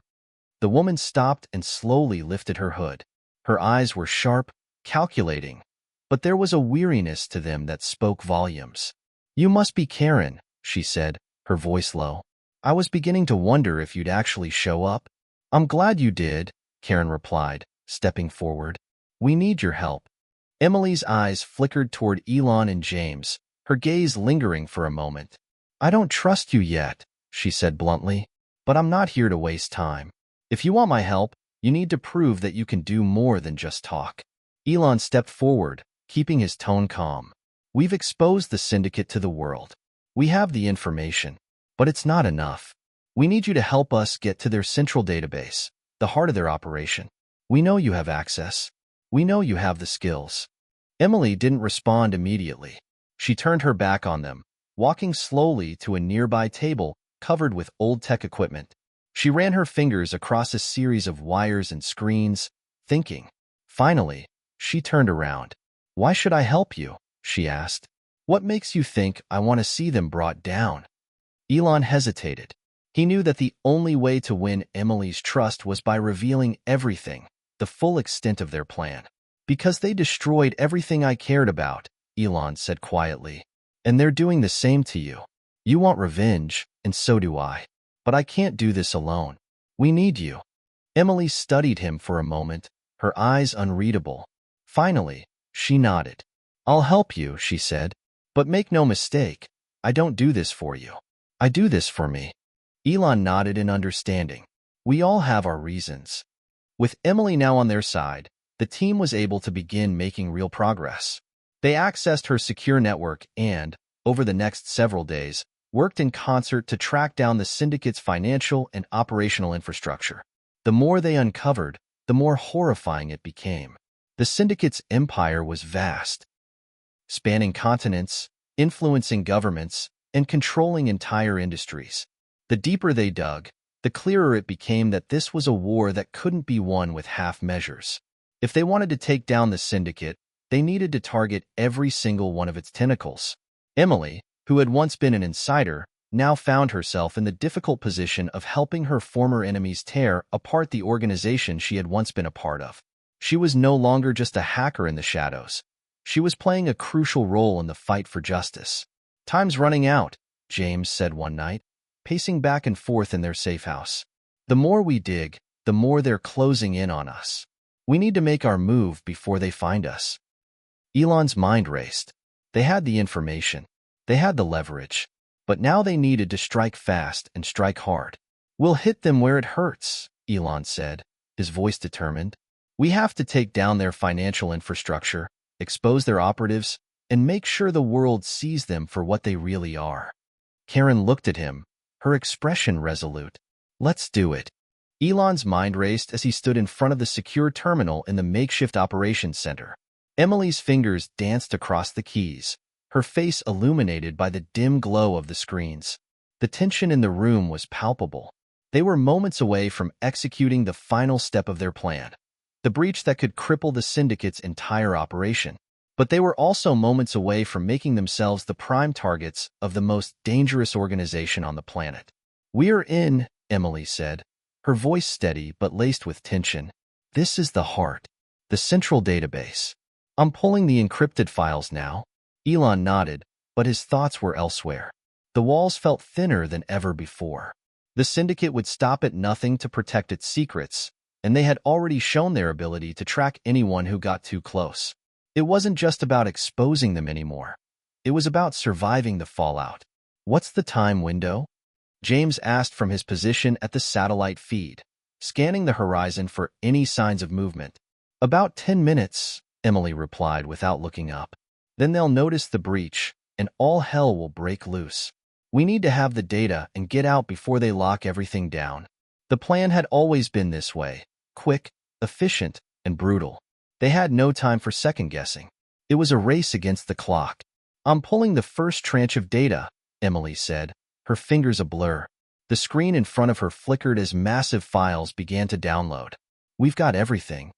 The woman stopped and slowly lifted her hood. Her eyes were sharp, calculating, but there was a weariness to them that spoke volumes. "You must be Karen," she said, her voice low. "I was beginning to wonder if you'd actually show up." "I'm glad you did," Karen replied, stepping forward. "We need your help." Emily's eyes flickered toward Elon and James, her gaze lingering for a moment. "I don't trust you yet," she said bluntly, "but I'm not here to waste time. If you want my help, you need to prove that you can do more than just talk." Elon stepped forward, keeping his tone calm. "We've exposed the syndicate to the world. We have the information, but it's not enough. We need you to help us get to their central database, the heart of their operation. We know you have access. We know you have the skills." Emily didn't respond immediately. She turned her back on them, walking slowly to a nearby table covered with old tech equipment. She ran her fingers across a series of wires and screens, thinking. Finally, she turned around. "Why should I help you?" she asked. "What makes you think I want to see them brought down?" Elon hesitated. He knew that the only way to win Emily's trust was by revealing everything, the full extent of their plan. "Because they destroyed everything I cared about," Elon said quietly. "And they're doing the same to you. You want revenge, and so do I. But I can't do this alone. We need you." Emily studied him for a moment, her eyes unreadable. Finally, she nodded. "I'll help you," she said. "But make no mistake, I don't do this for you. I do this for me." Elon nodded in understanding. "We all have our reasons." With Emily now on their side, the team was able to begin making real progress. They accessed her secure network and, over the next several days, worked in concert to track down the syndicate's financial and operational infrastructure. The more they uncovered, the more horrifying it became. The syndicate's empire was vast, spanning continents, influencing governments, and controlling entire industries. The deeper they dug, the clearer it became that this was a war that couldn't be won with half measures. If they wanted to take down the syndicate, they needed to target every single one of its tentacles. Emily, who had once been an insider, now found herself in the difficult position of helping her former enemies tear apart the organization she had once been a part of. She was no longer just a hacker in the shadows. She was playing a crucial role in the fight for justice. "Time's running out," James said one night, pacing back and forth in their safe house. "The more we dig, the more they're closing in on us. We need to make our move before they find us." Elon's mind raced. They had the information. They had the leverage. But now they needed to strike fast and strike hard. "We'll hit them where it hurts," Elon said, his voice determined. "We have to take down their financial infrastructure, expose their operatives, and make sure the world sees them for what they really are." Karen looked at him, her expression resolute. "Let's do it." Elon's mind raced as he stood in front of the secure terminal in the makeshift operations center. Emily's fingers danced across the keys, her face illuminated by the dim glow of the screens. The tension in the room was palpable. They were moments away from executing the final step of their plan, the breach that could cripple the syndicate's entire operation. But they were also moments away from making themselves the prime targets of the most dangerous organization on the planet. "We're in," Emily said, her voice steady but laced with tension. "This is the heart, the central database. I'm pulling the encrypted files now." Elon nodded, but his thoughts were elsewhere. The walls felt thinner than ever before. The syndicate would stop at nothing to protect its secrets, and they had already shown their ability to track anyone who got too close. It wasn't just about exposing them anymore. It was about surviving the fallout. "What's the time window?" James asked from his position at the satellite feed, scanning the horizon for any signs of movement. "About 10 minutes, Emily replied without looking up. "Then they'll notice the breach, and all hell will break loose. We need to have the data and get out before they lock everything down." The plan had always been this way, quick, efficient, and brutal. They had no time for second-guessing. It was a race against the clock. "I'm pulling the first tranche of data," Emily said, her fingers a blur. The screen in front of her flickered as massive files began to download. "We've got everything.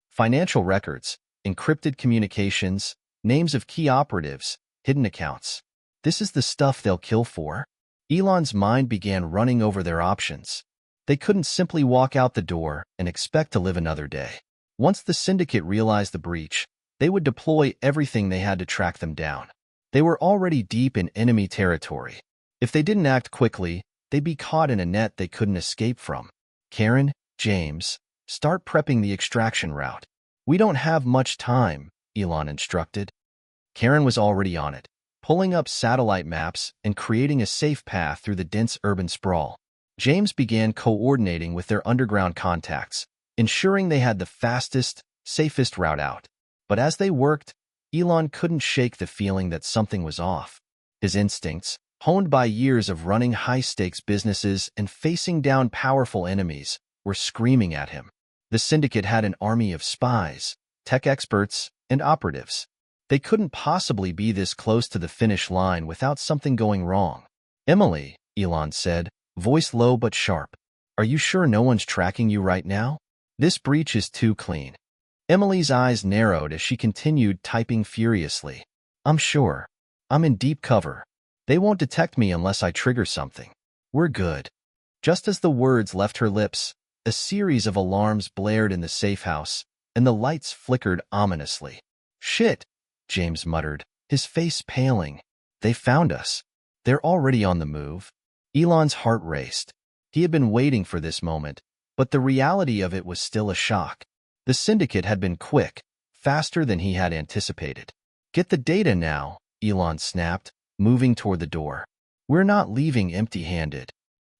Financial records, encrypted communications, names of key operatives, hidden accounts. This is the stuff they'll kill for." Elon's mind began running over their options. They couldn't simply walk out the door and expect to live another day. Once the syndicate realized the breach, they would deploy everything they had to track them down. They were already deep in enemy territory. If they didn't act quickly, they'd be caught in a net they couldn't escape from. "Karen, James, start prepping the extraction route. We don't have much time," Elon instructed. Karen was already on it, pulling up satellite maps and creating a safe path through the dense urban sprawl. James began coordinating with their underground contacts, ensuring they had the fastest, safest route out. But as they worked, Elon couldn't shake the feeling that something was off. His instincts, honed by years of running high-stakes businesses and facing down powerful enemies, were screaming at him. The syndicate had an army of spies, tech experts, and operatives. They couldn't possibly be this close to the finish line without something going wrong. "Emily," Elon said, voice low but sharp, "are you sure no one's tracking you right now? This breach is too clean." Emily's eyes narrowed as she continued typing furiously. "I'm sure. I'm in deep cover. They won't detect me unless I trigger something. We're good." Just as the words left her lips, a series of alarms blared in the safe house, and the lights flickered ominously. "Shit," James muttered, his face paling. "They found us. They're already on the move." Elon's heart raced. He had been waiting for this moment, but the reality of it was still a shock. The syndicate had been quick, faster than he had anticipated. "Get the data now," Elon snapped, moving toward the door. "We're not leaving empty-handed."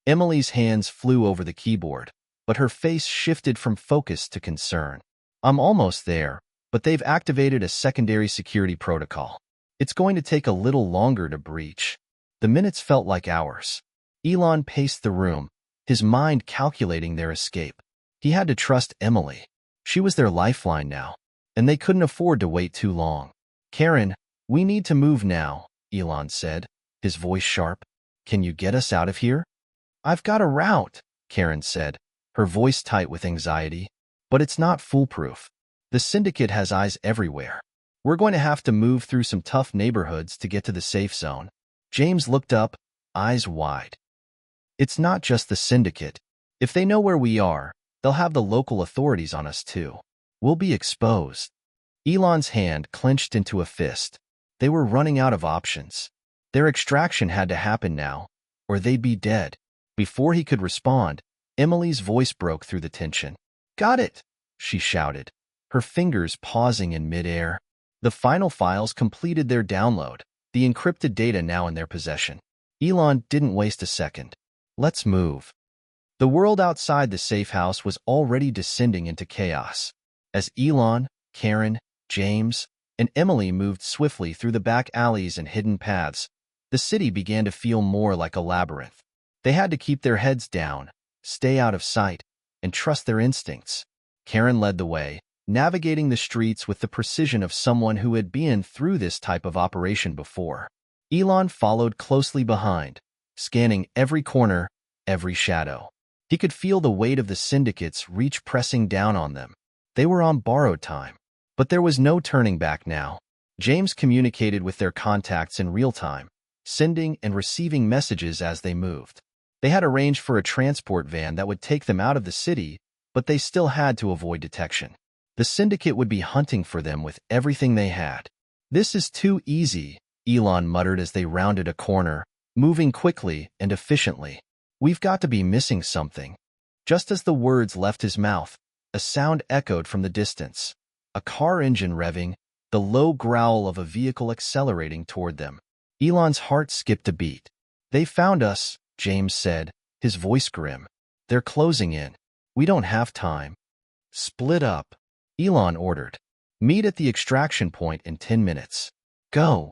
Emily's hands flew over the keyboard, but her face shifted from focus to concern. "I'm almost there, but they've activated a secondary security protocol. It's going to take a little longer to breach." The minutes felt like hours. Elon paced the room, his mind calculating their escape. He had to trust Emily. She was their lifeline now, and they couldn't afford to wait too long. "Karen, we need to move now," Elon said, his voice sharp. "Can you get us out of here?" "I've got a route," Karen said, her voice tight with anxiety. "But it's not foolproof. The syndicate has eyes everywhere. We're going to have to move through some tough neighborhoods to get to the safe zone." James looked up, eyes wide. "It's not just the syndicate. If they know where we are, they'll have the local authorities on us too. We'll be exposed." Elon's hand clenched into a fist. They were running out of options. Their extraction had to happen now, or they'd be dead. Before he could respond, Emily's voice broke through the tension. "Got it," she shouted, her fingers pausing in midair. The final files completed their download, the encrypted data now in their possession. Elon didn't waste a second. "Let's move." The world outside the safe house was already descending into chaos. As Elon, Karen, James, and Emily moved swiftly through the back alleys and hidden paths, the city began to feel more like a labyrinth. They had to keep their heads down, stay out of sight, and trust their instincts. Karen led the way, navigating the streets with the precision of someone who had been through this type of operation before. Elon followed closely behind, scanning every corner, every shadow. He could feel the weight of the syndicate's reach pressing down on them. They were on borrowed time. But there was no turning back now. James communicated with their contacts in real time, sending and receiving messages as they moved. They had arranged for a transport van that would take them out of the city, but they still had to avoid detection. The syndicate would be hunting for them with everything they had. "This is too easy," Elon muttered as they rounded a corner, moving quickly and efficiently. "We've got to be missing something." Just as the words left his mouth, a sound echoed from the distance. A car engine revving, the low growl of a vehicle accelerating toward them. Elon's heart skipped a beat. "They found us," James said, his voice grim. "They're closing in. We don't have time." "Split up," Elon ordered. "Meet at the extraction point in 10 minutes. Go."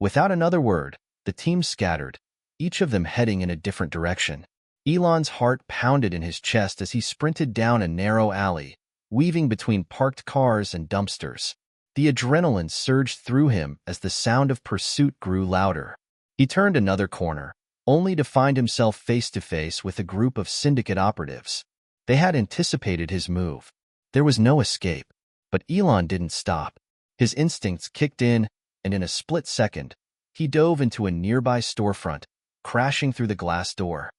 Without another word, the team scattered, each of them heading in a different direction. Elon's heart pounded in his chest as he sprinted down a narrow alley, weaving between parked cars and dumpsters. The adrenaline surged through him as the sound of pursuit grew louder. He turned another corner, only to find himself face to face with a group of syndicate operatives. They had anticipated his move. There was no escape, but Elon didn't stop. His instincts kicked in, and in a split second, he dove into a nearby storefront, crashing through the glass door.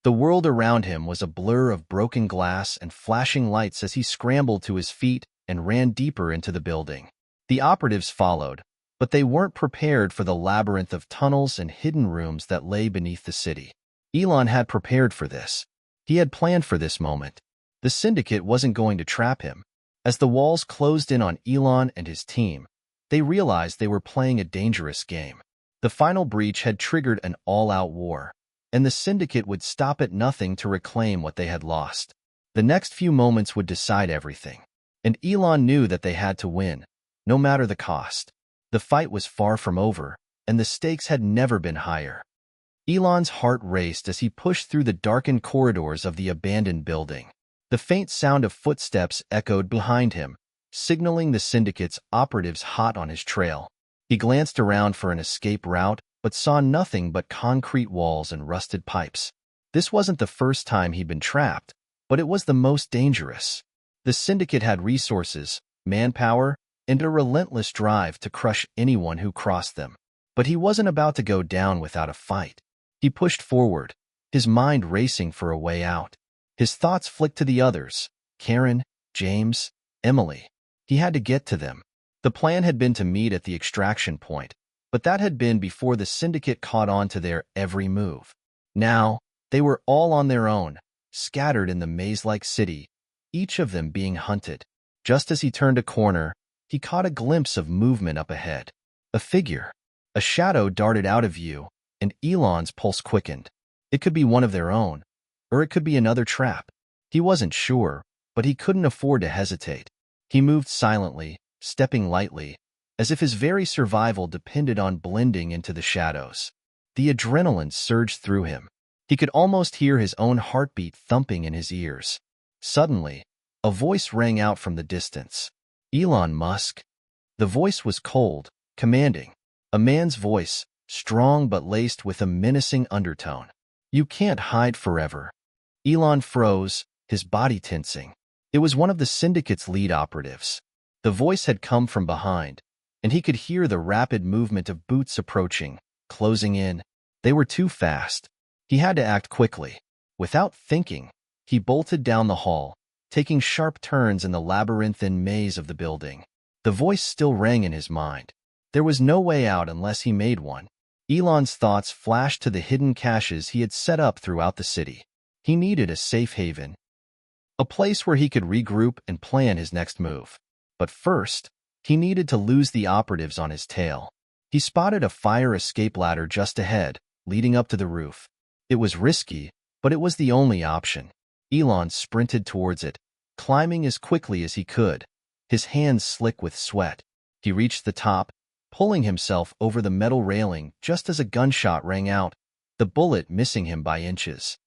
The world around him was a blur of broken glass and flashing lights as he scrambled to his feet and ran deeper into the building. The operatives followed, but they weren't prepared for the labyrinth of tunnels and hidden rooms that lay beneath the city. Elon had prepared for this. He had planned for this moment. The syndicate wasn't going to trap him. As the walls closed in on Elon and his team, they realized they were playing a dangerous game. The final breach had triggered an all-out war, and the syndicate would stop at nothing to reclaim what they had lost. The next few moments would decide everything, and Elon knew that they had to win, no matter the cost. The fight was far from over, and the stakes had never been higher. Elon's heart raced as he pushed through the darkened corridors of the abandoned building. The faint sound of footsteps echoed behind him, signaling the syndicate's operatives hot on his trail. He glanced around for an escape route, but saw nothing but concrete walls and rusted pipes. This wasn't the first time he'd been trapped, but it was the most dangerous. The syndicate had resources, manpower, and a relentless drive to crush anyone who crossed them. But he wasn't about to go down without a fight. He pushed forward, his mind racing for a way out. His thoughts flicked to the others: Karen, James, Emily. He had to get to them. The plan had been to meet at the extraction point, but that had been before the syndicate caught on to their every move. Now, they were all on their own, scattered in the maze-like city, each of them being hunted. Just as he turned a corner, he caught a glimpse of movement up ahead. A figure. A shadow darted out of view, and Elon's pulse quickened. It could be one of their own, or it could be another trap. He wasn't sure, but he couldn't afford to hesitate. He moved silently, stepping lightly, as if his very survival depended on blending into the shadows. The adrenaline surged through him. He could almost hear his own heartbeat thumping in his ears. Suddenly, a voice rang out from the distance. Elon Musk. The voice was cold, commanding. A man's voice, strong but laced with a menacing undertone. You can't hide forever. Elon froze, his body tensing. It was one of the syndicate's lead operatives. The voice had come from behind, and he could hear the rapid movement of boots approaching, closing in. They were too fast. He had to act quickly. Without thinking, he bolted down the hall, taking sharp turns in the labyrinthine maze of the building. The voice still rang in his mind. There was no way out unless he made one. Elon's thoughts flashed to the hidden caches he had set up throughout the city. He needed a safe haven, a place where he could regroup and plan his next move. But first, he needed to lose the operatives on his tail. He spotted a fire escape ladder just ahead, leading up to the roof. It was risky, but it was the only option. Elon sprinted towards it, climbing as quickly as he could, his hands slick with sweat. He reached the top, pulling himself over the metal railing just as a gunshot rang out, the bullet missing him by inches.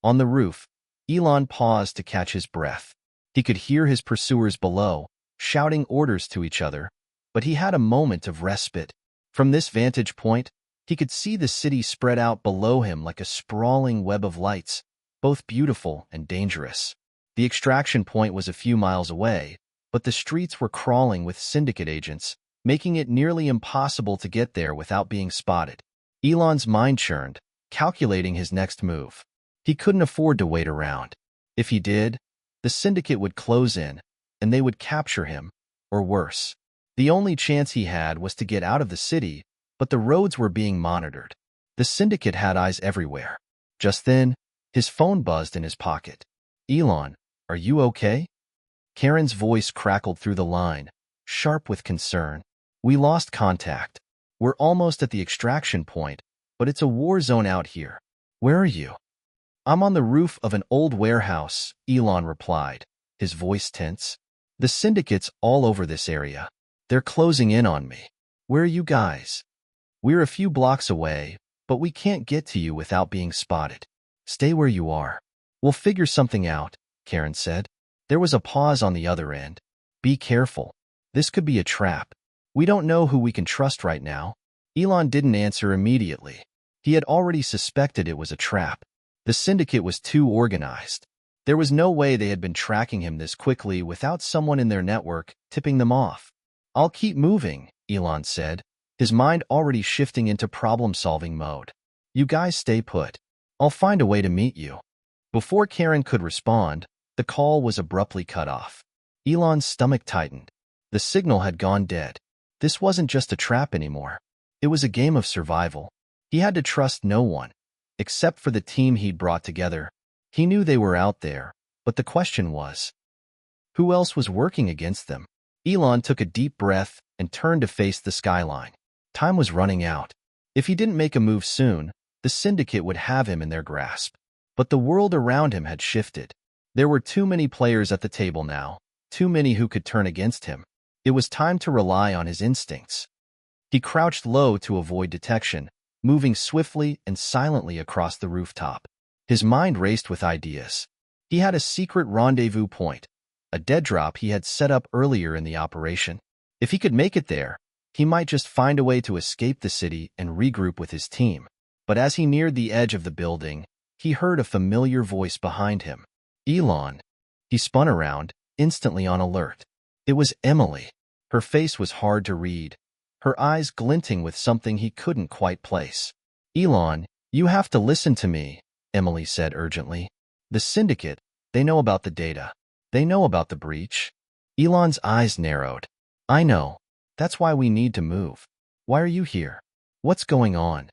On the roof, Elon paused to catch his breath. He could hear his pursuers below, shouting orders to each other, but he had a moment of respite. From this vantage point, he could see the city spread out below him like a sprawling web of lights, both beautiful and dangerous. The extraction point was a few miles away, but the streets were crawling with syndicate agents, making it nearly impossible to get there without being spotted. Elon's mind churned, calculating his next move. He couldn't afford to wait around. If he did, the syndicate would close in, and they would capture him, or worse. The only chance he had was to get out of the city, but the roads were being monitored. The syndicate had eyes everywhere. Just then, his phone buzzed in his pocket. Elon, are you okay? Karen's voice crackled through the line, sharp with concern. We lost contact. We're almost at the extraction point, but it's a war zone out here. Where are you? I'm on the roof of an old warehouse, Elon replied, his voice tense. The syndicate's all over this area. They're closing in on me. Where are you guys? We're a few blocks away, but we can't get to you without being spotted. Stay where you are. We'll figure something out, Karen said. There was a pause on the other end. Be careful. This could be a trap. We don't know who we can trust right now. Elon didn't answer immediately. He had already suspected it was a trap. The syndicate was too organized. There was no way they had been tracking him this quickly without someone in their network tipping them off. I'll keep moving, Elon said, his mind already shifting into problem-solving mode. You guys stay put. I'll find a way to meet you. Before Karen could respond, the call was abruptly cut off. Elon's stomach tightened. The signal had gone dead. This wasn't just a trap anymore. It was a game of survival. He had to trust no one, except for the team he'd brought together. He knew they were out there, but the question was, Who else was working against them? Elon took a deep breath and turned to face the skyline. Time was running out. If he didn't make a move soon, the syndicate would have him in their grasp. But the world around him had shifted. There were too many players at the table now, too many who could turn against him. It was time to rely on his instincts. He crouched low to avoid detection, moving swiftly and silently across the rooftop. His mind raced with ideas. He had a secret rendezvous point, a dead drop he had set up earlier in the operation. If he could make it there, he might just find a way to escape the city and regroup with his team. But as he neared the edge of the building, he heard a familiar voice behind him. Elon. He spun around, instantly on alert. It was Emily. Her face was hard to read, her eyes glinting with something he couldn't quite place. Elon, you have to listen to me, Emily said urgently. The syndicate, they know about the data. They know about the breach. Elon's eyes narrowed. I know. That's why we need to move. Why are you here? What's going on?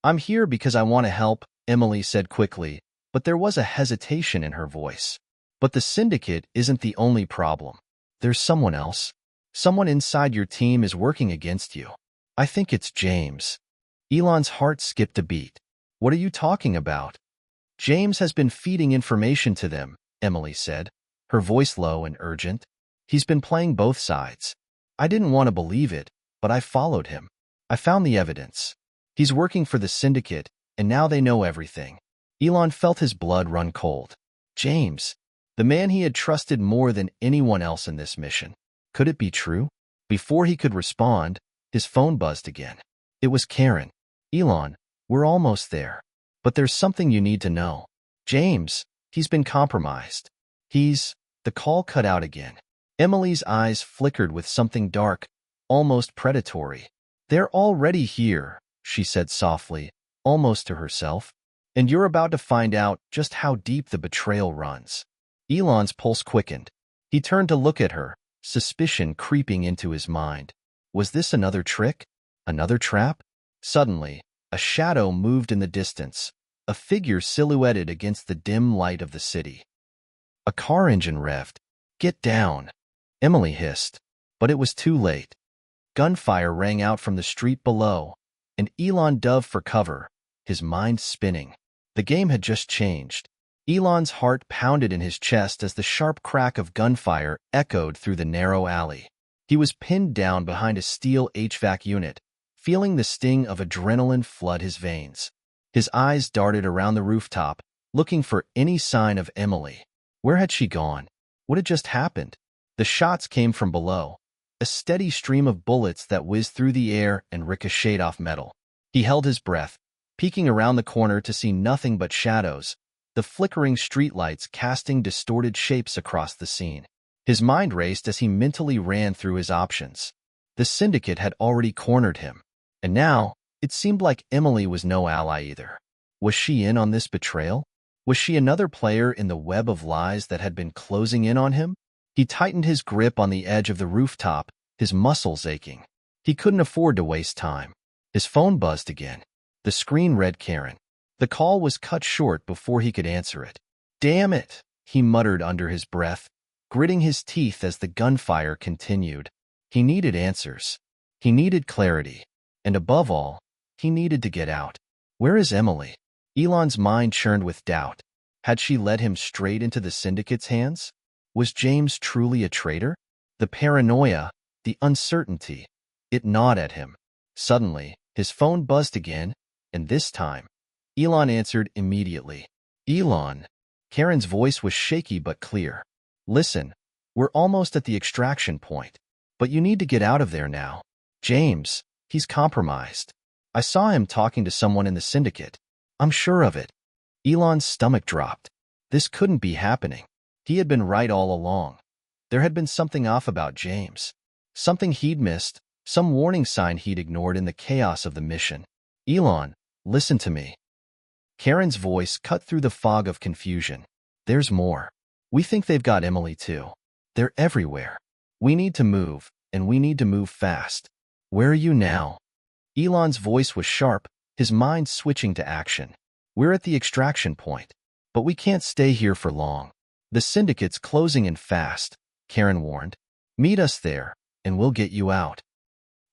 I'm here because I want to help, Emily said quickly, but there was a hesitation in her voice. But the syndicate isn't the only problem. There's someone else. Someone inside your team is working against you. I think it's James. Elon's heart skipped a beat. What are you talking about? James has been feeding information to them, Emily said, her voice low and urgent. He's been playing both sides. I didn't want to believe it, but I followed him. I found the evidence. He's working for the syndicate, and now they know everything. Elon felt his blood run cold. James, the man he had trusted more than anyone else in this mission. Could it be true? Before he could respond, his phone buzzed again. It was Karen. Elon, we're almost there. But there's something you need to know. James, he's been compromised. The call cut out again. Emily's eyes flickered with something dark, almost predatory. They're already here, she said softly, almost to herself. And you're about to find out just how deep the betrayal runs. Elon's pulse quickened. He turned to look at her, suspicion creeping into his mind. Was this another trick? Another trap? Suddenly, a shadow moved in the distance, a figure silhouetted against the dim light of the city. A car engine revved. Get down, Emily hissed, but it was too late. Gunfire rang out from the street below, and Elon dove for cover, his mind spinning. The game had just changed. Elon's heart pounded in his chest as the sharp crack of gunfire echoed through the narrow alley. He was pinned down behind a steel HVAC unit, feeling the sting of adrenaline flood his veins. His eyes darted around the rooftop, looking for any sign of Emily. Where had she gone? What had just happened? The shots came from below, a steady stream of bullets that whizzed through the air and ricocheted off metal. He held his breath, peeking around the corner to see nothing but shadows, the flickering streetlights casting distorted shapes across the scene. His mind raced as he mentally ran through his options. The syndicate had already cornered him, and now it seemed like Emily was no ally either. Was she in on this betrayal? Was she another player in the web of lies that had been closing in on him? He tightened his grip on the edge of the rooftop, his muscles aching. He couldn't afford to waste time. His phone buzzed again. The screen read Karen. The call was cut short before he could answer it. Damn it, he muttered under his breath, gritting his teeth as the gunfire continued. He needed answers. He needed clarity. And above all, he needed to get out. Where is Emily? Elon's mind churned with doubt. Had she led him straight into the syndicate's hands? Was James truly a traitor? The paranoia, the uncertainty, it gnawed at him. Suddenly, his phone buzzed again, and this time, Elon answered immediately. Elon. Karen's voice was shaky but clear. Listen, we're almost at the extraction point, but you need to get out of there now. James, he's compromised. I saw him talking to someone in the syndicate. I'm sure of it. Elon's stomach dropped. This couldn't be happening. He had been right all along. There had been something off about James. Something he'd missed, some warning sign he'd ignored in the chaos of the mission. Elon, listen to me. Karen's voice cut through the fog of confusion. There's more. We think they've got Emily too. They're everywhere. We need to move, and we need to move fast. Where are you now? Elon's voice was sharp, his mind switching to action. We're at the extraction point, but we can't stay here for long. The syndicate's closing in fast, Karen warned. Meet us there, and we'll get you out.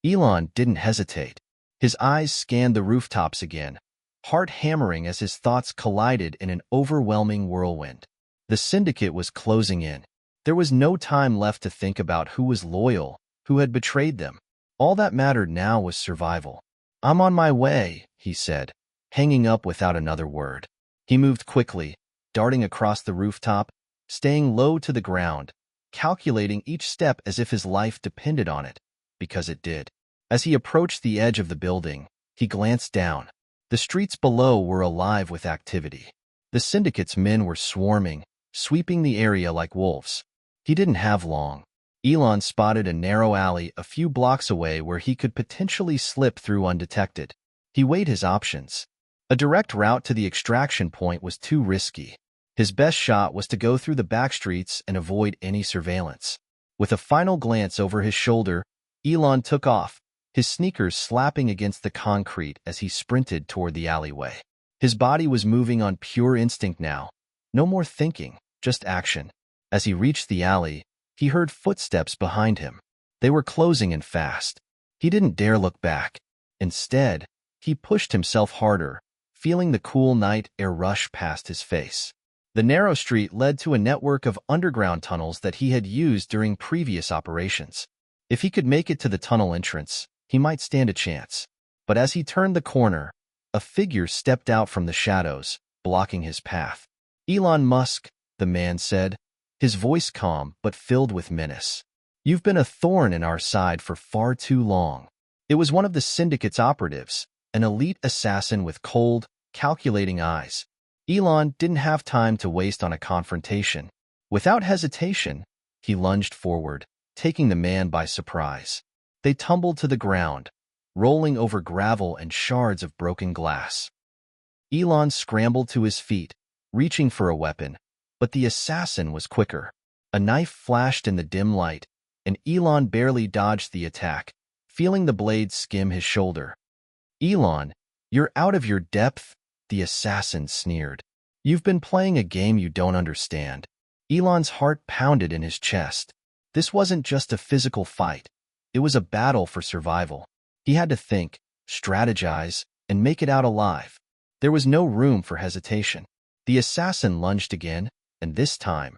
Elon didn't hesitate. His eyes scanned the rooftops again, heart hammering as his thoughts collided in an overwhelming whirlwind. The syndicate was closing in. There was no time left to think about who was loyal, who had betrayed them. All that mattered now was survival. I'm on my way, he said, hanging up without another word. He moved quickly, darting across the rooftop, staying low to the ground, calculating each step as if his life depended on it, because it did. As he approached the edge of the building, he glanced down. The streets below were alive with activity. The syndicate's men were swarming, sweeping the area like wolves. He didn't have long. Elon spotted a narrow alley a few blocks away where he could potentially slip through undetected. He weighed his options. A direct route to the extraction point was too risky. His best shot was to go through the back streets and avoid any surveillance. With a final glance over his shoulder, Elon took off, his sneakers slapping against the concrete as he sprinted toward the alleyway. His body was moving on pure instinct now. No more thinking, just action. As he reached the alley, he heard footsteps behind him. They were closing in fast. He didn't dare look back. Instead, he pushed himself harder, feeling the cool night air rush past his face. The narrow street led to a network of underground tunnels that he had used during previous operations. If he could make it to the tunnel entrance, he might stand a chance. But as he turned the corner, a figure stepped out from the shadows, blocking his path. Elon Musk, the man said, his voice calm but filled with menace. You've been a thorn in our side for far too long. It was one of the syndicate's operatives, an elite assassin with cold, calculating eyes. Elon didn't have time to waste on a confrontation. Without hesitation, he lunged forward, taking the man by surprise. They tumbled to the ground, rolling over gravel and shards of broken glass. Elon scrambled to his feet, reaching for a weapon, but the assassin was quicker. A knife flashed in the dim light, and Elon barely dodged the attack, feeling the blade skim his shoulder. Elon, you're out of your depth, the assassin sneered. You've been playing a game you don't understand. Elon's heart pounded in his chest. This wasn't just a physical fight. It was a battle for survival. He had to think, strategize, and make it out alive. There was no room for hesitation. The assassin lunged again, and this time,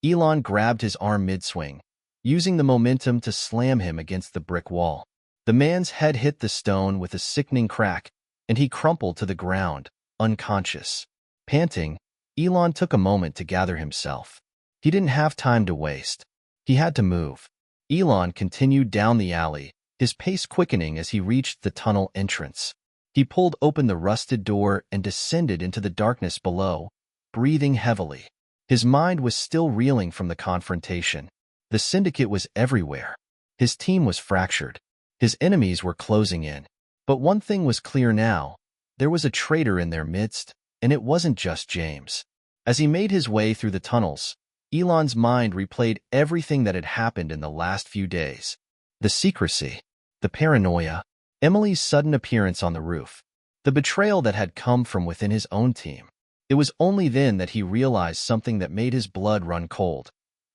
Elon grabbed his arm mid-swing, using the momentum to slam him against the brick wall. The man's head hit the stone with a sickening crack, and he crumpled to the ground, unconscious. Panting, Elon took a moment to gather himself. He didn't have time to waste. He had to move. Elon continued down the alley, his pace quickening as he reached the tunnel entrance. He pulled open the rusted door and descended into the darkness below, breathing heavily. His mind was still reeling from the confrontation. The syndicate was everywhere. His team was fractured. His enemies were closing in. But one thing was clear now. There was a traitor in their midst, and it wasn't just James. As he made his way through the tunnels, Elon's mind replayed everything that had happened in the last few days. The secrecy, the paranoia, Emily's sudden appearance on the roof, the betrayal that had come from within his own team. It was only then that he realized something that made his blood run cold.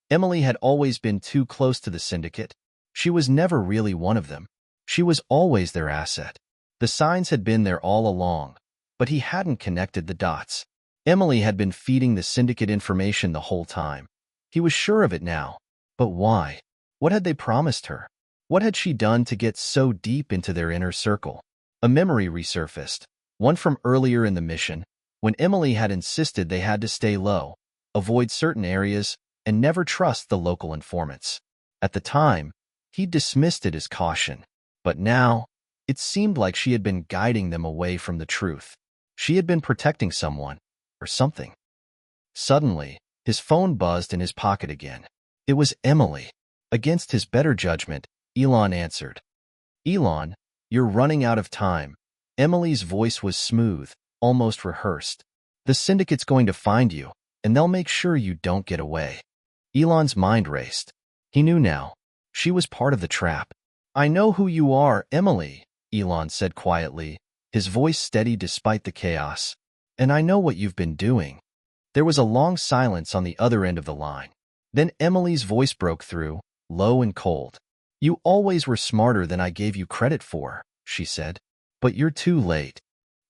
Emily had always been too close to the syndicate. She was never really one of them. She was always their asset. The signs had been there all along, but he hadn't connected the dots. Emily had been feeding the syndicate information the whole time. He was sure of it now. But why? What had they promised her? What had she done to get so deep into their inner circle? A memory resurfaced, one from earlier in the mission, when Emily had insisted they had to stay low, avoid certain areas, and never trust the local informants. At the time, he dismissed it as caution, but now, it seemed like she had been guiding them away from the truth. She had been protecting someone, or something. Suddenly, his phone buzzed in his pocket again. It was Emily. Against his better judgment, Elon answered. Elon, you're running out of time. Emily's voice was smooth, almost rehearsed. The syndicate's going to find you, and they'll make sure you don't get away. Elon's mind raced. He knew now. She was part of the trap. I know who you are, Emily, Elon said quietly, his voice steady despite the chaos. And I know what you've been doing. There was a long silence on the other end of the line. Then Emily's voice broke through, low and cold. "You always were smarter than I gave you credit for," she said. "But you're too late."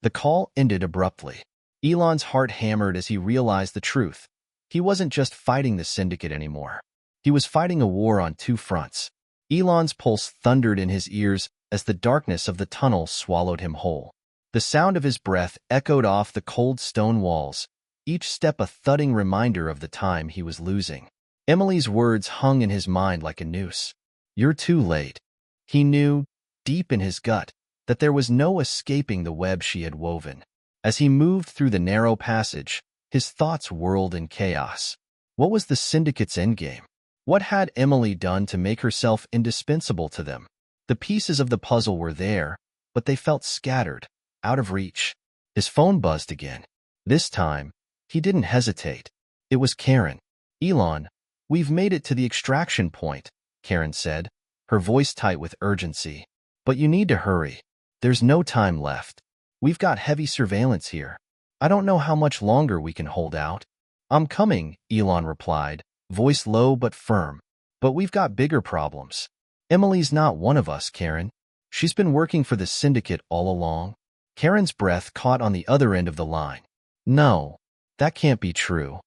The call ended abruptly. Elon's heart hammered as he realized the truth. He wasn't just fighting the syndicate anymore. He was fighting a war on two fronts. Elon's pulse thundered in his ears as the darkness of the tunnel swallowed him whole. The sound of his breath echoed off the cold stone walls, each step a thudding reminder of the time he was losing. Emily's words hung in his mind like a noose. "You're too late." He knew, deep in his gut, that there was no escaping the web she had woven. As he moved through the narrow passage, his thoughts whirled in chaos. What was the syndicate's endgame? What had Emily done to make herself indispensable to them? The pieces of the puzzle were there, but they felt scattered, out of reach. His phone buzzed again. This time, he didn't hesitate. It was Karen. "Elon, we've made it to the extraction point," Karen said, her voice tight with urgency. "But you need to hurry. There's no time left. We've got heavy surveillance here. I don't know how much longer we can hold out." "I'm coming," Elon replied, voice low but firm. "But we've got bigger problems. Emily's not one of us, Karen. She's been working for the syndicate all along." Karen's breath caught on the other end of the line. "No, that can't be true."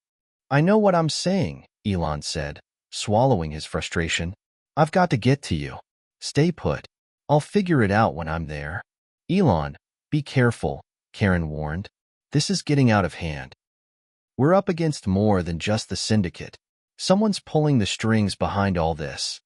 "I know what I'm saying," Elon said, swallowing his frustration. "I've got to get to you. Stay put. I'll figure it out when I'm there." "Elon, be careful," Karen warned. "This is getting out of hand. We're up against more than just the syndicate. Someone's pulling the strings behind all this."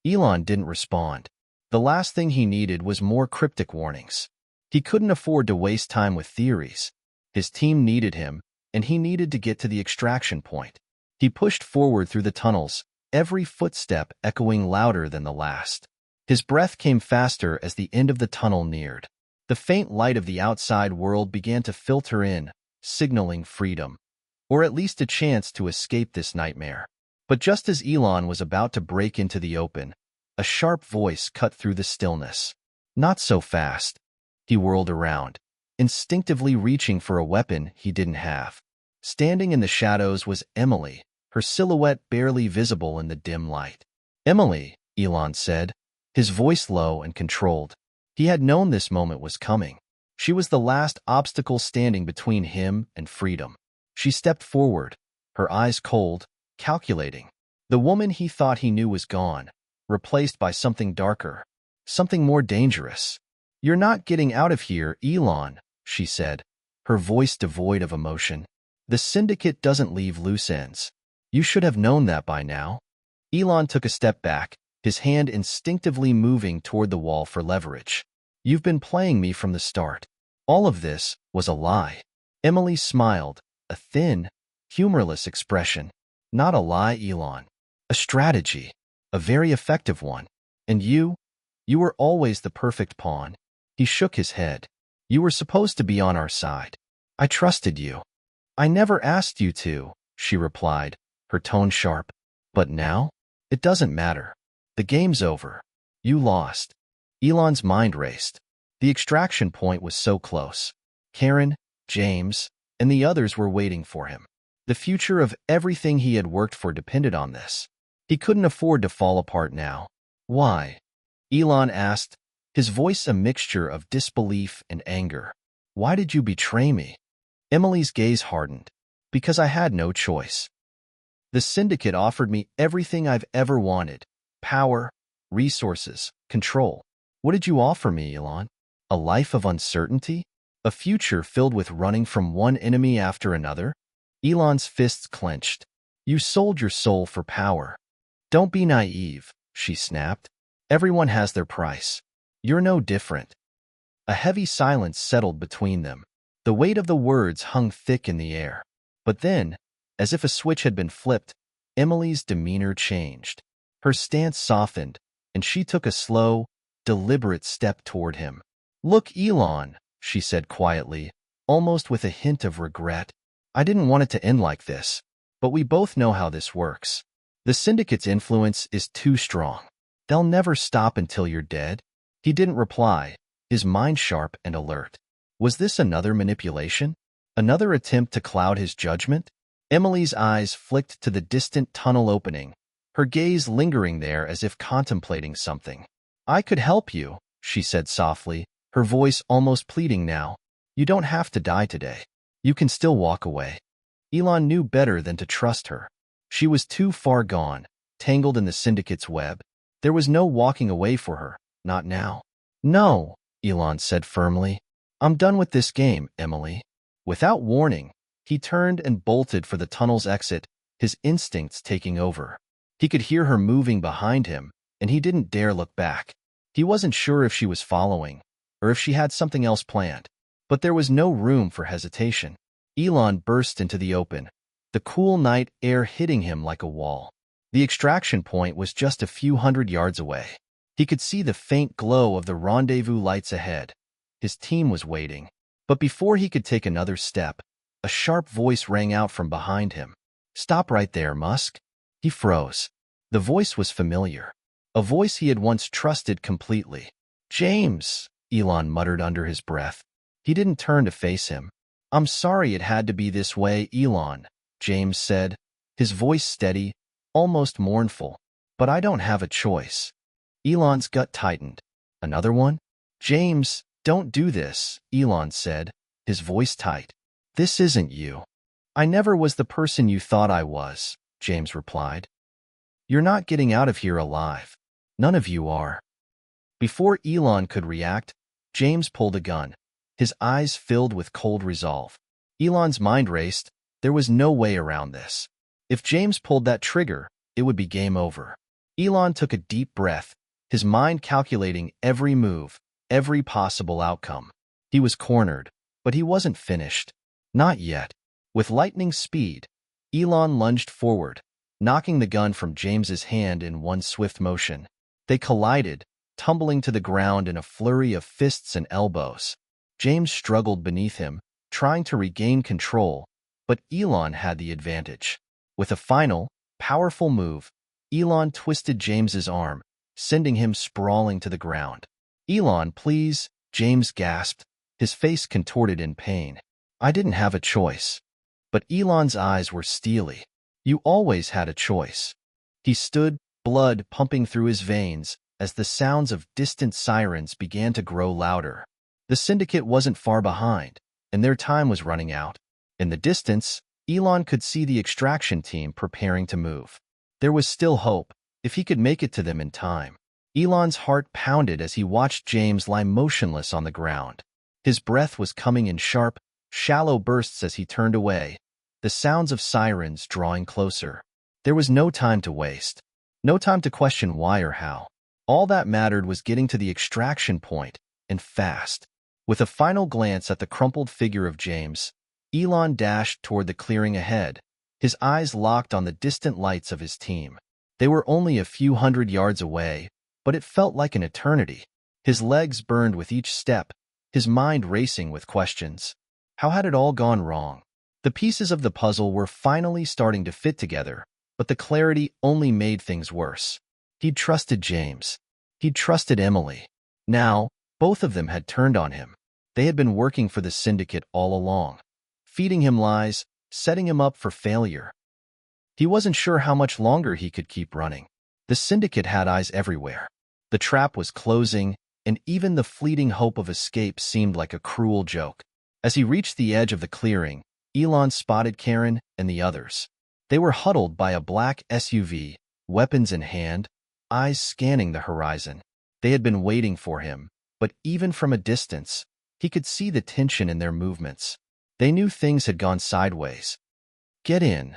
Elon didn't respond. The last thing he needed was more cryptic warnings. He couldn't afford to waste time with theories. His team needed him, and he needed to get to the extraction point. He pushed forward through the tunnels, every footstep echoing louder than the last. His breath came faster as the end of the tunnel neared. The faint light of the outside world began to filter in, signaling freedom, or at least a chance to escape this nightmare. But just as Elon was about to break into the open, a sharp voice cut through the stillness. "Not so fast." He whirled around, instinctively reaching for a weapon he didn't have. Standing in the shadows was Emily, her silhouette barely visible in the dim light. "Emily," Elon said, his voice low and controlled. He had known this moment was coming. She was the last obstacle standing between him and freedom. She stepped forward, her eyes cold, calculating. The woman he thought he knew was gone, replaced by something darker, something more dangerous. "You're not getting out of here, Elon," she said, her voice devoid of emotion. "The syndicate doesn't leave loose ends. You should have known that by now." Elon took a step back, his hand instinctively moving toward the wall for leverage. "You've been playing me from the start. All of this was a lie." Emily smiled, a thin, humorless expression. "Not a lie, Elon. A strategy. A very effective one. And you were always the perfect pawn." He shook his head. "You were supposed to be on our side. I trusted you." "I never asked you to," she replied, her tone sharp. "But now? It doesn't matter. The game's over. You lost." Elon's mind raced. The extraction point was so close. Karen, James, and the others were waiting for him. The future of everything he had worked for depended on this. He couldn't afford to fall apart now. "Why?" Elon asked, his voice a mixture of disbelief and anger. "Why did you betray me?" Emily's gaze hardened. "Because I had no choice. The syndicate offered me everything I've ever wanted. Power, resources, control. What did you offer me, Elon? A life of uncertainty? A future filled with running from one enemy after another?" Elon's fists clenched. "You sold your soul for power." "Don't be naive," she snapped. "Everyone has their price. You're no different." A heavy silence settled between them. The weight of the words hung thick in the air. But then, as if a switch had been flipped, Emily's demeanor changed. Her stance softened, and she took a slow, deliberate step toward him. "Look, Elon," she said quietly, almost with a hint of regret. "I didn't want it to end like this, but we both know how this works. The syndicate's influence is too strong. They'll never stop until you're dead." He didn't reply, his mind sharp and alert. Was this another manipulation? Another attempt to cloud his judgment? Emily's eyes flicked to the distant tunnel opening, her gaze lingering there as if contemplating something. "I could help you," she said softly, her voice almost pleading now. "You don't have to die today. You can still walk away." Elon knew better than to trust her. She was too far gone, tangled in the syndicate's web. There was no walking away for her, not now. "No," Elon said firmly. "I'm done with this game, Emily." Without warning, he turned and bolted for the tunnel's exit, his instincts taking over. He could hear her moving behind him, and he didn't dare look back. He wasn't sure if she was following, or if she had something else planned. But there was no room for hesitation. Elon burst into the open, the cool night air hitting him like a wall. The extraction point was just a few hundred yards away. He could see the faint glow of the rendezvous lights ahead. His team was waiting. But before he could take another step, a sharp voice rang out from behind him. "Stop right there, Musk." He froze. The voice was familiar, a voice he had once trusted completely. "James," Elon muttered under his breath. He didn't turn to face him. "I'm sorry it had to be this way, Elon," James said, his voice steady, almost mournful. "But I don't have a choice." Elon's gut tightened. "Another one?" "James, don't do this," Elon said, his voice tight. "This isn't you." "I never was the person you thought I was," James replied. "You're not getting out of here alive. None of you are." Before Elon could react, James pulled a gun, his eyes filled with cold resolve. Elon's mind raced. There was no way around this. If James pulled that trigger, it would be game over. Elon took a deep breath, his mind calculating every move, every possible outcome. He was cornered, but he wasn't finished. Not yet. With lightning speed, Elon lunged forward, knocking the gun from James's hand in one swift motion. They collided, tumbling to the ground in a flurry of fists and elbows. James struggled beneath him, trying to regain control, but Elon had the advantage. With a final, powerful move, Elon twisted James's arm, sending him sprawling to the ground. "Elon, please," James gasped, his face contorted in pain. "I didn't have a choice." But Elon's eyes were steely. "You always had a choice." He stood, blood pumping through his veins, as the sounds of distant sirens began to grow louder. The syndicate wasn't far behind, and their time was running out. In the distance, Elon could see the extraction team preparing to move. There was still hope, if he could make it to them in time. Elon's heart pounded as he watched James lie motionless on the ground. His breath was coming in sharp, shallow bursts as he turned away, the sounds of sirens drawing closer. There was no time to waste, no time to question why or how. All that mattered was getting to the extraction point, and fast. With a final glance at the crumpled figure of James, Elon dashed toward the clearing ahead, his eyes locked on the distant lights of his team. They were only a few hundred yards away, but it felt like an eternity. His legs burned with each step, his mind racing with questions. How had it all gone wrong? The pieces of the puzzle were finally starting to fit together, but the clarity only made things worse. He'd trusted James. He'd trusted Emily. Now, both of them had turned on him. They had been working for the syndicate all along, feeding him lies, setting him up for failure. He wasn't sure how much longer he could keep running. The syndicate had eyes everywhere. The trap was closing, and even the fleeting hope of escape seemed like a cruel joke. As he reached the edge of the clearing, Elon spotted Karen and the others. They were huddled by a black SUV, weapons in hand, eyes scanning the horizon. They had been waiting for him, but even from a distance, he could see the tension in their movements. They knew things had gone sideways. "Get in,"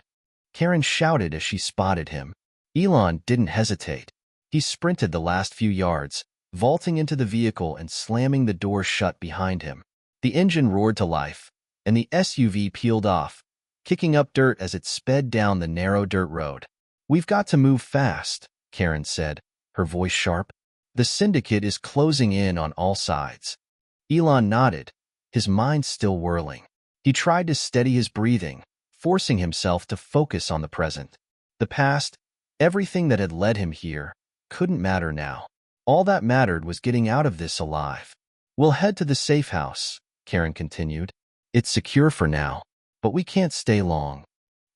Karen shouted as she spotted him. Elon didn't hesitate. He sprinted the last few yards, vaulting into the vehicle and slamming the door shut behind him. The engine roared to life, and the SUV peeled off, kicking up dirt as it sped down the narrow dirt road. "We've got to move fast," Karen said, her voice sharp. "The syndicate is closing in on all sides." Elon nodded, his mind still whirling. He tried to steady his breathing, forcing himself to focus on the present. The past, everything that had led him here, couldn't matter now. All that mattered was getting out of this alive. "We'll head to the safe house," Karen continued. "It's secure for now, but we can't stay long."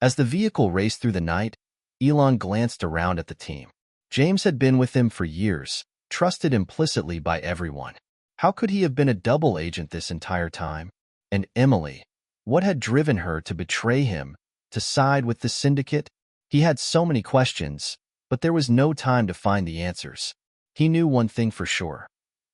As the vehicle raced through the night, Elon glanced around at the team. James had been with him for years, trusted implicitly by everyone. How could he have been a double agent this entire time? And Emily, what had driven her to betray him, to side with the syndicate? He had so many questions, but there was no time to find the answers. He knew one thing for sure.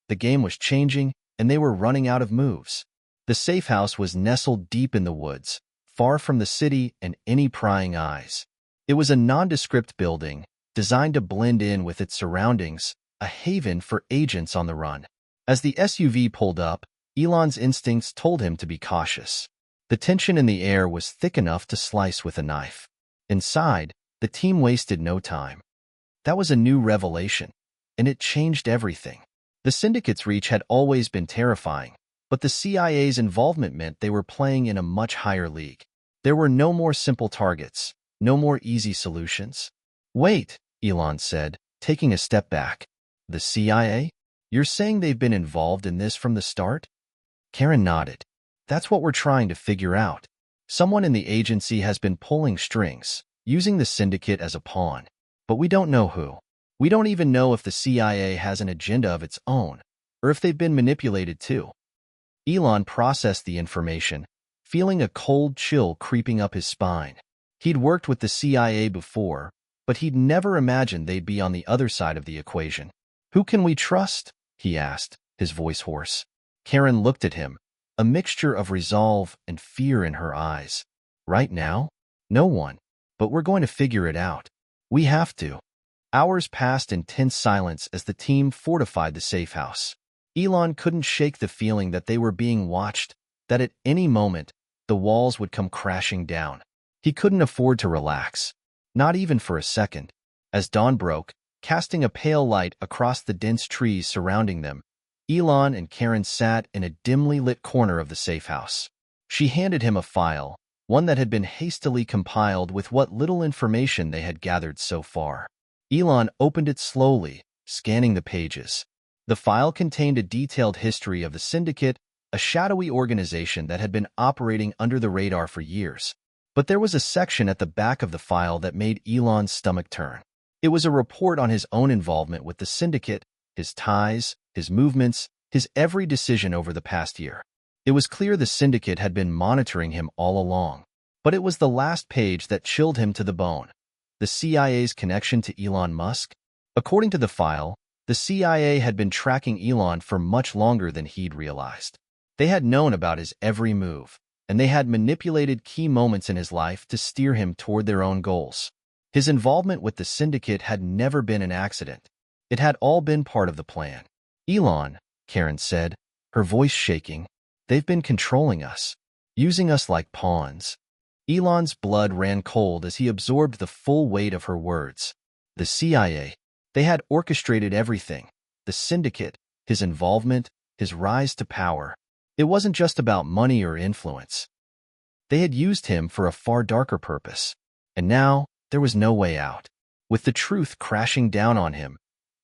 The game was changing, and they were running out of moves. The safe house was nestled deep in the woods, far from the city and any prying eyes. It was a nondescript building, designed to blend in with its surroundings, a haven for agents on the run. As the SUV pulled up, Elon's instincts told him to be cautious. The tension in the air was thick enough to slice with a knife. Inside, the team wasted no time. That was a new revelation, and it changed everything. The syndicate's reach had always been terrifying, but the CIA's involvement meant they were playing in a much higher league. There were no more simple targets, no more easy solutions. Wait, Elon said, taking a step back. The CIA? You're saying they've been involved in this from the start? Karen nodded. That's what we're trying to figure out. Someone in the agency has been pulling strings, using the syndicate as a pawn. But we don't know who. We don't even know if the CIA has an agenda of its own, or if they've been manipulated too. Elon processed the information, feeling a cold chill creeping up his spine. He'd worked with the CIA before, but he'd never imagined they'd be on the other side of the equation. Who can we trust? He asked, his voice hoarse. Karen looked at him, a mixture of resolve and fear in her eyes. Right now? No one. But we're going to figure it out. We have to. Hours passed in tense silence as the team fortified the safe house. Elon couldn't shake the feeling that they were being watched, that at any moment, the walls would come crashing down. He couldn't afford to relax, not even for a second. As dawn broke, casting a pale light across the dense trees surrounding them, Elon and Karen sat in a dimly lit corner of the safe house. She handed him a file, one that had been hastily compiled with what little information they had gathered so far. Elon opened it slowly, scanning the pages. The file contained a detailed history of the syndicate, a shadowy organization that had been operating under the radar for years. But there was a section at the back of the file that made Elon's stomach turn. It was a report on his own involvement with the syndicate, his ties, his movements, his every decision over the past year. It was clear the syndicate had been monitoring him all along. But it was the last page that chilled him to the bone. The CIA's connection to Elon Musk? According to the file, the CIA had been tracking Elon for much longer than he'd realized. They had known about his every move, and they had manipulated key moments in his life to steer him toward their own goals. His involvement with the syndicate had never been an accident. It had all been part of the plan. Elon, Karen said, her voice shaking, they've been controlling us, using us like pawns. Elon's blood ran cold as he absorbed the full weight of her words. The CIA, they had orchestrated everything. The syndicate, his involvement, his rise to power. It wasn't just about money or influence. They had used him for a far darker purpose. And now, there was no way out. With the truth crashing down on him,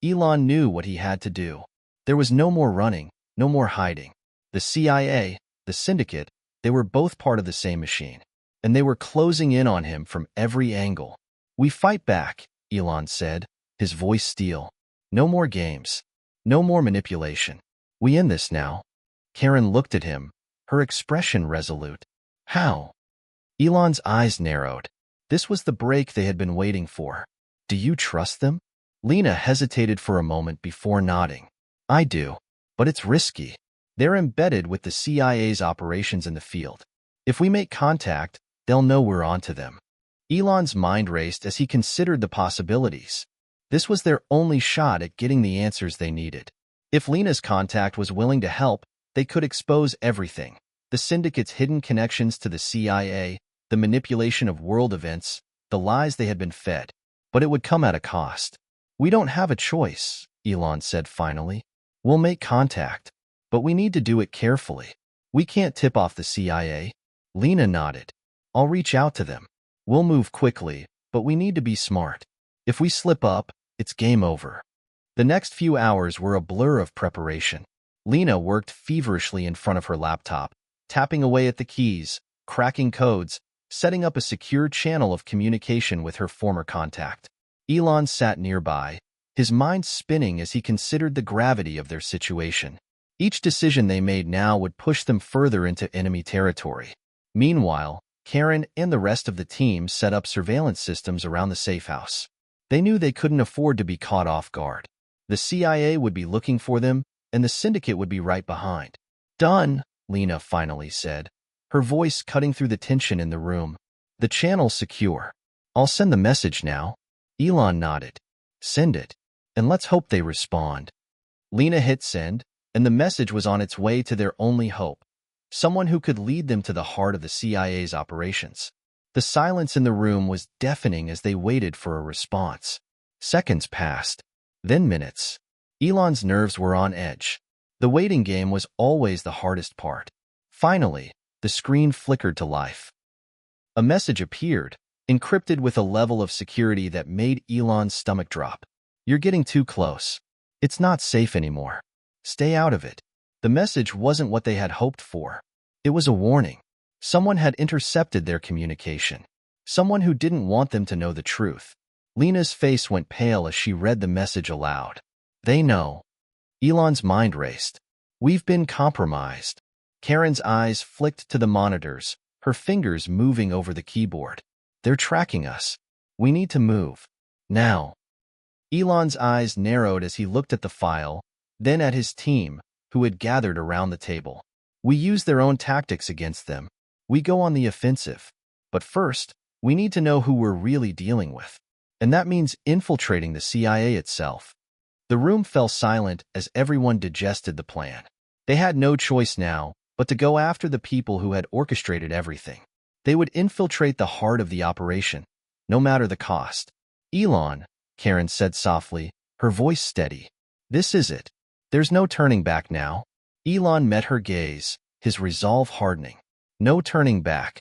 Elon knew what he had to do. There was no more running, no more hiding. The CIA, the syndicate, they were both part of the same machine. And they were closing in on him from every angle. We fight back, Elon said, his voice steel. No more games. No more manipulation. We end this now. Karen looked at him, her expression resolute. How? Elon's eyes narrowed. This was the break they had been waiting for. Do you trust them? Lena hesitated for a moment before nodding. I do, but it's risky. They're embedded with the CIA's operations in the field. If we make contact, they'll know we're onto them. Elon's mind raced as he considered the possibilities. This was their only shot at getting the answers they needed. If Lena's contact was willing to help, they could expose everything. The syndicate's hidden connections to the CIA, the manipulation of world events, the lies they had been fed. But it would come at a cost. We don't have a choice, Elon said finally. We'll make contact, but we need to do it carefully. We can't tip off the CIA. Lena nodded. I'll reach out to them. We'll move quickly, but we need to be smart. If we slip up, it's game over. The next few hours were a blur of preparation. Lena worked feverishly in front of her laptop, tapping away at the keys, cracking codes, setting up a secure channel of communication with her former contact. Elon sat nearby, his mind spinning as he considered the gravity of their situation. Each decision they made now would push them further into enemy territory. Meanwhile, Karen and the rest of the team set up surveillance systems around the safe house. They knew they couldn't afford to be caught off guard. The CIA would be looking for them, and the syndicate would be right behind. "Done," Lena finally said, her voice cutting through the tension in the room. "The channel's secure. I'll send the message now." Elon nodded. "Send it, and let's hope they respond." Lena hit send, and the message was on its way to their only hope, someone who could lead them to the heart of the CIA's operations. The silence in the room was deafening as they waited for a response. Seconds passed, then minutes. Elon's nerves were on edge. The waiting game was always the hardest part. Finally, the screen flickered to life. A message appeared, encrypted with a level of security that made Elon's stomach drop. "You're getting too close. It's not safe anymore. Stay out of it." The message wasn't what they had hoped for. It was a warning. Someone had intercepted their communication. Someone who didn't want them to know the truth. Lena's face went pale as she read the message aloud. "They know." Elon's mind raced. "We've been compromised." Karen's eyes flicked to the monitors, her fingers moving over the keyboard. "They're tracking us. We need to move. Now." Elon's eyes narrowed as he looked at the file, then at his team, who had gathered around the table. "We use their own tactics against them. We go on the offensive. But first, we need to know who we're really dealing with. And that means infiltrating the CIA itself." The room fell silent as everyone digested the plan. They had no choice now but to go after the people who had orchestrated everything. They would infiltrate the heart of the operation, no matter the cost. "Elon," Karen said softly, her voice steady. "This is it. There's no turning back now." Elon met her gaze, his resolve hardening. No turning back.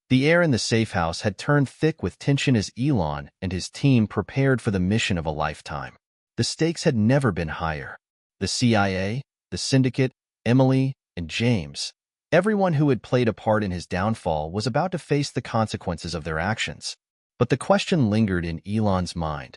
The air in the safe house had turned thick with tension as Elon and his team prepared for the mission of a lifetime. The stakes had never been higher. The CIA, the syndicate, Emily, and James, everyone who had played a part in his downfall was about to face the consequences of their actions. But the question lingered in Elon's mind.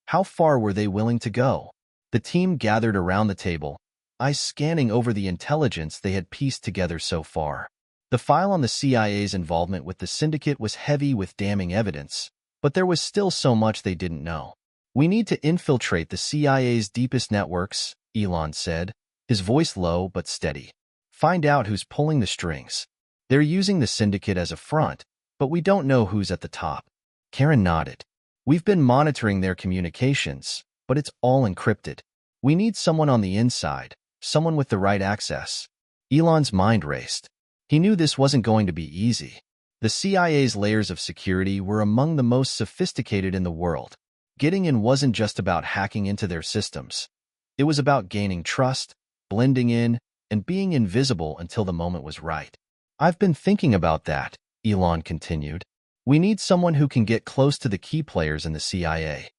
How far were they willing to go? The team gathered around the table, eyes scanning over the intelligence they had pieced together so far. The file on the CIA's involvement with the syndicate was heavy with damning evidence, but there was still so much they didn't know. "We need to infiltrate the CIA's deepest networks," Elon said, his voice low but steady. "Find out who's pulling the strings. They're using the syndicate as a front, but we don't know who's at the top." Karen nodded. "We've been monitoring their communications, but it's all encrypted. We need someone on the inside, someone with the right access." Elon's mind raced. He knew this wasn't going to be easy. The CIA's layers of security were among the most sophisticated in the world. Getting in wasn't just about hacking into their systems. It was about gaining trust, blending in, and being invisible until the moment was right. "I've been thinking about that," Elon continued. "We need someone who can get close to the key players in the CIA.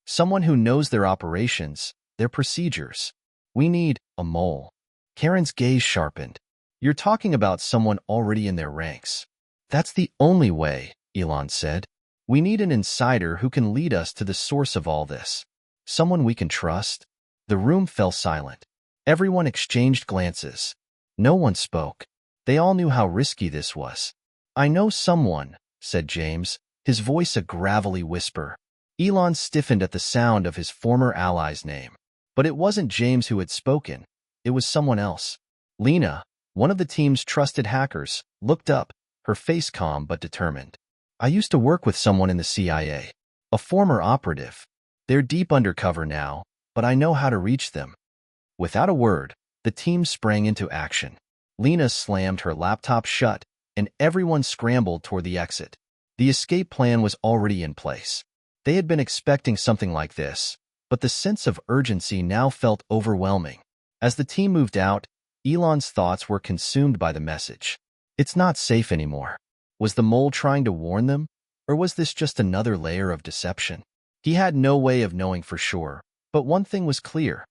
Someone who knows their operations, their procedures. We need a mole." Karen's gaze sharpened. "You're talking about someone already in their ranks." "That's the only way," Elon said. "We need an insider who can lead us to the source of all this. Someone we can trust." The room fell silent. Everyone exchanged glances. No one spoke. They all knew how risky this was. "I know someone," said James, his voice a gravelly whisper. Elon stiffened at the sound of his former ally's name. But it wasn't James who had spoken. It was someone else. Lena, one of the team's trusted hackers, looked up, her face calm but determined. "I used to work with someone in the CIA, a former operative. They're deep undercover now, but I know how to reach them." Without a word, the team sprang into action. Lena slammed her laptop shut, and everyone scrambled toward the exit. The escape plan was already in place. They had been expecting something like this, but the sense of urgency now felt overwhelming. As the team moved out, Elon's thoughts were consumed by the message. It's not safe anymore. Was the mole trying to warn them, or was this just another layer of deception? He had no way of knowing for sure, but one thing was clear.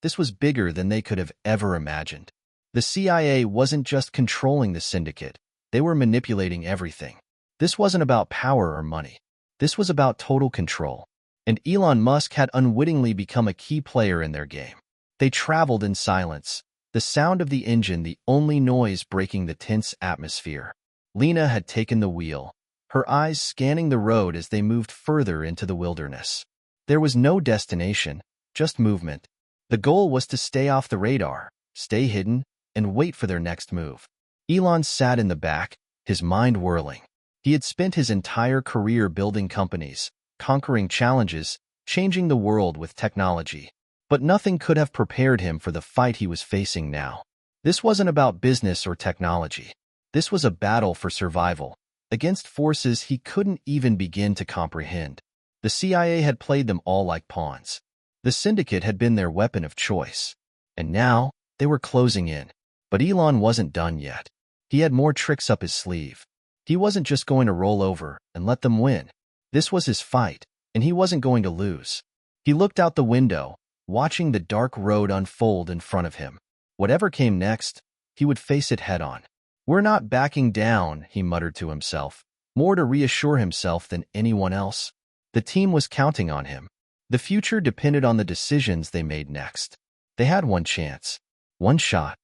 This was bigger than they could have ever imagined. The CIA wasn't just controlling the syndicate, they were manipulating everything. This wasn't about power or money. This was about total control. And Elon Musk had unwittingly become a key player in their game. They traveled in silence, the sound of the engine the only noise breaking the tense atmosphere. Lena had taken the wheel, her eyes scanning the road as they moved further into the wilderness. There was no destination, just movement. The goal was to stay off the radar, stay hidden, and wait for their next move. Elon sat in the back, his mind whirling. He had spent his entire career building companies, conquering challenges, changing the world with technology. But nothing could have prepared him for the fight he was facing now. This wasn't about business or technology. This was a battle for survival, against forces he couldn't even begin to comprehend. The CIA had played them all like pawns. The syndicate had been their weapon of choice. And now, they were closing in. But Elon wasn't done yet. He had more tricks up his sleeve. He wasn't just going to roll over and let them win. This was his fight, and he wasn't going to lose. He looked out the window, watching the dark road unfold in front of him. Whatever came next, he would face it head-on. "We're not backing down," he muttered to himself, more to reassure himself than anyone else. The team was counting on him. The future depended on the decisions they made next. They had one chance, one shot.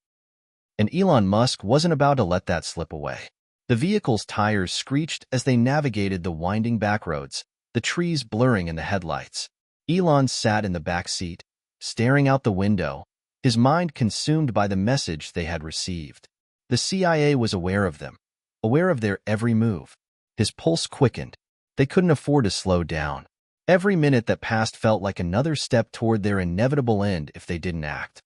And Elon Musk wasn't about to let that slip away. The vehicle's tires screeched as they navigated the winding backroads, the trees blurring in the headlights. Elon sat in the back seat, staring out the window, his mind consumed by the message they had received. The CIA was aware of them, aware of their every move. His pulse quickened. They couldn't afford to slow down. Every minute that passed felt like another step toward their inevitable end if they didn't act.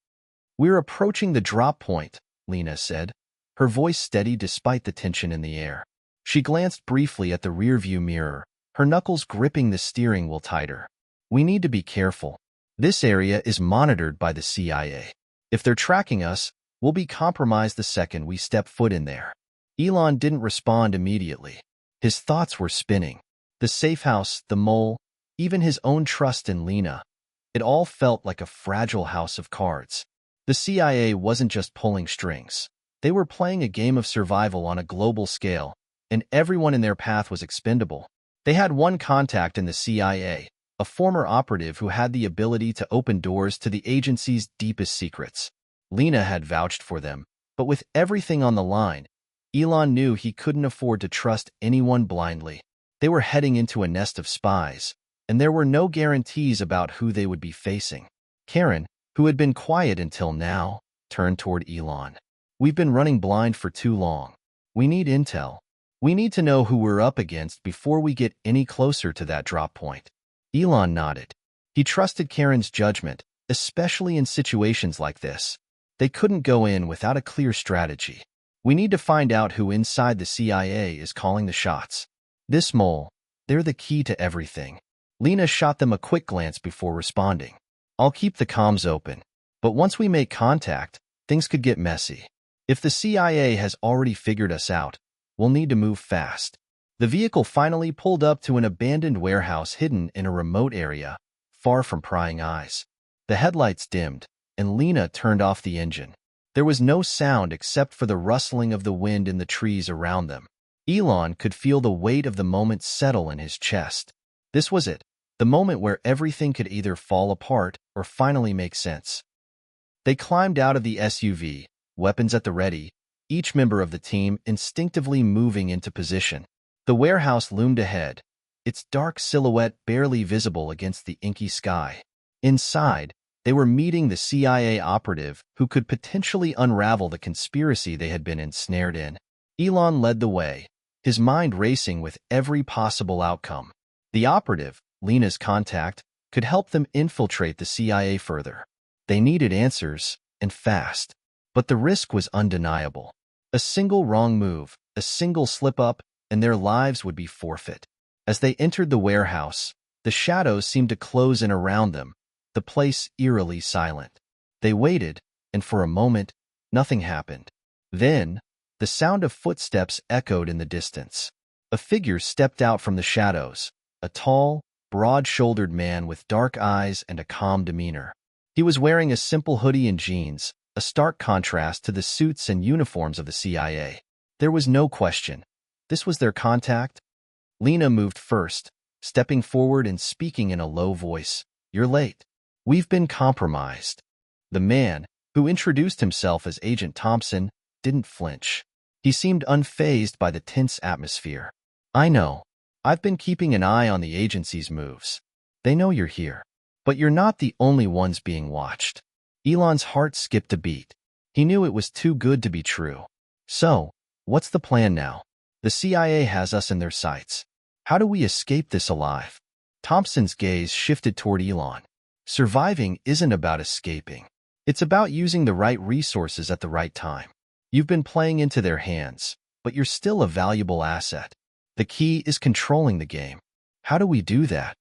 "We're approaching the drop point," Lena said, her voice steady despite the tension in the air. She glanced briefly at the rearview mirror, her knuckles gripping the steering wheel tighter. "We need to be careful. This area is monitored by the CIA. If they're tracking us, we'll be compromised the second we step foot in there." Elon didn't respond immediately. His thoughts were spinning. The safe house, the mole, even his own trust in Lena. It all felt like a fragile house of cards. The CIA wasn't just pulling strings. They were playing a game of survival on a global scale, and everyone in their path was expendable. They had one contact in the CIA, a former operative who had the ability to open doors to the agency's deepest secrets. Lena had vouched for them, but with everything on the line, Elon knew he couldn't afford to trust anyone blindly. They were heading into a nest of spies, and there were no guarantees about who they would be facing. Karen, who had been quiet until now, turned toward Elon. "We've been running blind for too long. We need intel. We need to know who we're up against before we get any closer to that drop point." Elon nodded. He trusted Karen's judgment, especially in situations like this. They couldn't go in without a clear strategy. "We need to find out who inside the CIA is calling the shots. This mole, they're the key to everything." Lena shot them a quick glance before responding. "I'll keep the comms open. But once we make contact, things could get messy. If the CIA has already figured us out, we'll need to move fast." The vehicle finally pulled up to an abandoned warehouse hidden in a remote area, far from prying eyes. The headlights dimmed, and Lena turned off the engine. There was no sound except for the rustling of the wind in the trees around them. Elon could feel the weight of the moment settle in his chest. This was it, the moment where everything could either fall apart or finally make sense. They climbed out of the SUV, weapons at the ready, each member of the team instinctively moving into position. The warehouse loomed ahead, its dark silhouette barely visible against the inky sky. Inside, they were meeting the CIA operative who could potentially unravel the conspiracy they had been ensnared in. Elon led the way, his mind racing with every possible outcome. The operative, Lena's contact, could help them infiltrate the CIA further. They needed answers, and fast. But the risk was undeniable. A single wrong move, a single slip-up, and their lives would be forfeit. As they entered the warehouse, the shadows seemed to close in around them, the place eerily silent. They waited, and for a moment, nothing happened. Then, the sound of footsteps echoed in the distance. A figure stepped out from the shadows, a tall, broad-shouldered man with dark eyes and a calm demeanor. He was wearing a simple hoodie and jeans, a stark contrast to the suits and uniforms of the CIA. There was no question. This was their contact? Lena moved first, stepping forward and speaking in a low voice. You're late. We've been compromised. The man, who introduced himself as Agent Thompson, didn't flinch. He seemed unfazed by the tense atmosphere. I know. I've been keeping an eye on the agency's moves. They know you're here. But you're not the only ones being watched. Elon's heart skipped a beat. He knew it was too good to be true. So, what's the plan now? The CIA has us in their sights. How do we escape this alive? Thompson's gaze shifted toward Elon. Surviving isn't about escaping. It's about using the right resources at the right time. You've been playing into their hands, but you're still a valuable asset. The key is controlling the game. How do we do that?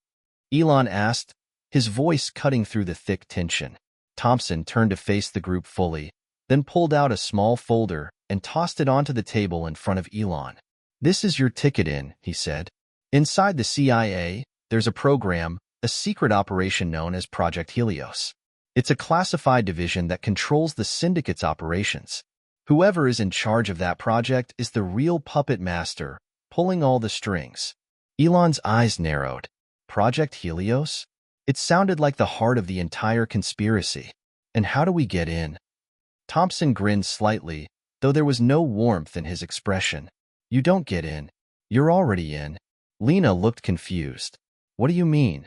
Elon asked, his voice cutting through the thick tension. Thompson turned to face the group fully, then pulled out a small folder and tossed it onto the table in front of Elon. This is your ticket in, he said. Inside the CIA, there's a program, a secret operation known as Project Helios. It's a classified division that controls the syndicate's operations. Whoever is in charge of that project is the real puppet master, pulling all the strings. Elon's eyes narrowed. Project Helios? It sounded like the heart of the entire conspiracy. And how do we get in? Thompson grinned slightly, though there was no warmth in his expression. You don't get in. You're already in. Lena looked confused. What do you mean?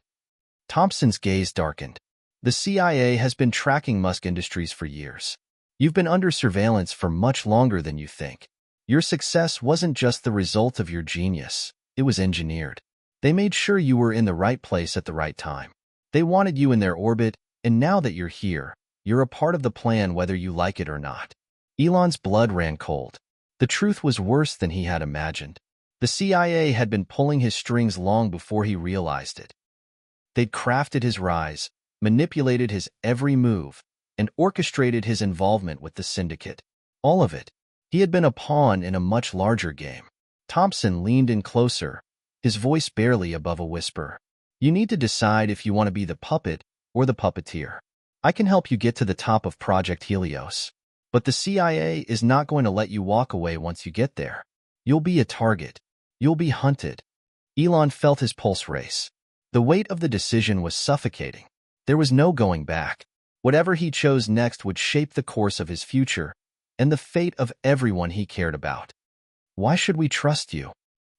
Thompson's gaze darkened. The CIA has been tracking Musk Industries for years. You've been under surveillance for much longer than you think. Your success wasn't just the result of your genius. It was engineered. They made sure you were in the right place at the right time. They wanted you in their orbit, and now that you're here, you're a part of the plan whether you like it or not. Elon's blood ran cold. The truth was worse than he had imagined. The CIA had been pulling his strings long before he realized it. They'd crafted his rise, manipulated his every move, and orchestrated his involvement with the syndicate. All of it. He had been a pawn in a much larger game. Thompson leaned in closer, his voice barely above a whisper. You need to decide if you want to be the puppet or the puppeteer. I can help you get to the top of Project Helios. But the CIA is not going to let you walk away once you get there. You'll be a target. You'll be hunted. Elon felt his pulse race. The weight of the decision was suffocating. There was no going back. Whatever he chose next would shape the course of his future and the fate of everyone he cared about. Why should we trust you?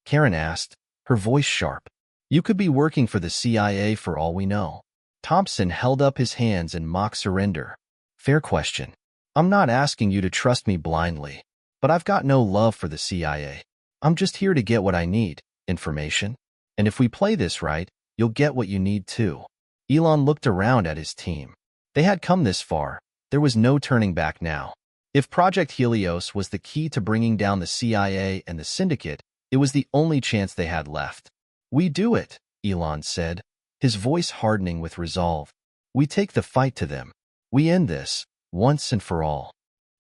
Karen asked, her voice sharp. You could be working for the CIA for all we know. Thompson held up his hands in mock surrender. Fair question. I'm not asking you to trust me blindly, but I've got no love for the CIA. I'm just here to get what I need, information. And if we play this right, you'll get what you need too. Elon looked around at his team. They had come this far. There was no turning back now. If Project Helios was the key to bringing down the CIA and the syndicate, it was the only chance they had left. We do it, Elon said, his voice hardening with resolve. We take the fight to them. We end this, once and for all.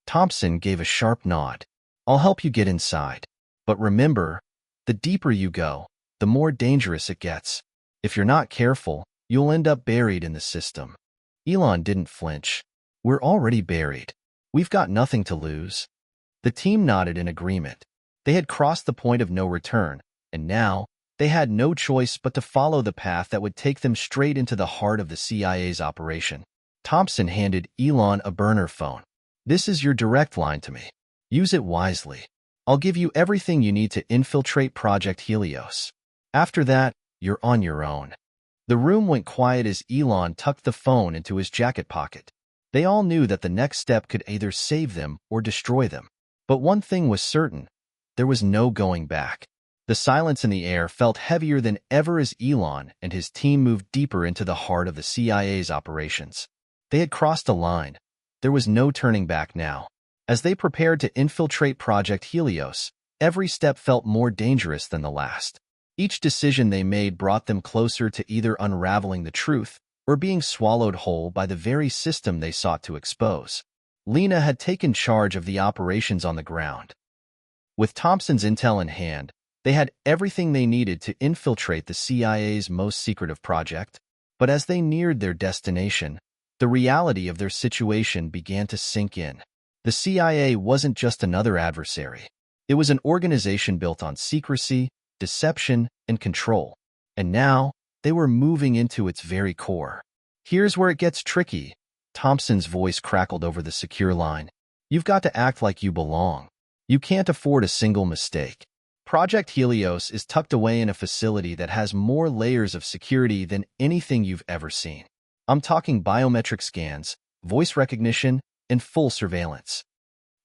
Thompson gave a sharp nod. I'll help you get inside. But remember, the deeper you go, the more dangerous it gets. If you're not careful, you'll end up buried in the system. Elon didn't flinch. We're already buried. We've got nothing to lose. The team nodded in agreement. They had crossed the point of no return, and now they had no choice but to follow the path that would take them straight into the heart of the CIA's operation. Thompson handed Elon a burner phone. This is your direct line to me. Use it wisely. I'll give you everything you need to infiltrate Project Helios. After that, you're on your own. The room went quiet as Elon tucked the phone into his jacket pocket. They all knew that the next step could either save them or destroy them. But one thing was certain. There was no going back. The silence in the air felt heavier than ever as Elon and his team moved deeper into the heart of the CIA's operations. They had crossed a line. There was no turning back now. As they prepared to infiltrate Project Helios, every step felt more dangerous than the last. Each decision they made brought them closer to either unraveling the truth or being swallowed whole by the very system they sought to expose. Lena had taken charge of the operations on the ground. With Thompson's intel in hand, they had everything they needed to infiltrate the CIA's most secretive project. But as they neared their destination, the reality of their situation began to sink in. The CIA wasn't just another adversary. It was an organization built on secrecy, deception, and control. And now, they were moving into its very core. Here's where it gets tricky. Thompson's voice crackled over the secure line. You've got to act like you belong. You can't afford a single mistake. Project Helios is tucked away in a facility that has more layers of security than anything you've ever seen. I'm talking biometric scans, voice recognition, and full surveillance.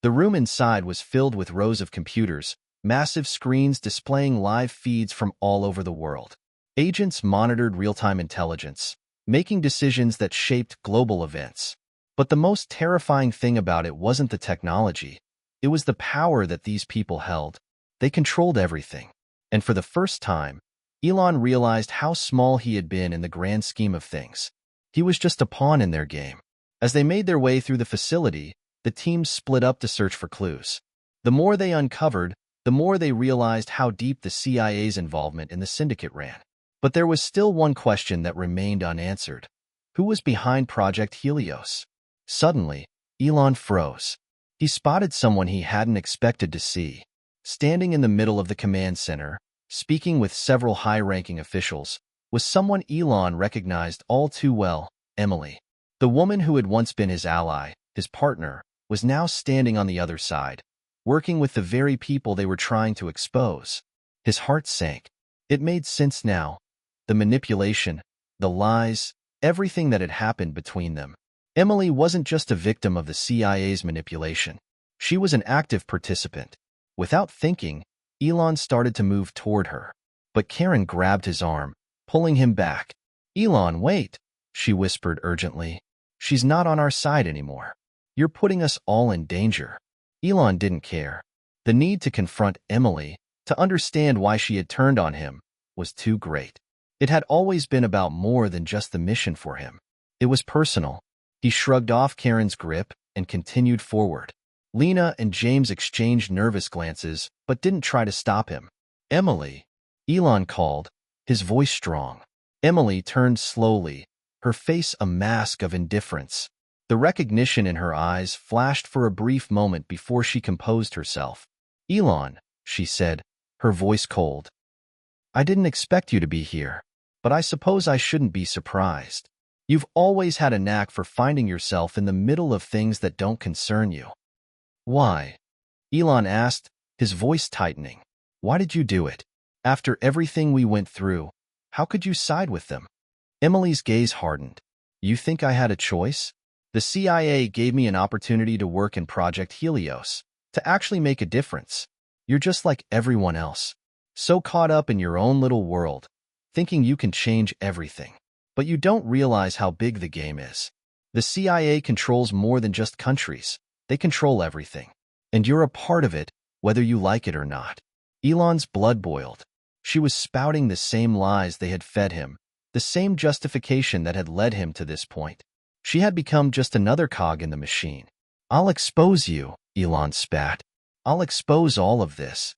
The room inside was filled with rows of computers, massive screens displaying live feeds from all over the world. Agents monitored real-time intelligence, making decisions that shaped global events. But the most terrifying thing about it wasn't the technology. It was the power that these people held. They controlled everything. And for the first time, Elon realized how small he had been in the grand scheme of things. He was just a pawn in their game. As they made their way through the facility, the teams split up to search for clues. The more they uncovered, the more they realized how deep the CIA's involvement in the syndicate ran. But there was still one question that remained unanswered. Who was behind Project Helios? Suddenly, Elon froze. He spotted someone he hadn't expected to see. Standing in the middle of the command center, speaking with several high-ranking officials, was someone Elon recognized all too well, Emily. The woman who had once been his ally, his partner, was now standing on the other side, working with the very people they were trying to expose. His heart sank. It made sense now. The manipulation, the lies, everything that had happened between them. Emily wasn't just a victim of the CIA's manipulation. She was an active participant. Without thinking, Elon started to move toward her. But Karen grabbed his arm, pulling him back. Elon, wait, she whispered urgently. She's not on our side anymore. You're putting us all in danger. Elon didn't care. The need to confront Emily, to understand why she had turned on him, was too great. It had always been about more than just the mission for him. It was personal. He shrugged off Karen's grip and continued forward. Lena and James exchanged nervous glances, but didn't try to stop him. Emily, Elon called, his voice strong. Emily turned slowly, her face a mask of indifference. The recognition in her eyes flashed for a brief moment before she composed herself. Elon, she said, her voice cold. I didn't expect you to be here, but I suppose I shouldn't be surprised. You've always had a knack for finding yourself in the middle of things that don't concern you. Why? Elon asked, his voice tightening. Why did you do it? After everything we went through, how could you side with them? Emily's gaze hardened. You think I had a choice? The CIA gave me an opportunity to work in Project Helios, to actually make a difference. You're just like everyone else, so caught up in your own little world, thinking you can change everything. But you don't realize how big the game is. The CIA controls more than just countries. They control everything. And you're a part of it, whether you like it or not. Elon's blood boiled. She was spouting the same lies they had fed him, the same justification that had led him to this point. She had become just another cog in the machine. I'll expose you, Elon spat. I'll expose all of this.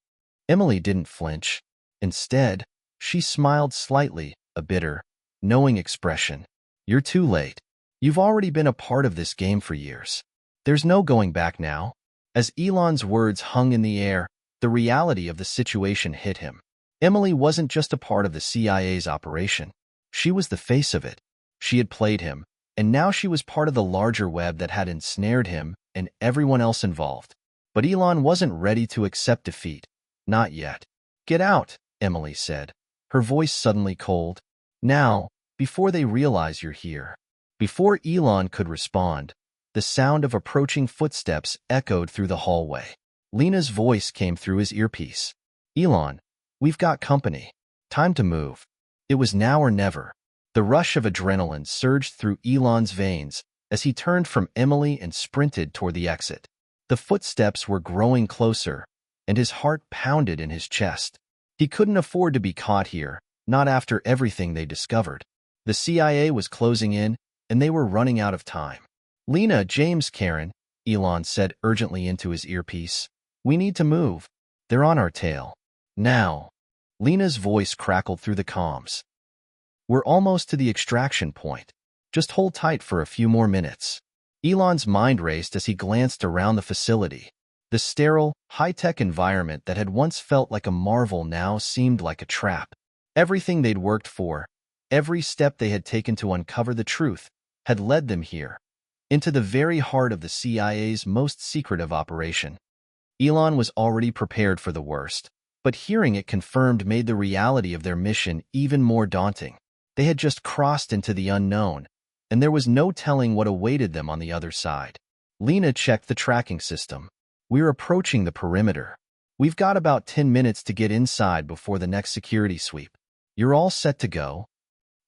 Emily didn't flinch. Instead, she smiled slightly, a bitter, knowing expression. You're too late. You've already been a part of this game for years. There's no going back now. As Elon's words hung in the air, the reality of the situation hit him. Emily wasn't just a part of the CIA's operation. She was the face of it. She had played him, and now she was part of the larger web that had ensnared him and everyone else involved. But Elon wasn't ready to accept defeat. Not yet. Get out, Emily said, her voice suddenly cold. Now, before they realize you're here. Before Elon could respond, the sound of approaching footsteps echoed through the hallway. Lena's voice came through his earpiece. Elon, we've got company. Time to move. It was now or never. The rush of adrenaline surged through Elon's veins as he turned from Emily and sprinted toward the exit. The footsteps were growing closer, and his heart pounded in his chest. He couldn't afford to be caught here, not after everything they discovered. The CIA was closing in, and they were running out of time. Lena, James, Karen, Elon said urgently into his earpiece. We need to move. They're on our tail. Now. Lena's voice crackled through the comms. We're almost to the extraction point. Just hold tight for a few more minutes. Elon's mind raced as he glanced around the facility. The sterile, high-tech environment that had once felt like a marvel now seemed like a trap. Everything they'd worked for, every step they had taken to uncover the truth, had led them here, into the very heart of the CIA's most secretive operation. Elon was already prepared for the worst, but hearing it confirmed made the reality of their mission even more daunting. They had just crossed into the unknown, and there was no telling what awaited them on the other side. Lena checked the tracking system. "We're approaching the perimeter. We've got about 10 minutes to get inside before the next security sweep. You're all set to go?"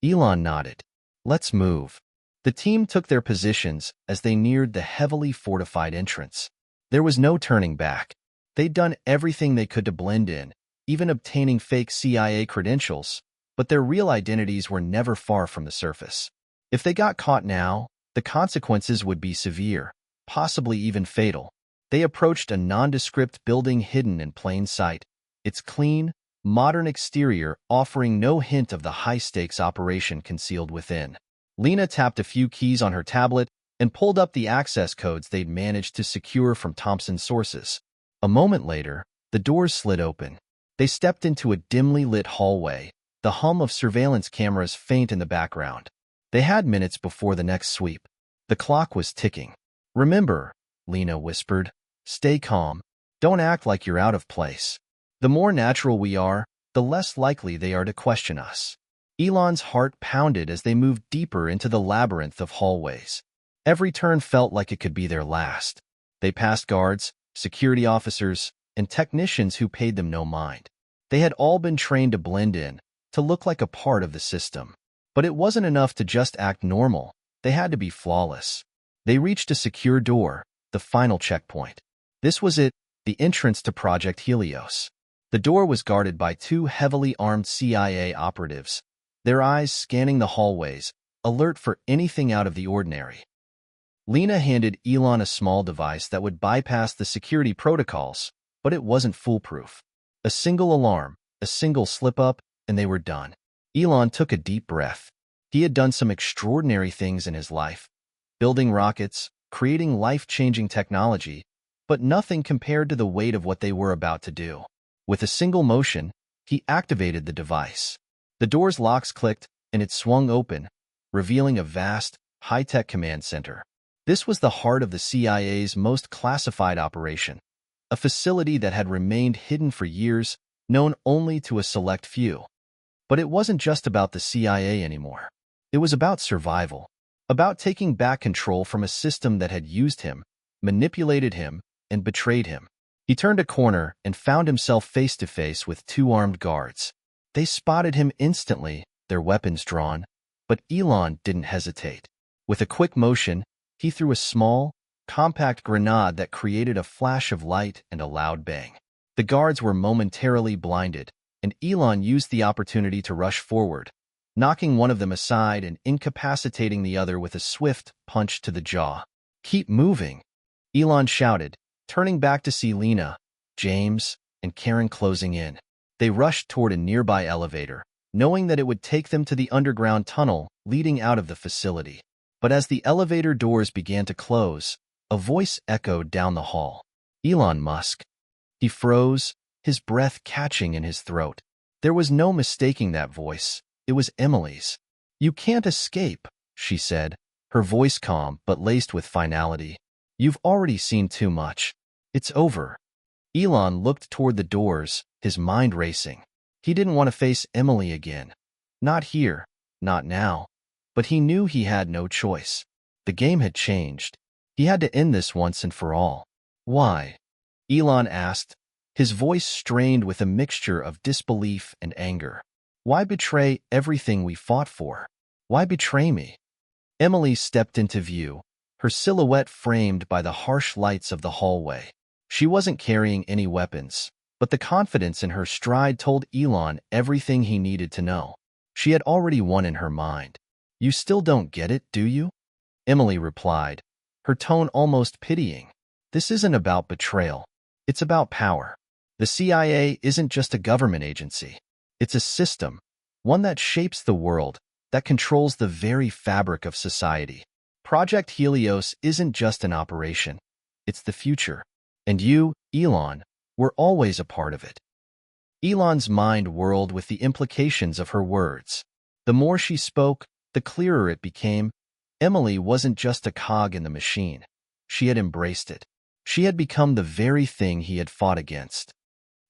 Elon nodded. "Let's move." The team took their positions as they neared the heavily fortified entrance. There was no turning back. They'd done everything they could to blend in, even obtaining fake CIA credentials, but their real identities were never far from the surface. If they got caught now, the consequences would be severe, possibly even fatal. They approached a nondescript building hidden in plain sight, its clean, modern exterior offering no hint of the high-stakes operation concealed within. Lena tapped a few keys on her tablet and pulled up the access codes they'd managed to secure from Thompson's sources. A moment later, the doors slid open. They stepped into a dimly lit hallway, the hum of surveillance cameras faint in the background. They had minutes before the next sweep. The clock was ticking. "Remember," Lena whispered, "stay calm. Don't act like you're out of place. The more natural we are, the less likely they are to question us." Elon's heart pounded as they moved deeper into the labyrinth of hallways. Every turn felt like it could be their last. They passed guards, security officers, and technicians who paid them no mind. They had all been trained to blend in, to look like a part of the system. But it wasn't enough to just act normal. They had to be flawless. They reached a secure door, the final checkpoint. This was it, the entrance to Project Helios. The door was guarded by two heavily armed CIA operatives, their eyes scanning the hallways, alert for anything out of the ordinary. Lena handed Elon a small device that would bypass the security protocols, but it wasn't foolproof. A single alarm, a single slip-up, and they were done. Elon took a deep breath. He had done some extraordinary things in his life, building rockets, creating life-changing technology, but nothing compared to the weight of what they were about to do. With a single motion, he activated the device. The door's locks clicked, and it swung open, revealing a vast, high-tech command center. This was the heart of the CIA's most classified operation, a facility that had remained hidden for years, known only to a select few. But it wasn't just about the CIA anymore. It was about survival, about taking back control from a system that had used him, manipulated him, and betrayed him. He turned a corner and found himself face-to-face with two armed guards. They spotted him instantly, their weapons drawn, but Elon didn't hesitate. With a quick motion, he threw a small, compact grenade that created a flash of light and a loud bang. The guards were momentarily blinded, and Elon used the opportunity to rush forward, knocking one of them aside and incapacitating the other with a swift punch to the jaw. "Keep moving," Elon shouted, turning back to see Lena, James, and Karen closing in. They rushed toward a nearby elevator, knowing that it would take them to the underground tunnel leading out of the facility. But as the elevator doors began to close, a voice echoed down the hall. "Elon Musk." He froze, his breath catching in his throat. There was no mistaking that voice. It was Emily's. "You can't escape," she said, her voice calm but laced with finality. "You've already seen too much. It's over." Elon looked toward the doors, his mind racing. He didn't want to face Emily again. Not here, not now. But he knew he had no choice. The game had changed. He had to end this once and for all. "Why?" Elon asked, his voice strained with a mixture of disbelief and anger. "Why betray everything we fought for? Why betray me?" Emily stepped into view, her silhouette framed by the harsh lights of the hallway. She wasn't carrying any weapons, but the confidence in her stride told Elon everything he needed to know. She had already won in her mind. "You still don't get it, do you?" Emily replied, her tone almost pitying. "This isn't about betrayal. It's about power. The CIA isn't just a government agency. It's a system, one that shapes the world, that controls the very fabric of society. Project Helios isn't just an operation. It's the future. And you, Elon, were always a part of it. Elon's mind whirled with the implications of her words. The more she spoke, the clearer it became. Emily wasn't just a cog in the machine. She had embraced it. She had become the very thing he had fought against.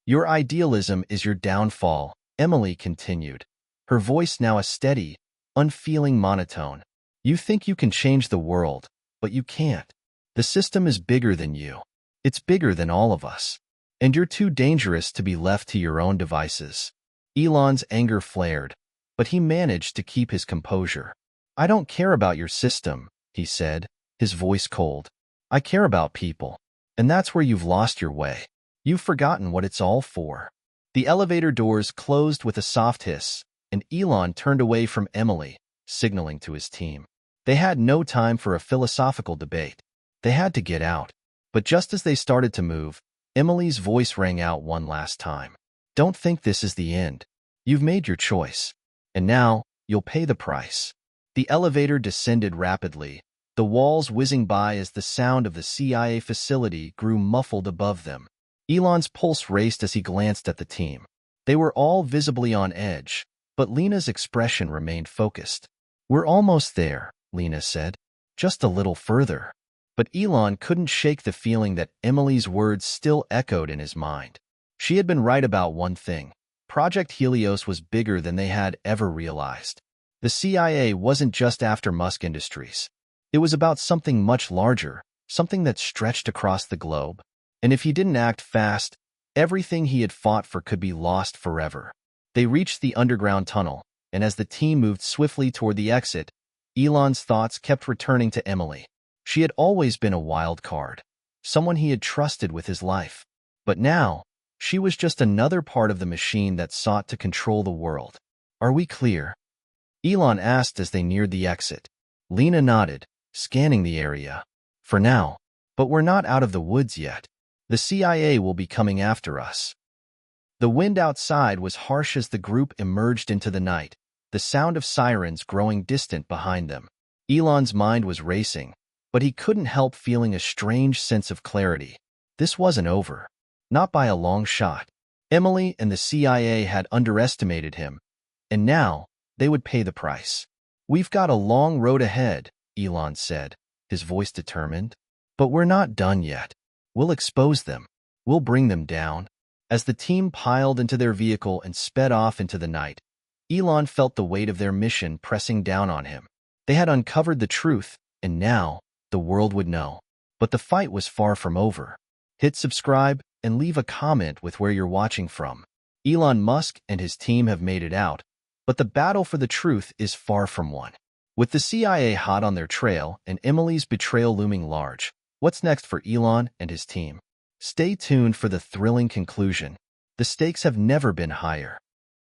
Your idealism is your downfall, Emily continued, her voice now a steady, unfeeling monotone. You think you can change the world, but you can't. The system is bigger than you. It's bigger than all of us. And you're too dangerous to be left to your own devices. Elon's anger flared, but he managed to keep his composure. I don't care about your system, he said, his voice cold. I care about people. And that's where you've lost your way. You've forgotten what it's all for. The elevator doors closed with a soft hiss, and Elon turned away from Emily, signaling to his team. They had no time for a philosophical debate. They had to get out. But just as they started to move, Emily's voice rang out one last time. Don't think this is the end. You've made your choice. And now, you'll pay the price. The elevator descended rapidly, the walls whizzing by as the sound of the CIA facility grew muffled above them. Elon's pulse raced as he glanced at the team. They were all visibly on edge, but Lena's expression remained focused. We're almost there, Lena said. Just a little further. But Elon couldn't shake the feeling that Emily's words still echoed in his mind. She had been right about one thing. Project Helios was bigger than they had ever realized. The CIA wasn't just after Musk Industries. It was about something much larger, something that stretched across the globe. And if he didn't act fast, everything he had fought for could be lost forever. They reached the underground tunnel, and as the team moved swiftly toward the exit, Elon's thoughts kept returning to Emily. She had always been a wild card, someone he had trusted with his life. But now, she was just another part of the machine that sought to control the world. Are we clear? Elon asked as they neared the exit. Lena nodded, scanning the area. For now. But we're not out of the woods yet. The CIA will be coming after us. The wind outside was harsh as the group emerged into the night, the sound of sirens growing distant behind them. Elon's mind was racing, but he couldn't help feeling a strange sense of clarity. This wasn't over. Not by a long shot. Emily and the CIA had underestimated him, and now they would pay the price. We've got a long road ahead, Elon said, his voice determined. But we're not done yet. We'll expose them. We'll bring them down. As the team piled into their vehicle and sped off into the night, Elon felt the weight of their mission pressing down on him. They had uncovered the truth, and now the world would know. But the fight was far from over. Hit subscribe and leave a comment with where you're watching from. Elon Musk and his team have made it out, but the battle for the truth is far from won. With the CIA hot on their trail and Emily's betrayal looming large, what's next for Elon and his team? Stay tuned for the thrilling conclusion. The stakes have never been higher.